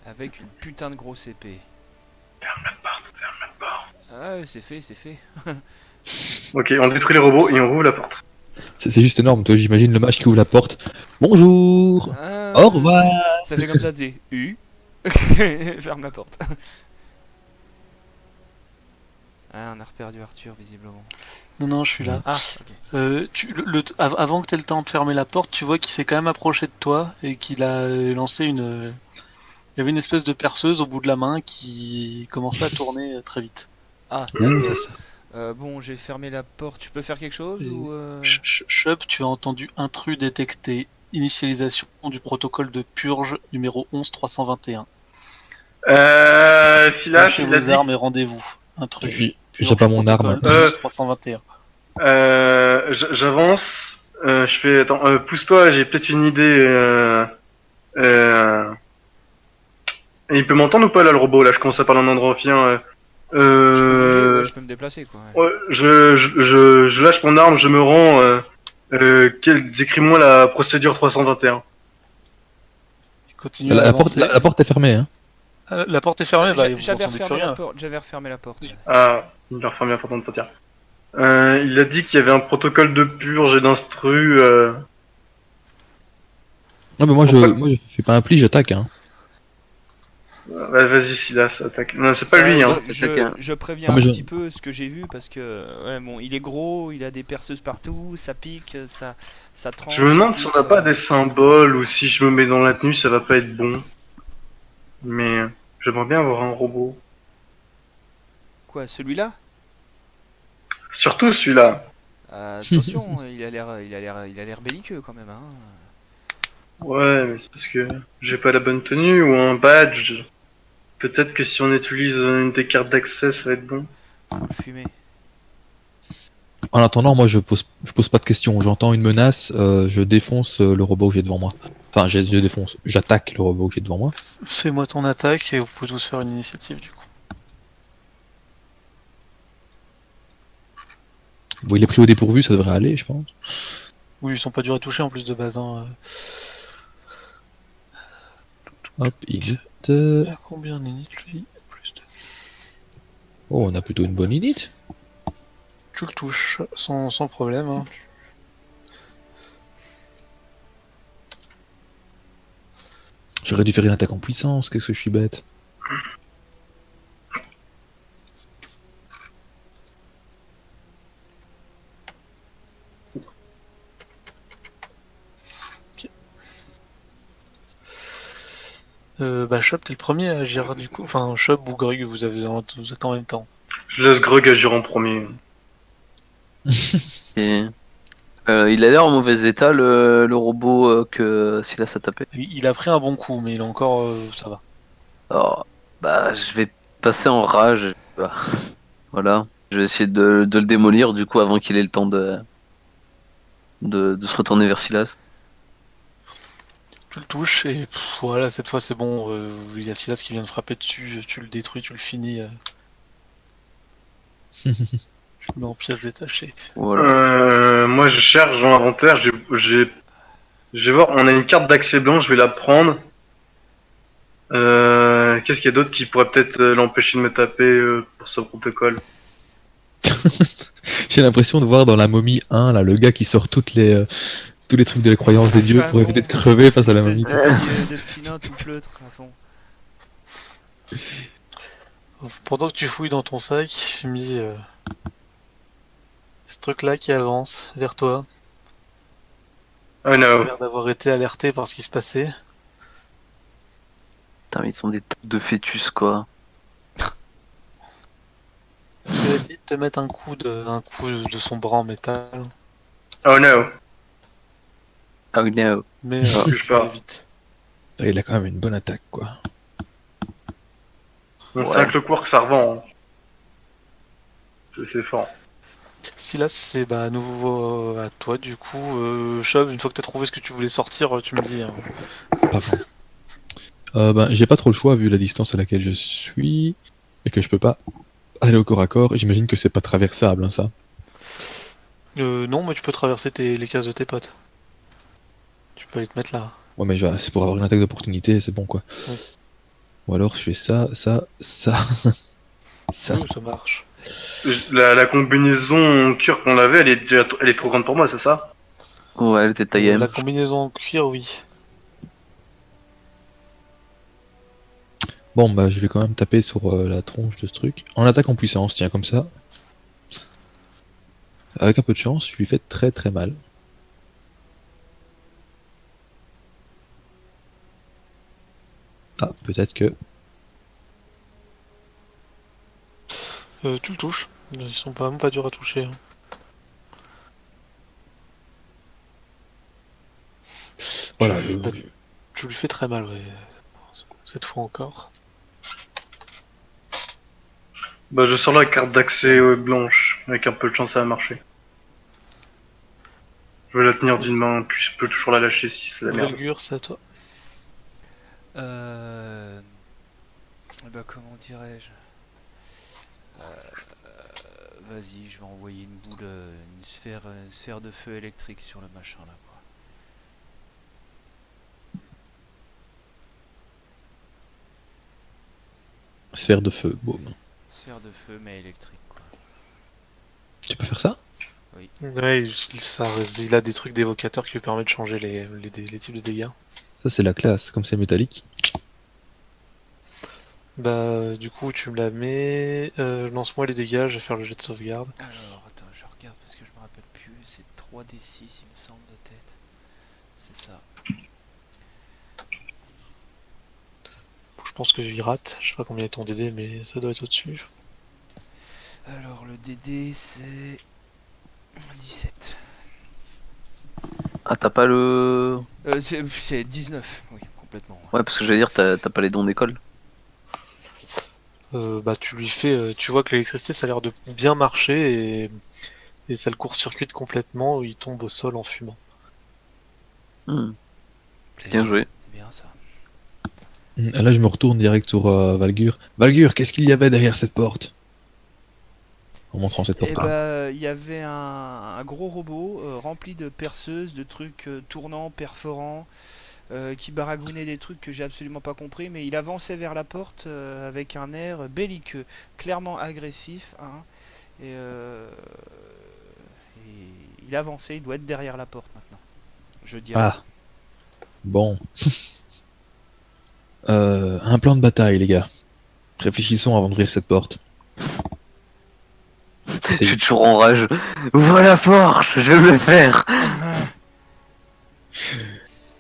Avec une putain de grosse épée. ferme la porte. Ah ouais, c'est fait, c'est fait. Ok, on détruit les robots et on rouvre la porte. C'est juste énorme, toi j'imagine le mage qui ouvre la porte. Bonjour. Ah, Au revoir. Ça fait comme ça, tu sais. Ferme la porte. Ah, on a reperdu Arthur, visiblement. Non, je suis là. Ah, ok. Avant que t'aies le temps de fermer la porte, tu vois qu'il s'est quand même approché de toi et qu'il a lancé une... Il y avait une espèce de perceuse au bout de la main qui commençait à tourner très vite. Ah, Ouh, d'accord. ça. Bon, j'ai fermé la porte. Tu peux faire quelque chose Et- ou Chub, tu as entendu intrus détecté Initialisation du protocole de purge numéro 11321. Silas, Lâchez il a vos dit. armes et rendez-vous. Intrus. J'ai pas mon arme. 11321. J'avance. Je fais. Attends, pousse-toi, j'ai peut-être une idée. Et il peut m'entendre ou pas là, le robot? Là, je commence à parler en androphien. Je peux bouger, ouais, je peux me déplacer quoi. Ouais. Ouais, je lâche mon arme, je me rends. Décris-moi la procédure 321. Continue La, à la porte, avancer. la porte est fermée, hein. La porte est fermée, bah, vous J'avais entendez plus refermé la rien. porte, j'avais refermé la porte. Ah, il a refermé la porte d'entretien. Il a dit qu'il y avait un protocole de purge et d'instru. Non, mais moi Pourquoi je fais pas un pli, j'attaque, hein. Vas-y, Silas, attaque. Non, c'est pas Ça, lui, hein. je préviens Ah, un mais je- petit peu ce que j'ai vu parce que ouais, bon, il est gros, il a des perceuses partout, ça pique, ça tranche. Je me demande ça si on pique, n'a pas des symboles ou si je me mets dans la tenue, ça va pas être bon. Mais j'aimerais bien avoir un robot. Quoi, celui-là? Surtout celui-là. Attention, il a l'air belliqueux quand même. Hein. Ouais, mais c'est parce que j'ai pas la bonne tenue ou un badge. Peut-être que si on utilise une des cartes d'accès, ça va être bon. Faut le fumer. En attendant, moi je pose pas de questions. J'entends une menace, je défonce le robot que j'ai devant moi. Enfin, je défonce, j'attaque le robot que j'ai devant moi. Fais-moi ton attaque et vous pouvez tous faire une initiative du coup. Bon, il est pris au dépourvu, ça devrait aller, je pense. Oui, ils sont pas durs à toucher en plus de base. Hein. Hop, init. Il a combien d'init lui? Plus de... Oh, on a plutôt une bonne init. Tu le touches sans problème. Hein. J'aurais dû faire une attaque en puissance, qu'est-ce que je suis bête. Bah Shop, t'es le premier à agir du coup. Enfin, Shop ou Grug, vous êtes en même temps. Je laisse Grug agir en premier. Et, il a l'air en mauvais état, le robot que Silas a tapé. Il a pris un bon coup, mais il est encore... ça va. Alors, bah, je vais passer en rage. Bah, voilà. Je vais essayer de le démolir, du coup, avant qu'il ait le temps de se retourner vers Silas. Tu le touches et voilà, cette fois c'est bon. Il y a Silas qui vient de frapper dessus, tu le détruis, tu le finis. Je le mets en pièces détachées. Voilà. Moi, je cherche dans l'inventaire. Je vais voir. On a une carte d'accès blanc. Je vais la prendre. Qu'est-ce qu'il y a d'autre qui pourrait peut-être l'empêcher de me taper pour ce protocole? J'ai l'impression de voir dans la momie 1, là, le gars qui sort tous les trucs de la croyance des dieux pour éviter de crever face à la momie. De petits nains tout pleutres à fond. Pendant que tu fouilles dans ton sac, j'ai mis ce truc-là qui avance vers toi. Oh Il a no. l'air d'avoir été alerté par ce qui se passait. Putain, mais ils sont des têtes de fœtus, quoi. Tu vas essayer de te mettre un coup de son bras en métal, Oh no. Oh no. mais Touche tu pas. vas vite. Il a quand même une bonne attaque, quoi. C'est un clockwork, ça revend. Hein. C'est fort. Silas, c'est bah, à nouveau à toi du coup. Shove, une fois que t'as trouvé ce que tu voulais sortir, tu me dis. Hein. Pas bon. Ben, j'ai pas trop le choix vu la distance à laquelle je suis et que je peux pas aller au corps à corps. J'imagine que c'est pas traversable, hein, ça. Non, mais tu peux traverser les cases de tes potes. Tu peux aller te mettre là. Ouais, mais c'est pour avoir une attaque d'opportunité, c'est bon, quoi. Oui. Ou alors je fais ça, ça. Ça. Oui, ça marche. La combinaison cuir qu'on avait, elle est trop grande pour moi, c'est ça? Ouais, elle était taillée. La combinaison en cuir, oui. Bon, bah, je vais quand même taper sur la tronche de ce truc. En attaque en puissance, tiens, comme ça. Avec un peu de chance, je lui fais très très mal. Ah, peut-être que... Tu le touches. Ils sont vraiment pas durs à toucher. Hein. Voilà. Tu lui fais très mal, ouais. Cette fois encore. Bah, je sors la carte d'accès blanche. Avec un peu de chance, ça va marcher. Je vais la tenir d'une main, puis je peux toujours la lâcher si c'est la merde. Valgur, c'est à toi. Bah, comment dirais-je? Vas-y, je vais envoyer une boule, une sphère de feu électrique sur le machin là, quoi. Sphère de feu, boum. Sphère de feu mais électrique, quoi. Tu peux faire ça? Ouais, il a des trucs d'évocateur qui lui permettent de changer les types de dégâts. Ça, c'est la classe. Comme c'est métallique. Bah, du coup, tu me la mets. Lance-moi les dégâts, je vais faire le jet de sauvegarde. Alors, attends, je regarde parce que je me rappelle plus. C'est 3d6, il me semble, de tête. C'est ça. Je pense que j'y rate. Je sais pas combien est ton DD, mais ça doit être au-dessus. Alors, le DD, c'est 17. Ah, t'as pas le. C'est 19, oui, complètement. Ouais, parce que j'allais dire, t'as pas les dons d'école. Bah, tu lui fais. Tu vois que l'électricité, ça a l'air de bien marcher et ça le court-circuite complètement. Il tombe au sol en fumant. Bien joué. C'est bien ça. Là, je me retourne direct sur Valgur. Valgur, qu'est-ce qu'il y avait derrière cette porte? En montrant cette porte. Et bah, il y avait un gros robot rempli de perceuses, de trucs tournants, perforants, qui baragouinait des trucs que j'ai absolument pas compris, mais il avançait vers la porte avec un air belliqueux, clairement agressif, hein, et il avançait, il doit être derrière la porte maintenant. Je dirais. Ah. Bon. Un plan de bataille, les gars. Réfléchissons avant d'ouvrir cette porte. Je suis toujours en rage. Ouvre la porte, je vais me le faire.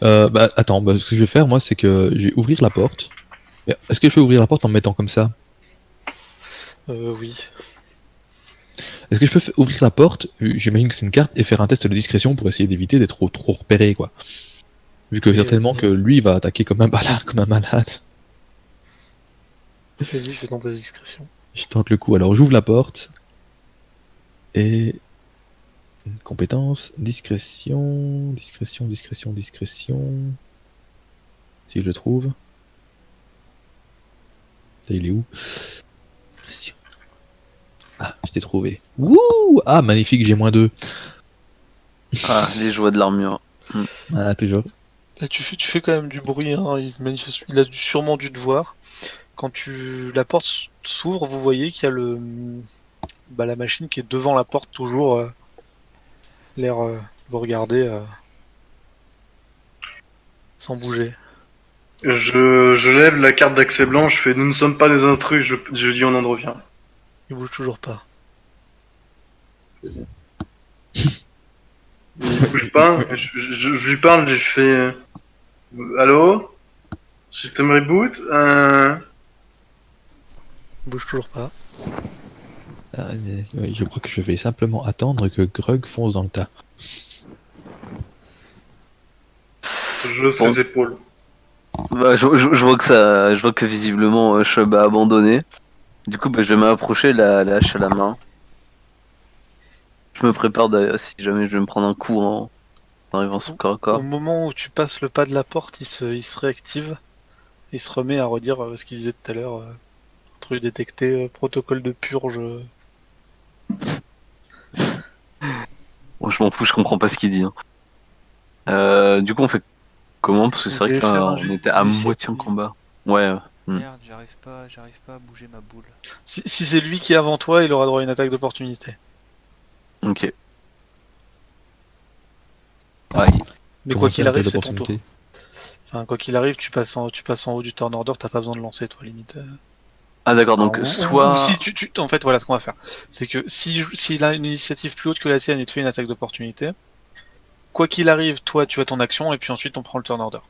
Bah attends, ce que je vais faire moi c'est que je vais ouvrir la porte. Mais est-ce que je peux ouvrir la porte en me mettant comme ça? Oui. Est-ce que je peux ouvrir la porte, j'imagine que c'est une carte, et faire un test de discrétion pour essayer d'éviter d'être trop repéré quoi. Vu que Oui, certainement vas-y. que lui va attaquer comme un malade. Vas-y, fais dans ta discrétion. Je tente le coup, alors j'ouvre la porte. Et... Compétence, discrétion... Si je le trouve. Ça il est où? Discrétion. Ah, je t'ai trouvé. Wouh! Ah, magnifique, j'ai -2. Ah, les joies de l'armure. Ah, toujours. Là, tu fais quand même du bruit, hein. Il a sûrement dû te voir. Quand la porte s'ouvre, vous voyez qu'il y a la machine qui est devant la porte, toujours l'air vous regarder sans bouger. Je lève la carte d'accès blanche, je fais nous ne sommes pas des intrus, je dis on en revient. Il bouge toujours pas. Il bouge pas, je lui parle, j'ai fait allô? Système reboot? Il bouge toujours pas. Ah, oui, je crois que je vais simplement attendre que Grug fonce dans le tas. Je hausse les épaules. Bah, je vois que ça, je vois que visiblement Chubb a abandonné. Du coup, bah, je vais m'approcher, la hache à la main. Je me prépare d'ailleurs si jamais je vais me prendre un coup en arrivant sur corps à Au corps. moment où tu passes le pas de la porte, il se réactive. Il se remet à redire ce qu'il disait tout à l'heure. Truc détecté, protocole de purge. Bon, je m'en fous, je comprends pas ce qu'il dit. Hein. Du coup, on fait comment? Parce que c'est vrai Vous que allez faire là, un on jet était à d'initiative. moitié en combat. Ouais. Merde, j'arrive pas à bouger ma boule. Si c'est lui qui est avant toi, il aura droit à une attaque d'opportunité. Ok. Mais Comment quoi ça, qu'il une arrive, telle c'est ton tour. opportunité? Enfin, quoi qu'il arrive, tu passes en haut du turn order, t'as pas besoin de lancer, toi, limite. Ah d'accord, donc Enfin, soit... ou si en fait, voilà ce qu'on va faire. C'est que s'il a une initiative plus haute que la tienne et te fait une attaque d'opportunité, quoi qu'il arrive, toi, tu as ton action et puis ensuite on prend le turn order.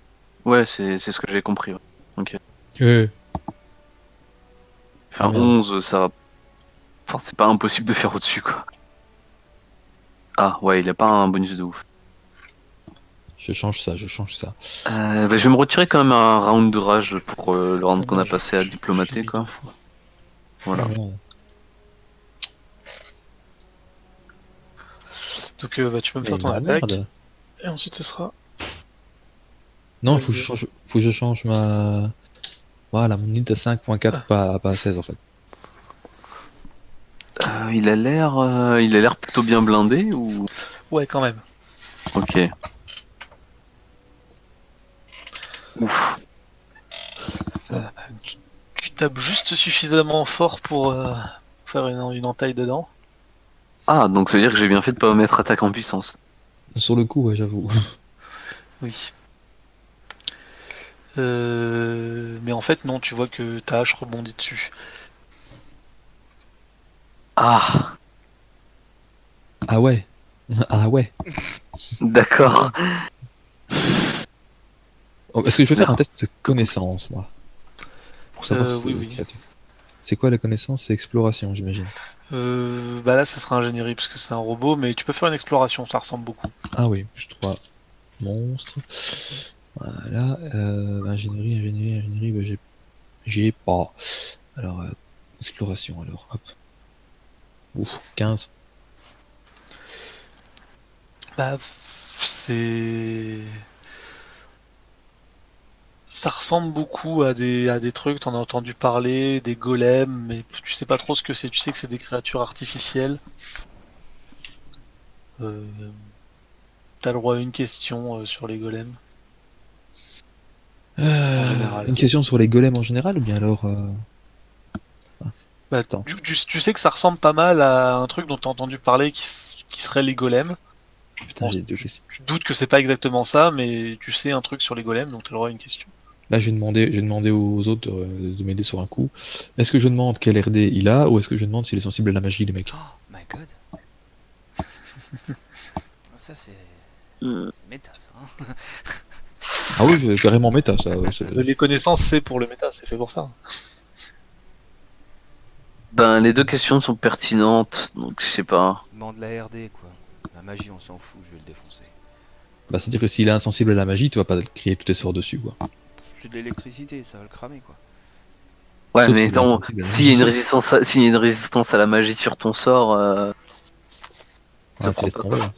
Ouais, c'est ce que j'ai compris. Ouais. Ok. Enfin, Merde. 11, ça va... Enfin, c'est pas impossible de faire au-dessus, quoi. Ah, ouais, il a pas un bonus de ouf. Je change ça. Je vais me retirer quand même un round de rage pour le round qu'on a passé à diplomater, quoi. Voilà. Donc tu peux me faire ton attaque. Et ensuite ce sera... Non, il faut que je change ma... Voilà, mon unité à 5.4, pas à 16 en fait. Il a l'air plutôt bien blindé ou... Ouais, quand même. Ok. Ouf. Tu tapes juste suffisamment fort pour faire une entaille dedans. Ah, donc ça veut dire que j'ai bien fait de pas mettre attaque en puissance. Sur le coup, ouais, j'avoue. Oui. Mais en fait, non, tu vois que ta hache rebondit dessus. Ah, Ah ouais. Ah ouais. d'accord. Oh, est-ce que je peux faire un test de connaissance, moi? Pour savoir si oui. C'est quoi la connaissance? C'est exploration, j'imagine. Bah là, ça sera ingénierie parce que c'est un robot, mais tu peux faire une exploration, ça ressemble beaucoup. Ah oui, plus 3 monstres. Voilà. Ingénierie, bah, j'ai pas. Alors, exploration, alors, hop. Ouf, 15. Bah, c'est... Ça ressemble beaucoup à des trucs, t'en as entendu parler, des golems, mais tu sais pas trop ce que c'est, tu sais que c'est des créatures artificielles. T'as le droit à une question sur les golems. Général. Une question sur les golems en général ou bien alors Bah, Attends. tu sais que ça ressemble pas mal à un truc dont t'as entendu parler qui serait les golems. Putain, Bon, j'ai 2 questions. tu te doutes que c'est pas exactement ça, mais tu sais un truc sur les golems, donc t'as le droit à une question. Là, j'ai demandé aux autres de m'aider sur un coup. Est-ce que je demande quel RD il a ou est-ce que je demande s'il est sensible à la magie, les mecs? Oh my god. Ça c'est méta ça. Hein. Ah oui, c'est carrément méta, ça. Les connaissances, c'est pour le méta, c'est fait pour ça. Ben, les deux questions sont pertinentes, donc je sais pas. Demande la RD quoi. La magie on s'en fout, je vais le défoncer. Bah, c'est-à-dire que s'il est insensible à la magie, tu vas pas crier tous tes sorts dessus, quoi. C'est de l'électricité, ça va le cramer quoi. Ouais, Sauf mais s'il est attends, insensible à la s'il y a magie. une résistance à la magie sur ton sort, ça Ouais, tu prend laisses pas tomber, quoi. hein.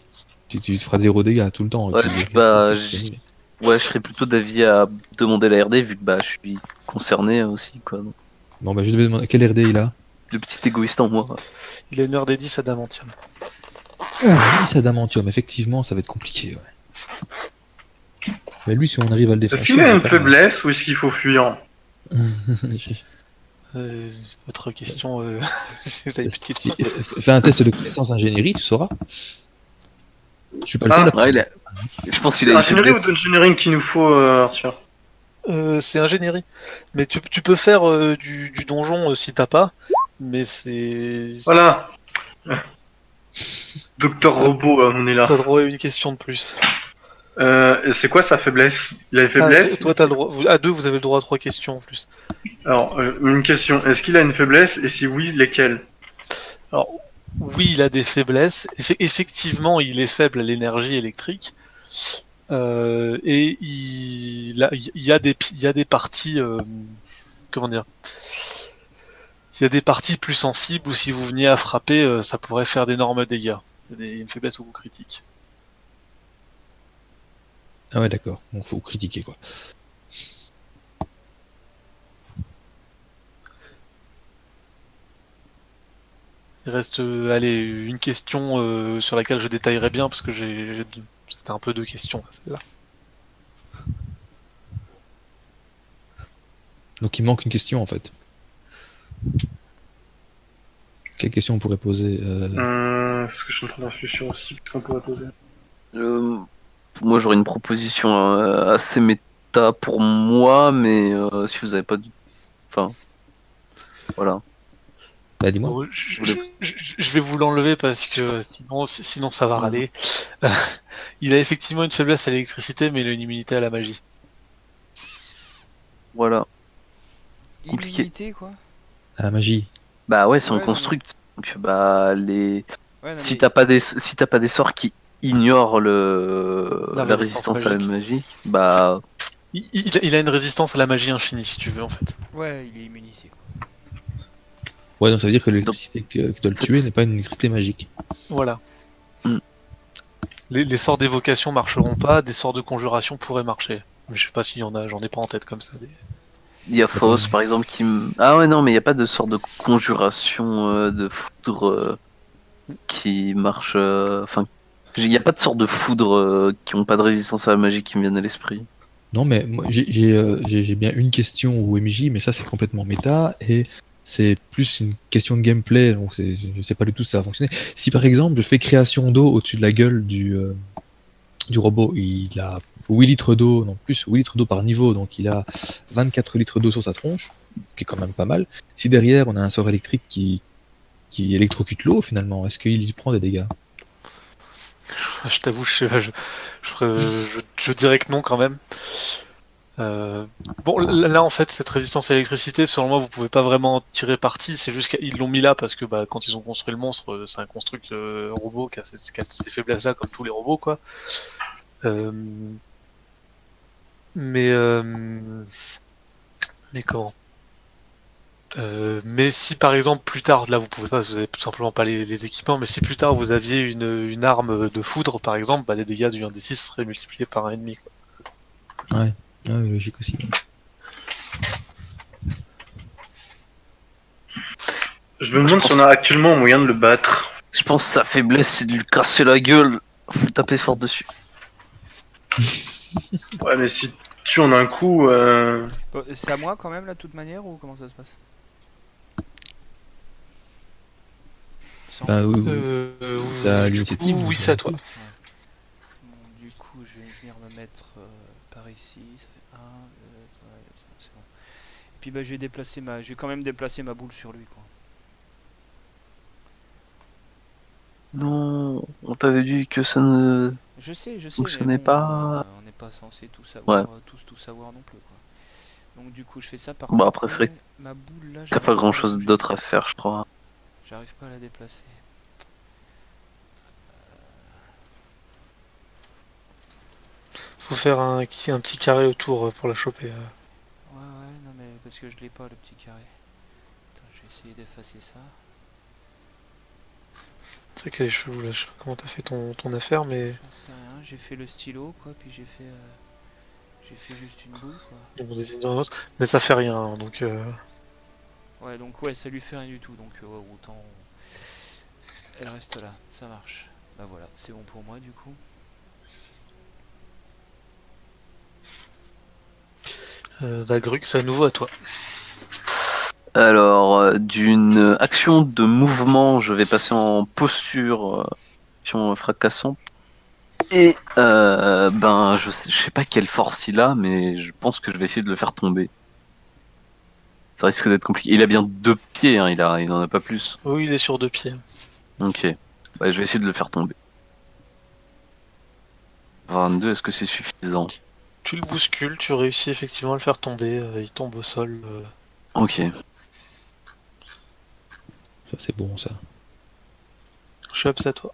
Tu te feras 0 dégâts tout le temps. Ouais, et puis, bah, c'est fini. ouais, je serais plutôt d'avis à demander la RD vu que bah je suis concerné aussi quoi. Donc, Bon, bah, je devais demander quel RD il a. le petit égoïste en moi. Il a une heure des 10 à Damantium. 10 adamantium, effectivement, ça va être compliqué, ouais. Mais lui, si on arrive à le défoncer. Est-ce qu'il on a va une faire faiblesse ou est-ce qu'il faut fuir? Votre question, si vous avez plus de questions. Fais un test de connaissance ingénierie, tu sauras. Je suis pas le Ah, seul. Ouais, je pense qu'il a une Ingénierie ou faiblesse. d'engineering qu'il nous faut, Arthur? C'est ingénierie. Mais tu peux faire du donjon si t'as pas, mais c'est... Voilà. Docteur Robot, on est là. T'as droit à une question de plus. C'est quoi sa faiblesse? Il a une faiblesse? Toi, t'as le droit... À deux, vous avez le droit à 3 questions en plus. Alors, une question. Est-ce qu'il a une faiblesse? Et si oui, lesquelles? Alors, oui, il a des faiblesses. Effectivement, il est faible à l'énergie électrique. Et il y a des parties... comment dire? Il y a des parties plus sensibles où si vous veniez à frapper, ça pourrait faire d'énormes dégâts. Une faiblesse au coup critique. Ah ouais, d'accord. Bon, faut critiquer, quoi. Il reste, allez, une question sur laquelle je détaillerai bien parce que c'était un peu deux questions, celle-là. Donc il manque une question, en fait. Quelle question on pourrait poser Ce que je suis en train de réfléchir aussi, qu'est-ce qu'on pourrait poser? Moi j'aurais une proposition assez méta pour moi, mais si vous avez pas du... Enfin, voilà. Bah, dis-moi. Bon, je vais vous l'enlever parce que sinon ça va râler. Il a effectivement une faiblesse à l'électricité, mais il a une immunité à la magie. Voilà. Compliqué. Illimité quoi. À la magie. Bah ouais, c'est Ouais, un non, construct. Donc bah les... Ouais, non, Si mais- t'as pas des sorts qui ignore La la résistance résistance à la magique. magie, bah Il a une résistance à la magie infinie, si tu veux, en fait. Ouais, il est immunisé, quoi. Ouais, donc ça veut dire que Donc, l'électricité qui doit le en fait, tuer n'est pas une électricité magique. Voilà. Hmm. Les sorts d'évocation marcheront pas, des sorts de conjuration pourraient marcher. Mais je sais pas s'il y en a, j'en ai pas en tête comme ça. il y a Faust par exemple Ah ouais, non, mais il n'y a pas de sorte de conjuration de foudre qui marche. Enfin, il n'y a pas de sorte de foudre qui ont pas de résistance à la magie qui me viennent à l'esprit. Non, mais moi, j'ai bien une question au MJ, mais ça c'est complètement méta, et c'est plus une question de gameplay, donc je sais pas du tout si ça va fonctionner. Si par exemple je fais création d'eau au-dessus de la gueule du robot, il a 8 litres d'eau, non plus 8 litres d'eau par niveau, donc il a 24 litres d'eau sur sa tronche, ce qui est quand même pas mal. Si derrière on a un sort électrique qui électrocute l'eau finalement, est-ce qu'il y prend des dégâts? Je t'avoue, je sais pas, je dirais que non quand même. Bon, là en fait, cette résistance à l'électricité, selon moi, vous pouvez pas vraiment en tirer parti. C'est juste qu'ils l'ont mis là parce que bah, quand ils ont construit le monstre, c'est un construct robot qui a ces faiblesses-là comme tous les robots, quoi. Euh, mais mais comment? Mais si par exemple plus tard, là vous pouvez pas, parce que vous avez tout simplement pas les équipements, mais si plus tard vous aviez une arme de foudre par exemple, bah, les dégâts du 1d6 seraient multipliés par 1,5, quoi. Ouais, logique aussi. Je me Moi, je demande si on pense- a actuellement moyen de le battre. Je pense que sa faiblesse, c'est de lui casser la gueule. Faut taper fort dessus. Ouais, mais si tu en un coup, Bon, c'est à moi quand même, là, de toute manière, ou comment ça se passe? Sans. Bah, t'as Du l'initiative, coup, donc, oui, c'est à toi. Bon, du coup, je vais venir me mettre par ici. Ça fait 1, 2, 3, c'est bon. Et puis, bah, je vais quand même déplacer ma boule sur lui, quoi. Non, on t'avait dit que ça ne Je sais, mais fonctionnait bon, pas. on n'est pas censé tout Ouais. savoir, tous tout savoir non plus, quoi. Donc, du coup, je fais ça. Par Bon, contre, après, c'est vrai que ma boule là, t'as pas j'arrive grand à la chose bouger. d'autre à faire, je crois. J'arrive pas à la déplacer. Faut faire un petit carré autour pour la choper. Ouais, non, mais parce que je l'ai pas, le petit carré. Attends, je vais essayer d'effacer ça. C'est vrai qu'elle est chelou là, je sais pas comment t'as fait ton affaire, mais J'en sais rien, j'ai fait le stylo, quoi, puis j'ai fait juste une boule, quoi. on désigne dans l'autre. Mais ça fait rien, hein, donc Ouais, donc ouais, ça lui fait rien du tout, donc ouais, autant elle reste là, ça marche. Bah voilà, c'est bon pour moi du coup. Grux, c'est à nouveau à toi. Alors, d'une action de mouvement, je vais passer en posture, action fracassante. Et ben, je sais pas quelle force il a, mais je pense que je vais essayer de le faire tomber. Ça risque d'être compliqué. Il a bien 2 pieds, hein, il en a pas plus. Oui, il est sur 2 pieds. Ok. Bah, je vais essayer de le faire tomber. 22, est-ce que c'est suffisant? Tu le bouscules, tu réussis effectivement à le faire tomber, il tombe au sol. Ok. Ça c'est bon ça. Chub, c'est à toi.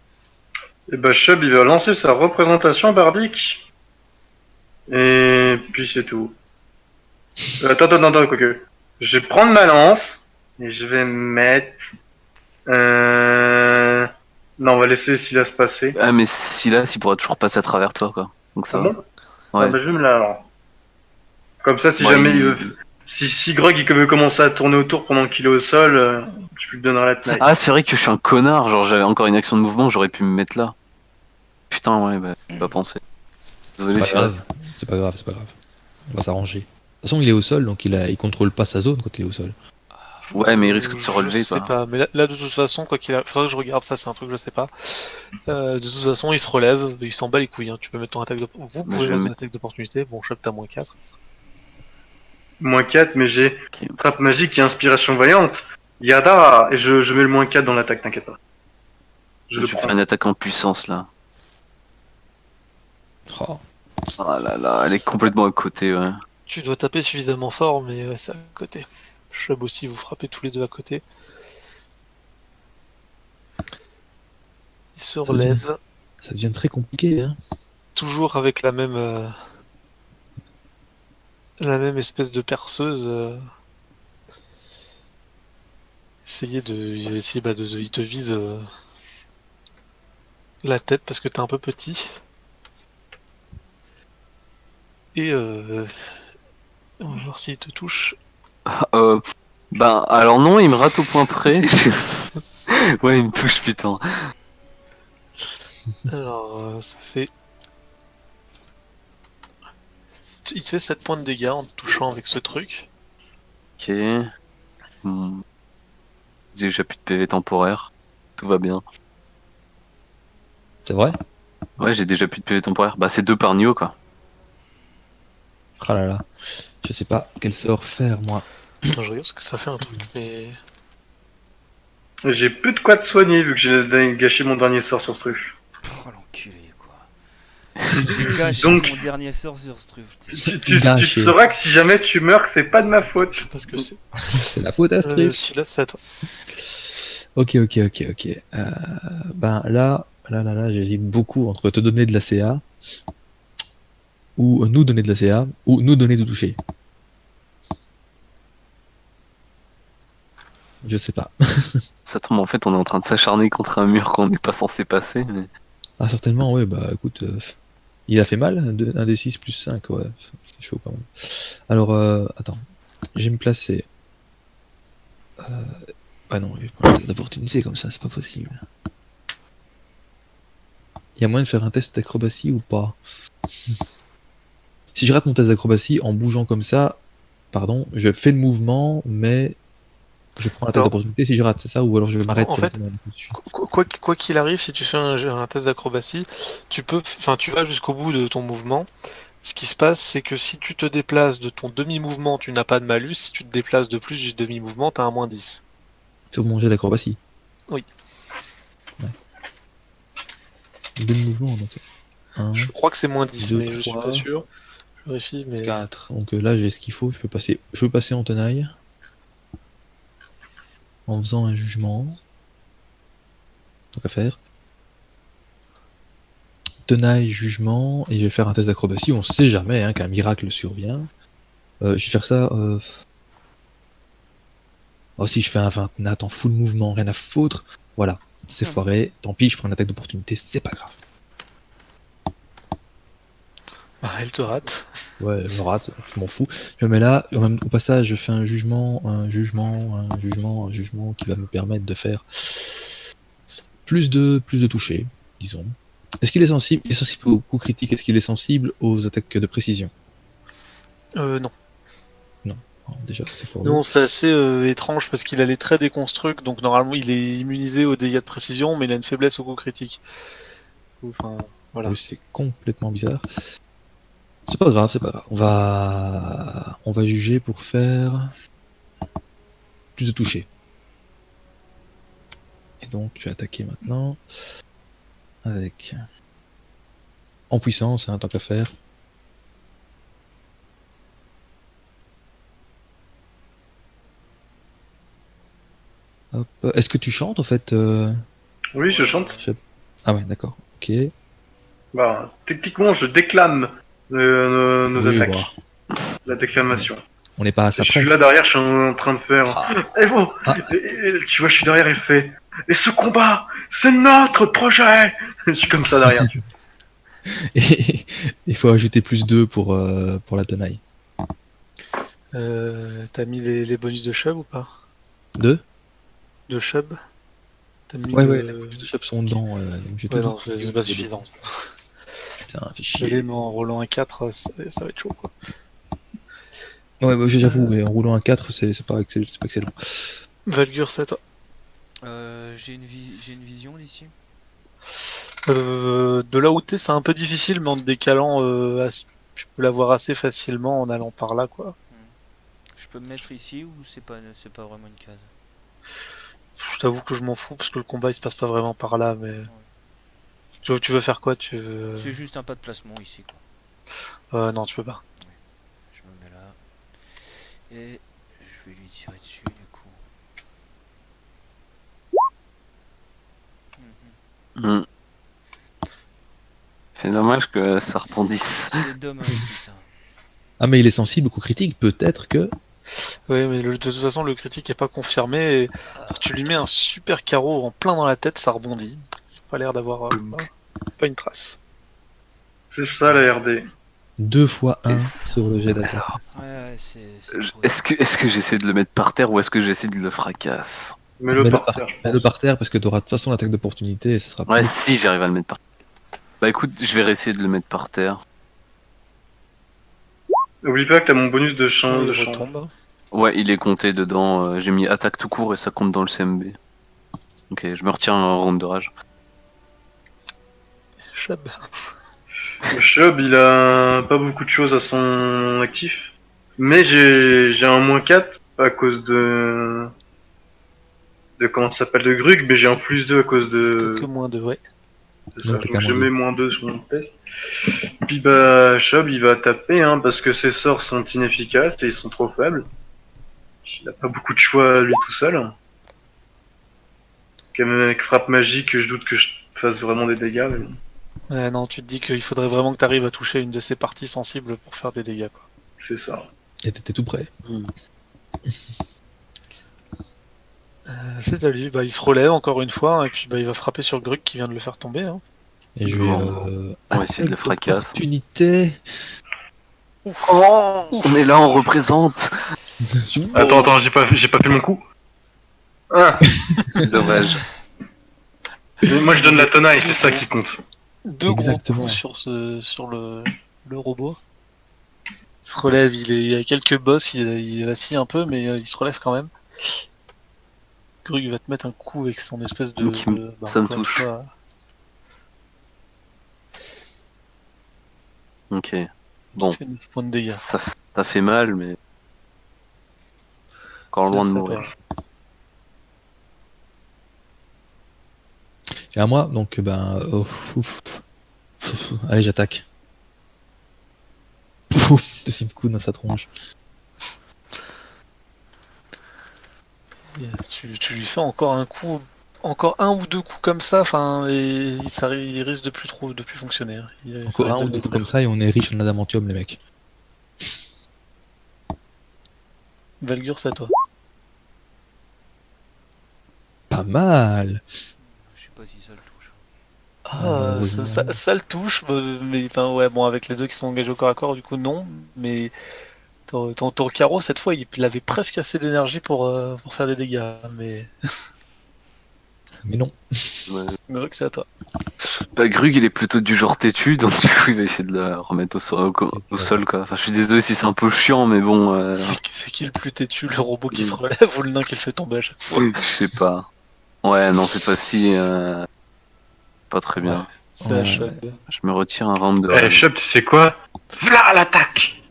et bah Chubb il va lancer sa représentation bardique. Et puis c'est tout. Attends, quoique. Je vais prendre ma lance et je vais mettre. Non, on va laisser Silas passer. Ah, mais Silas, il pourra toujours passer à travers toi, quoi. Donc ça Ah va. bon? Ah Ouais. bah je vais me la alors. Comme ça, si Moi, jamais il veut. Si Grog il veut commencer à tourner autour pendant qu'il est au sol, je lui donnerai la tenaille. Ah, c'est vrai que je suis un connard. Genre, j'avais encore une action de mouvement, j'aurais pu me mettre là. Putain, ouais, bah, j'ai pas pensé. Désolé, Pas grave, Silas. c'est pas grave, c'est pas grave. On va s'arranger. De toute façon, il est au sol, donc il contrôle pas sa zone quand il est au sol. Ouais, mais il risque de se relever, Je sais quoi. pas, mais là, de toute façon, quoi qu'il a. Faudrait que je regarde ça, c'est un truc que je sais pas. De toute façon, il se relève, il s'en bat les couilles, hein. Tu peux mettre ton attaque de. Vous Bah, pouvez je vais mettre une mettre- attaque d'opportunité. Bon, Chub, t'as -4. Moins 4, mais j'ai Ok. trappe magique et inspiration voyante. Yada! Et je mets le -4 dans l'attaque, t'inquiète pas. Je Je le vais prends. faire une attaque en puissance, là. Oh. Ah là là, elle est complètement à côté, ouais. Tu dois taper suffisamment fort, mais c'est à côté. Chub aussi, vous frappez tous les deux à côté. Il se relève. Ça devient très compliqué, hein. Toujours avec la même espèce de perceuse. Il te vise la tête parce que t'es un peu petit. Et on va voir s'il te touche. Ben, alors non, il me rate au point près. Ouais, il me touche, putain. Alors, ça fait. Il te fait 7 points de dégâts en te touchant avec ce truc. Ok. J'ai déjà plus de PV temporaire. Tout va bien. C'est vrai? Ouais, j'ai déjà plus de PV temporaire. Bah, c'est 2 par niveau, quoi. Ah là là. Je sais pas quel sort faire, moi. Attends, je regarde ce que ça fait un truc, mais. J'ai plus de quoi te soigner vu que j'ai gâché mon dernier sort sur ce truc. Oh l'enculé quoi. J'ai gâché Donc- mon dernier sort sur ce truc. Tu te Gâché. sauras que si jamais tu meurs, que c'est pas de ma faute. Je sais pas ce que c'est. C'est la faute à Strif. Si là, c'est à toi. Ok. Ben là, j'hésite beaucoup entre te donner de la CA, ou nous donner de la CA, ou nous donner de toucher. Je sais pas. Ça tombe, en fait, on est en train de s'acharner contre un mur qu'on n'est pas censé passer. Mais... Ah, certainement, ouais, bah écoute, il a fait mal, un des 6 plus 5, ouais, c'est chaud quand même. Alors, attends, je vais me placer. Ah non, je vais prendre d'opportunité comme ça, c'est pas possible. Il y a moyen de faire un test d'acrobatie ou pas? Si je rate mon test d'acrobatie en bougeant comme ça, pardon, je fais le mouvement, mais je prends la tête Alors, d'opportunité si je rate, c'est ça? Ou alors je m'arrête en fait, directement dessus. Quoi qu'il arrive, si tu fais un test d'acrobatie, tu vas jusqu'au bout de ton mouvement. Ce qui se passe, c'est que si tu te déplaces de ton demi-mouvement, tu n'as pas de malus. Si tu te déplaces de plus du demi-mouvement, t'as un moins 10. Sur mon jet d'acrobatie. Oui. Ouais. Demi-mouvement, donc. 1, Je crois que c'est moins 10, 2, mais je suis 3, pas sûr. Je vérifie, mais. 4. Donc là, j'ai ce qu'il faut, je peux passer en tenaille. En faisant un jugement. Donc à faire. Tenaille, jugement, et je vais faire un test d'acrobatie, on sait jamais hein, qu'un miracle survient. Je vais faire ça. Oh, si je fais un 29 en full mouvement, rien à foutre. Voilà, c'est foiré. Tant pis, je prends une attaque d'opportunité, c'est pas grave. Ah, elle te rate. Ouais, je rate, je m'en fous. Je me mets là, au passage, je fais un jugement qui va me permettre de faire plus de toucher, disons. Est-ce qu'il est sensible? Il est sensible aux coups critiques, est-ce qu'il est sensible aux attaques de précision? Non. Alors, déjà, c'est fort. Non, c'est assez étrange parce qu'il a les traits des constructs, donc normalement il est immunisé aux dégâts de précision, mais il a une faiblesse aux coups critiques. Enfin, voilà. Oui, c'est complètement bizarre. C'est pas grave, c'est pas grave. On va juger pour faire plus de toucher. Et donc, tu vas attaquer maintenant avec en puissance, hein, tant qu'à faire. Hop. Est-ce que tu chantes en fait Oui, je chante. Ah ouais, d'accord. Ok. Bah, techniquement, je déclame nos Oui, attaques. bon, La déclamation. on n'est pas à Je ça suis près. là derrière, je suis en train de faire. Ah. Eh vous Ah. Tu vois, je suis derrière et fait. Et ce combat, c'est notre projet. Je suis comme ça derrière. Tu vois. Et il faut ajouter plus 2 pour la tenaille. T'as mis les bonus de Shub ou pas? 2. De Shub? T'as mis Ouais, le... ouais, les bonus de shop sont dedans. Donc j'ai Ouais, tout non, dit. c'est pas suffisant. Putain, fait Allez, chier. mais en roulant un 4, ça va être chaud, quoi. Ouais, bah, j'avoue, mais en roulant un 4, c'est pas excellent. Valgur, c'est à toi. J'ai une vision d'ici. De là où t'es, c'est un peu difficile, mais en te décalant, tu peux l'avoir assez facilement en allant par là, quoi. Je peux me mettre ici ou c'est pas vraiment une case? Je t'avoue que je m'en fous parce que le combat il se passe pas vraiment par là, mais. Tu veux faire quoi? Tu veux. C'est juste un pas de placement ici quoi. Non, tu peux pas. Je me mets là. Et je vais lui tirer dessus du coup. Hmm. C'est dommage que ça rebondisse. C'est dommage, putain. Ah, mais il est sensible au coup critique, peut-être que. Oui, mais de toute façon, le critique est pas confirmé. Et tu lui mets un super carreau en plein dans la tête, ça rebondit. Pas l'air d'avoir pas une trace. C'est ça la RD. 2 fois 1 Et sur le jet d'attaque. Alors, Ouais, c'est beau. est-ce que j'essaie de le mettre par terre ou est-ce que j'essaie de le fracasse? Mets-le Mets-le par terre, je Mets-le pense. par terre parce que tu auras de toute façon l'attaque d'opportunité et ce sera Ouais, plus. si j'arrive à le mettre par terre. Bah écoute, je vais essayer de le mettre par terre. Oublie pas que t'as mon bonus de champ. Il De champ. retombe. Ouais, il est compté dedans. J'ai mis attaque tout court et ça compte dans le CMB. Ok, je me retiens en round de rage. Chab. Le Shob, il a pas beaucoup de choses à son actif. Mais j'ai un -4 à cause de comment ça s'appelle, de Grug, mais j'ai un +2 à cause de... Que moins de ouais. C'est ça, Donc, t'as donc qu'un je moins mets -2 sur mon test. Puis bah, Shob, il va taper, hein, parce que ses sorts sont inefficaces et ils sont trop faibles. Il a pas beaucoup de choix lui tout seul. Quand même avec frappe magique, je doute que je fasse vraiment des dégâts. Mais bon, Ouais, non, tu te dis qu'il faudrait vraiment que tu arrives à toucher une de ces parties sensibles pour faire des dégâts, quoi. c'est ça. Et t'étais tout prêt. C'est à lui, bah, il se relève encore une fois, et puis bah, il va frapper sur Grug qui vient de le faire tomber. Hein. Et je vais. On va essayer de le attaque fracasser. d'opportunité. Oh, on est là, on représente. Attends, j'ai pas fait mon coup. Ah, Dommage. mais moi je donne la tenaille, c'est ça qui compte. Deux Exactement. gros coups sur le robot. Il se relève, il a quelques bosses, il vacille un peu, mais il se relève quand même. Grug va te mettre un coup avec son espèce de... Donc, ça me encore une touche. fois, Ok. qui Bon, te fait 9 points de dégâts. ça fait mal, mais encore loin de C'est à mourir. toi. Et à moi, donc allez, j'attaque. Deuxième coup dans sa tronche. Et tu lui fais encore un coup, encore un ou deux coups comme ça, enfin, et il risque de plus fonctionner. Hein. Ça Encore risque un de ou le deux coups détruire. comme ça et on est riche en adamantium, les mecs. Valgur, c'est à toi. Pas mal. Je sais pas si ça le touche. Ah, oui, ça le touche, mais enfin ouais, bon, avec les deux qui sont engagés au corps à corps, du coup non, mais ton carreau cette fois, il avait presque assez d'énergie pour faire des dégâts, mais Mais non. Ouais. Grug, c'est à toi. Bah, Grug, il est plutôt du genre têtu, donc du coup, il va essayer de le remettre au sol, quoi. Enfin, je suis désolé si c'est un peu chiant, mais bon, C'est qui le plus têtu, le robot qui se relève ou le nain qui le fait tomber à chaque fois? je sais pas. Ouais, non, cette fois-ci, pas très bien. Ouais, c'est Ouais, à Chub. Je me retire un round de Eh, rage. Shop, tu sais quoi? V'là l'attaque!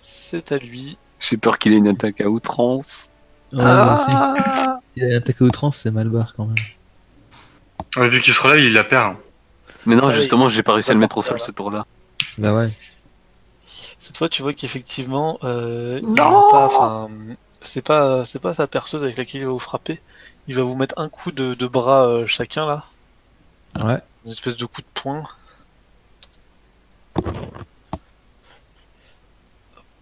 C'est à lui. J'ai peur qu'il ait une attaque à outrance. Ouais, moi aussi. Il a une attaque à outrance, c'est mal barre quand même. Ouais, vu qu'il se relève, il la perd. Mais non, Ah oui. justement, j'ai pas réussi à le mettre au sol Voilà. ce tour-là. Bah ouais. Cette fois, tu vois qu'effectivement, il Non va pas, enfin, c'est pas sa perceuse avec laquelle il va vous frapper. Il va vous mettre un coup de bras chacun là, Ouais. une espèce de coup de poing.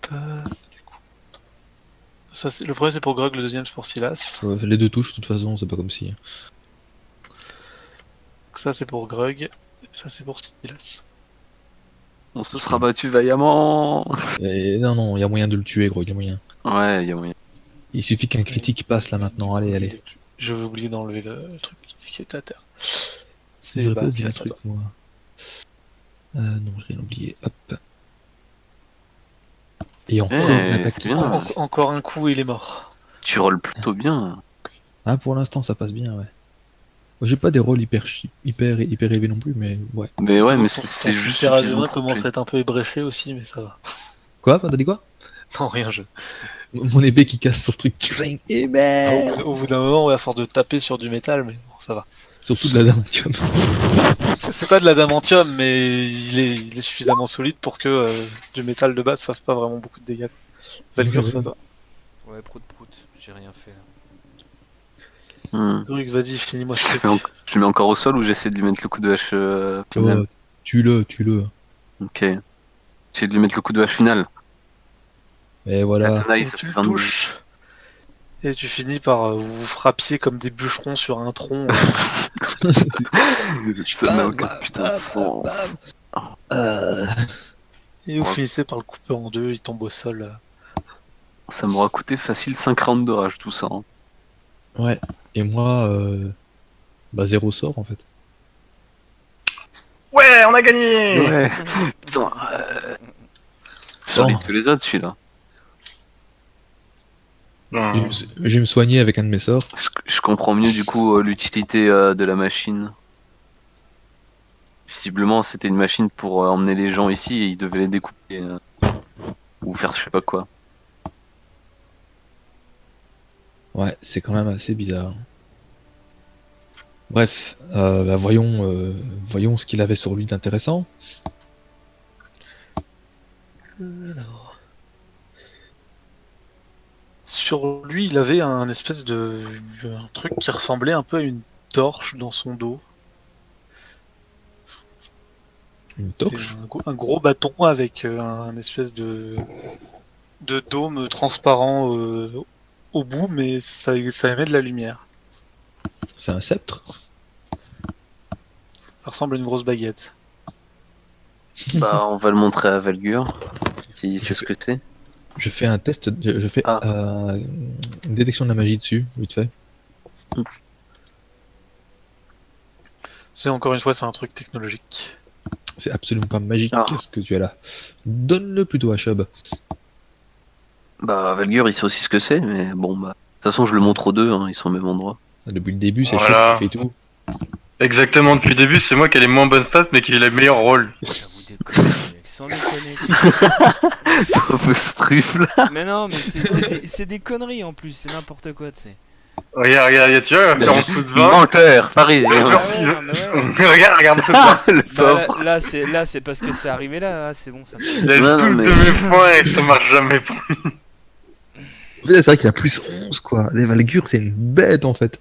Du coup. Ça, le premier c'est pour Grog, le deuxième c'est pour Silas. Les deux touches, de toute façon, c'est pas comme si. Ça c'est pour Grog, ça c'est pour Silas. On se sera battu vaillamment. Et non, non, il y a moyen de le tuer, gros, il y a moyen. Ouais, y a moyen. Il suffit qu'un critique passe là maintenant, allez, allez. Je vais oublier d'enlever le truc qui était à terre. C'est J'aurais bah, pas oublié un Silas, truc, moi. Non, j'ai rien oublié, hop. Et encore Eh, une attaque c'est qui bien. passe. encore un coup et il est mort. Tu rolls plutôt bien. Ah, pour l'instant, ça passe bien, ouais. J'ai pas des rôles hyper élevés non plus, mais ouais. Mais ouais, mais Ton c'est juste super suffisant adrénaline pour commence tuer. à être un peu ébréché aussi, mais ça va. Quoi? T'as dit quoi? Non, rien, je. Mon épée qui casse sur le truc. Tring, et merde. Au bout d'un moment, ouais, à force de taper sur du métal, mais bon, ça va. Surtout de l'adamantium. C'est pas de l'adamantium, mais il est suffisamment solide pour que du métal de base fasse pas vraiment beaucoup de dégâts. Valgur, Ouais, ça ouais. doit. Ouais, prout, j'ai rien fait là. Grug, vas-y, finis-moi ce Je truc. je le mets encore au sol ou j'essaie de lui mettre le coup de hache final? Oh, tue-le. Ok. J'essaie de lui mettre le coup de hache final. Et La voilà. tenaille, Et ça tu fait le 22. touches. Et tu finis par vous frappiez comme des bûcherons sur un tronc. Ça n'a Bam, aucun bam, putain de bam, sens. Et vous Ouais. finissez par le couper en deux, il tombe au sol. Ça m'aura coûté facile 5 rounds de rage tout ça. Hein. Ouais. Et moi, bah 0 sort en fait. Ouais, on a gagné. Ouais. Putain. Solide Bon. que les autres celui-là. Non. Je vais me soigner avec un de mes sorts. Je comprends mieux du coup l'utilité de la machine. Visiblement c'était une machine pour emmener les gens ici et ils devaient les découper. Ou faire je sais pas quoi. Ouais, c'est quand même assez bizarre. Bref, bah voyons ce qu'il avait sur lui d'intéressant. Alors. Sur lui, il avait un espèce de. Un truc qui ressemblait un peu à une torche dans son dos. Une C'est torche. un gros bâton avec un espèce de dôme transparent au bout, mais ça émet de la lumière. C'est un sceptre. Ça ressemble à une grosse baguette. Bah on va le montrer à Valgur. Si c'est ce que c'est. Je fais un test, je fais Ah. une détection de la magie dessus, vite fait. C'est encore une fois, c'est un truc technologique. C'est absolument pas magique Ah. ce que tu as là. Donne-le plutôt à Chubb. Bah Valgur il sait aussi ce que c'est mais bon bah. De toute façon je le montre aux deux, hein, ils sont au même endroit. Depuis le début, c'est Voilà. Chubb qui fait tout. Exactement, depuis le début, c'est moi qui ai les moins bonnes stats, mais qui ai les meilleurs rôles. Putain, vous déconnez, mec, sans déconner. Pauvre Struffle. Mais non, mais c'est des conneries en plus, c'est n'importe quoi, tu sais. Regarde, tu vois, il va faire en dessous de 20. Menteur, parisien. Genre, Ah ouais, non, mais ouais. regarde en dessous de 20. Le Bah, pauvre. là c'est parce que c'est arrivé là, hein, c'est bon ça. Il a Non, tous mais- de mes points et ça marche jamais pour lui. En fait, c'est vrai qu'il a plus 11 quoi. Les Valgur, c'est une bête en fait.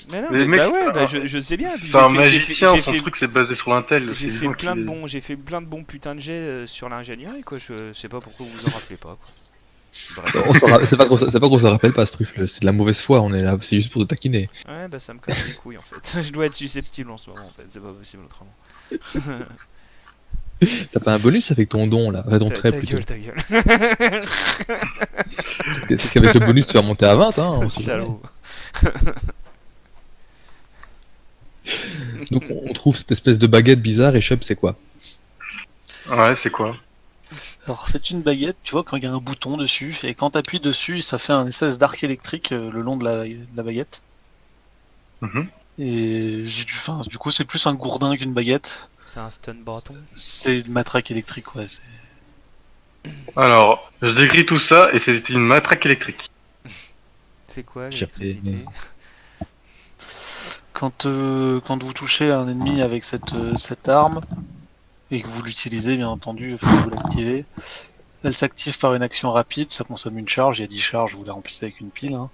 Mais non, Les mais mecs, bah ouais, c'est bah un- je sais bien. puis C'est un j'ai magicien, fait- son truc c'est basé sur l'intel. J'ai c'est fait lui plein qui- de bons, j'ai fait plein de bons putains de jets sur l'ingénierie quoi. Je sais pas pourquoi vous vous en rappelez pas quoi. Bref. C'est pas qu'on s'en rappelle pas, ce truc, c'est de la mauvaise foi, on est là, c'est juste pour te taquiner. Ouais bah ça me casse les couilles en fait. Je dois être susceptible en ce moment en fait. C'est pas possible autrement. T'as pas un bonus avec ton don là, avec ton trait Ta plutôt. gueule, ta gueule. C'est qu'avec le bonus tu vas monter à 20, hein. on sait jamais. Salaud. Donc on trouve cette espèce de baguette bizarre et Chubb c'est quoi? Ouais, c'est quoi? Alors c'est une baguette, tu vois, quand il y a un bouton dessus, et quand tu appuies dessus, ça fait un espèce d'arc électrique le long de la baguette. Mhm. Et enfin, du coup, c'est plus un gourdin qu'une baguette. C'est un stun bâton. C'est une matraque électrique, ouais. Alors, je décris tout ça et c'est une matraque électrique. C'est quoi J'ai fait- l'électricité? Quand vous touchez un ennemi avec cette arme, et que vous l'utilisez, bien entendu, faut que vous l'activez, elle s'active par une action rapide, ça consomme une charge, il y a 10 charges, vous la remplissez avec une pile. Hein.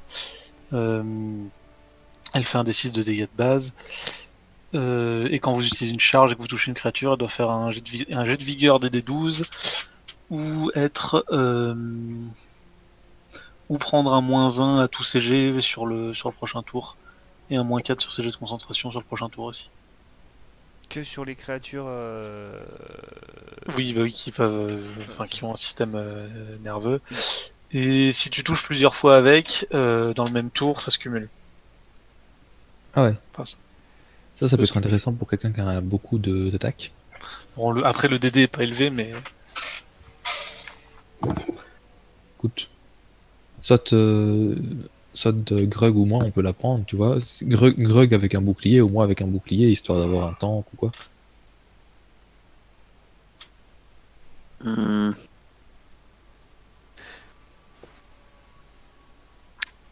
Elle fait un D6 de dégâts de base. Et quand vous utilisez une charge et que vous touchez une créature, elle doit faire un jet de vigueur des D12 ou être ou prendre un -1 à tous ses jets sur le prochain tour et un -4 sur ses jets de concentration sur le prochain tour aussi. Que sur les créatures. Oui, bah oui, qui peuvent, qui ont un système nerveux. Et si tu touches plusieurs fois avec, dans le même tour, ça se cumule. Ah ouais. Enfin, Ça peut être intéressant pour quelqu'un qui a beaucoup d'attaques. bon, après le DD est pas élevé, mais Écoute, soit Grug ou moi on peut la prendre, tu vois. Grug avec un bouclier ou moi avec un bouclier, histoire d'avoir un tank ou quoi.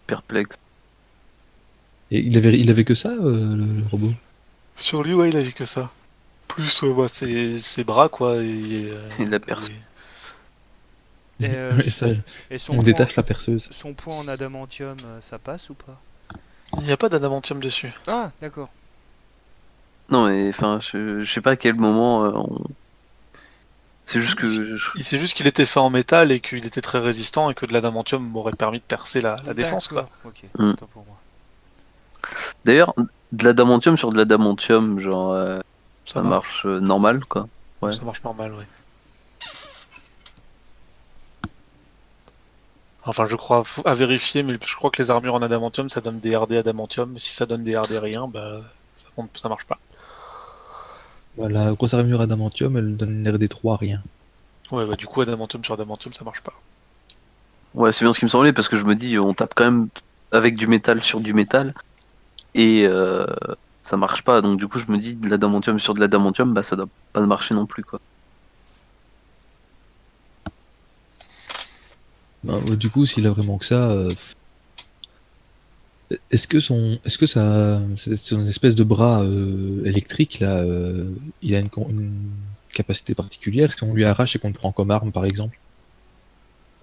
Perplexe. Et il avait que ça, le robot? sur lui, ouais, il avait que ça. Plus ses bras, quoi. Et la perce. Et, Ouais, ça, et on détache la perceuse. son point en adamantium, ça passe ou pas? Il n'y a pas d'adamantium dessus. Ah, d'accord. Non, mais enfin, je sais pas à quel moment c'est juste que Il sait juste qu'il était fait en métal et qu'il était très résistant et que de l'adamantium m'aurait permis de percer la défense, quoi. D'accord, ok, Hmm. autant pour moi. D'ailleurs, de l'adamantium sur de l'adamantium, genre ça marche. marche normal quoi. Ouais. Ça marche normal, ouais. Enfin, je crois, à vérifier, mais je crois que les armures en adamantium, ça donne des RD adamantium. Si ça donne des RD rien, bah, ça marche pas. Bah, la grosse armure adamantium, elle donne une RD3 rien. Ouais, bah, du coup, adamantium sur adamantium, ça marche pas. Ouais, c'est bien ce qui me semblait parce que je me dis on tape quand même avec du métal sur du métal et ça marche pas. Donc du coup je me dis de l'adamantium sur de l'adamantium, bah ça doit pas marcher non plus quoi. Bah, du coup, s'il a vraiment que ça, est-ce que son espèce de bras électrique là, il a une capacité particulière? Est-ce qu'on lui arrache et qu'on le prend comme arme, par exemple?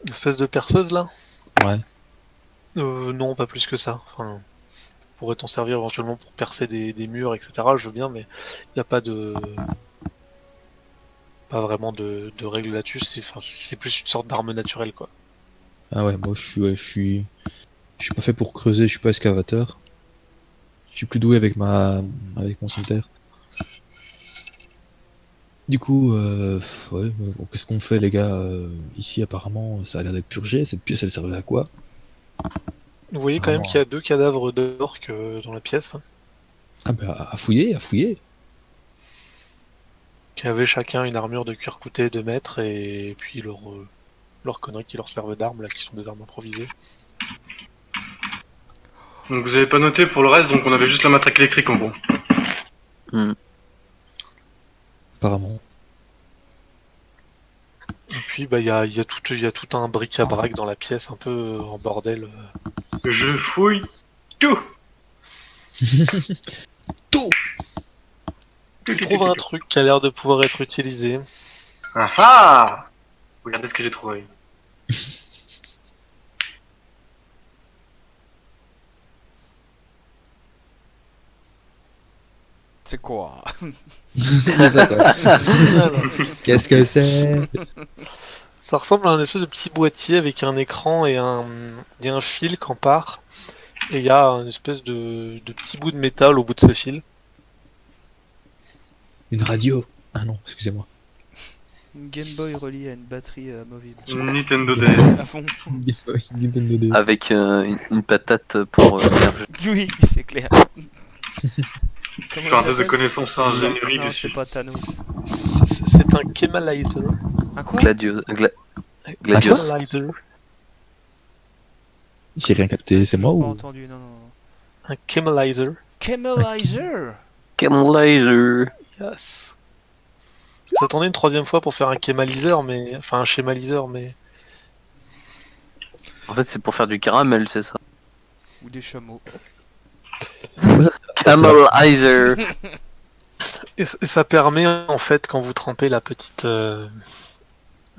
Une espèce de perceuse, là? Ouais. Non, pas plus que ça. Enfin, pourrait t'en servir éventuellement pour percer des murs, etc. Je veux bien, mais il n'y a pas de... Pas vraiment de règles là-dessus. C'est plus une sorte d'arme naturelle, quoi. Ah ouais, moi je suis pas fait pour creuser, je suis pas excavateur. Je suis plus doué avec mon cimetière. Du coup, ouais, bon, qu'est-ce qu'on fait les gars? Ici apparemment ça a l'air d'être purgé, cette pièce elle servait à quoi? Vous voyez quand même qu'il y a 2 cadavres d'orques dans la pièce, Ah bah à fouiller, à fouiller. qui avaient chacun une armure de cuir couté 2 mètres et puis leurs conneries qui leur servent d'armes, là, qui sont des armes improvisées. Donc vous avez pas noté pour le reste, donc on avait juste la matraque électrique en gros. Apparemment. Et puis bah il y a tout un bric-à-brac dans la pièce, un peu en bordel. Je fouille tout. Tout. Tu trouves un truc qui a l'air de pouvoir être utilisé. Ah ah. Regardez ce que j'ai trouvé. C'est quoi? Qu'est-ce que c'est? Ça ressemble à un espèce de petit boîtier avec un écran et un fil qui en part. Et il y a une espèce de petit bout de métal au bout de ce fil. Une radio. Ah non, excusez-moi. Une Game Boy reliée à une batterie amovible. Nintendo DS. À fond. Nintendo DS. Avec une patate pour Oui, c'est clair. Je suis un test de connaissances en ingénierie Non, dessus. c'est pas Thanos. C'est un Kemalizer. Un quoi? Gladius. Kemalizer. J'ai rien capté, c'est moi Pas ou? entendu, non, non. Un Kemalizer. Camelizer. Laser. Yes. J'attendais une 3e fois pour faire un Kemalizer, mais... Enfin, un Schémaliseur, mais... En fait c'est pour faire du caramel c'est ça. Ou des chameaux. Camelizer. Et ça permet, en fait, quand vous trempez la petite...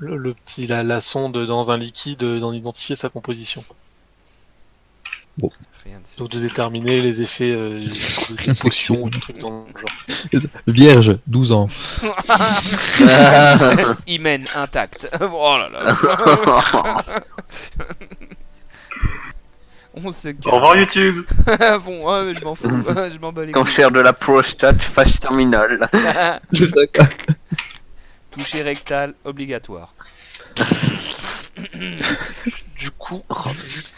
la sonde dans un liquide, d'en identifier sa composition. Rien de ça. Donc de déterminer les effets de potions ou de trucs dans le genre. Vierge, 12 ans. Hymen intact. Oh là là. On se calme. Au revoir YouTube. Bon, ouais, mais je m'en fous. Je m'en bats les Cancer de la prostate, phase terminale. Toucher rectal obligatoire. Du coup,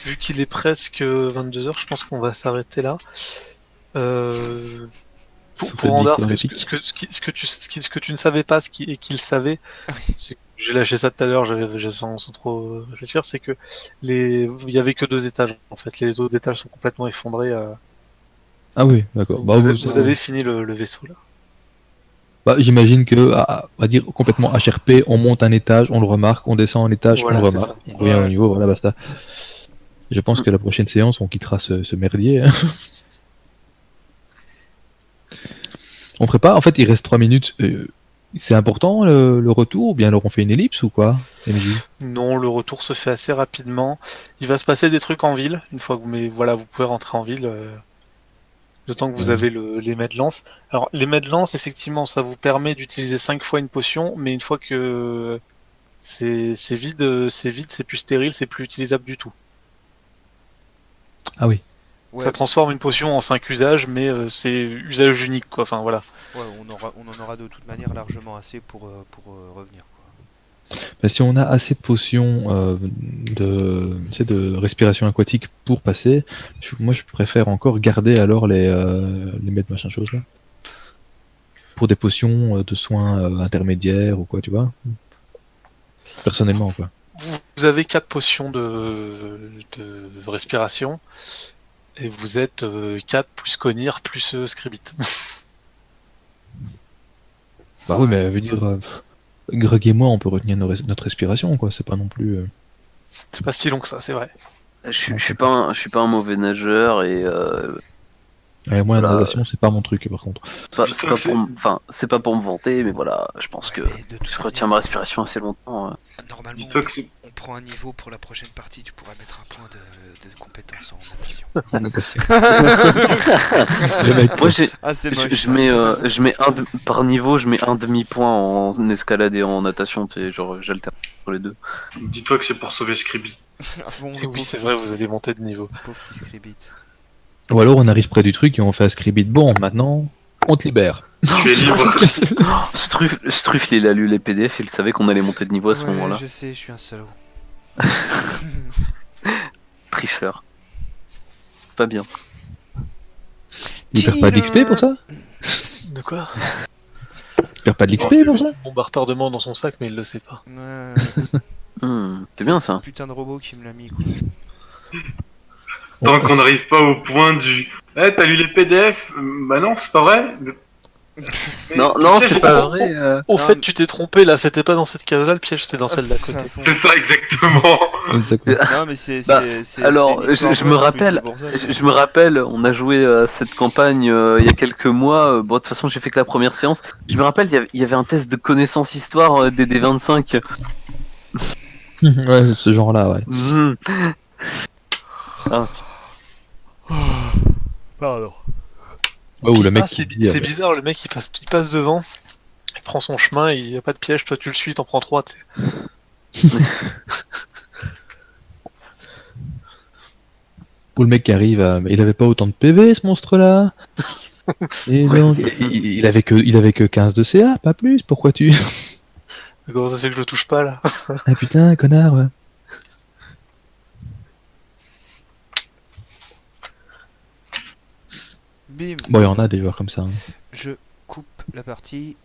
vu qu'il est presque 22h, je pense qu'on va s'arrêter là. Pour Andar, ce que tu ne savais pas et qu'il savait, j'ai lâché ça tout à l'heure, sans trop réfléchir, c'est que il y avait que 2 étages en fait, les autres étages sont complètement effondrés. Ah oui, d'accord. Bah, Vous avez fini le vaisseau là. Bah, j'imagine que, on va dire complètement HRP, on monte un étage, on le remarque, on descend un étage, Voilà, on le c'est remarque, ça. on revient au niveau, voilà, basta. Je pense que la prochaine séance, on quittera ce merdier. Hein. On ferait pas, en fait, il reste 3 minutes. C'est important le retour, ou bien alors on fait une ellipse ou quoi, MJ? Non, le retour se fait assez rapidement. Il va se passer des trucs en ville, une fois que mais voilà, vous pouvez rentrer en ville, le temps que vous Ouais. avez les mets de lance. Alors, les mets de lance, effectivement, ça vous permet d'utiliser 5 fois une potion, mais une fois que c'est vide, c'est plus stérile, c'est plus utilisable du tout. Ah oui. Ouais, Ça transforme une potion en 5 usages, mais c'est usage unique, quoi. Enfin, voilà. ouais, on en aura de toute manière largement assez pour revenir, quoi. Bah, si on a assez de potions tu sais, de respiration aquatique pour passer, moi je préfère encore garder alors les mettre machin chose là. Pour des potions de soins intermédiaires ou quoi, tu vois. Personnellement quoi. Vous avez 4 potions de respiration, et vous êtes 4 plus Conir plus Scribit. Bah oui, mais ça veut dire Greg et moi on peut retenir notre respiration quoi, c'est pas non plus. C'est pas si long que ça, c'est vrai. Je suis pas un mauvais nageur et Moi la voilà, natation c'est pas mon truc par contre. c'est pas pour, enfin, c'est pas pour me vanter, mais voilà, je pense Ouais, que mais de toute je retiens ma manière, respiration assez longtemps. normalement, Dis-toi que c'est- on prend un niveau pour la prochaine partie. Tu pourras mettre un point de compétence en natation. La natation. Le mec, Moi, j'ai, Ah, c'est je, moche. je mets par niveau, je mets un demi-point en escalade et en natation, tu sais, genre j'alterne entre les deux. Dis-toi que c'est pour sauver Scribby. Ah bon, Et le oui, pauvre c'est petit- vrai, vous allez monter de niveau. pauvre petit Scribit. Ou alors on arrive près du truc et on fait un scribit. Bon, maintenant, on te libère. Tu es libre. Struff, il a lu les PDF, il savait qu'on allait monter de niveau à ce Ouais, moment-là. je sais, je suis un salaud. Tricheur. Pas bien. Il perd pas de l'XP pour ça? De quoi? Il perd pas de l'XP pour ça? Bon, retardement dans son sac, mais il le sait pas. C'est bien ça. Putain de robot qui me l'a mis, quoi. Tant qu'on n'arrive pas au point du. Eh, t'as lu les PDF? Bah non, c'est pas vrai. Mais Non, tu non, sais, c'est pas vrai. Au Non, fait, mais- tu t'es trompé là, c'était pas dans cette case-là, le piège c'était dans celle d'à côté. À fond. C'est ça exactement. C'est quoi? Non, mais c'est. Bah, c'est alors, une histoire je me vraie, en plus, rappelle, c'est pour ça. je me rappelle, on a joué à cette campagne il y a quelques mois. Bon, de toute façon, j'ai fait que la première séance. Je me rappelle, il y avait un test de connaissance histoire des D25. Ouais, c'est ce genre-là, ouais. Mhm. Pardon. Ouais, ou le mec Ah, qui dit, c'est bizarre, le mec il passe devant, il prend son chemin, il y a pas de piège, toi tu le suis, t'en prends 3, tu sais. ou le mec qui arrive à... Il avait pas autant de PV ce monstre-là. Et donc, il avait que 15 de CA, pas plus, pourquoi tu... Comment ça fait que je le touche pas là? Ah putain, connard, ouais. Bim. Bon, il y en a des joueurs comme ça. Hein. Je coupe la partie.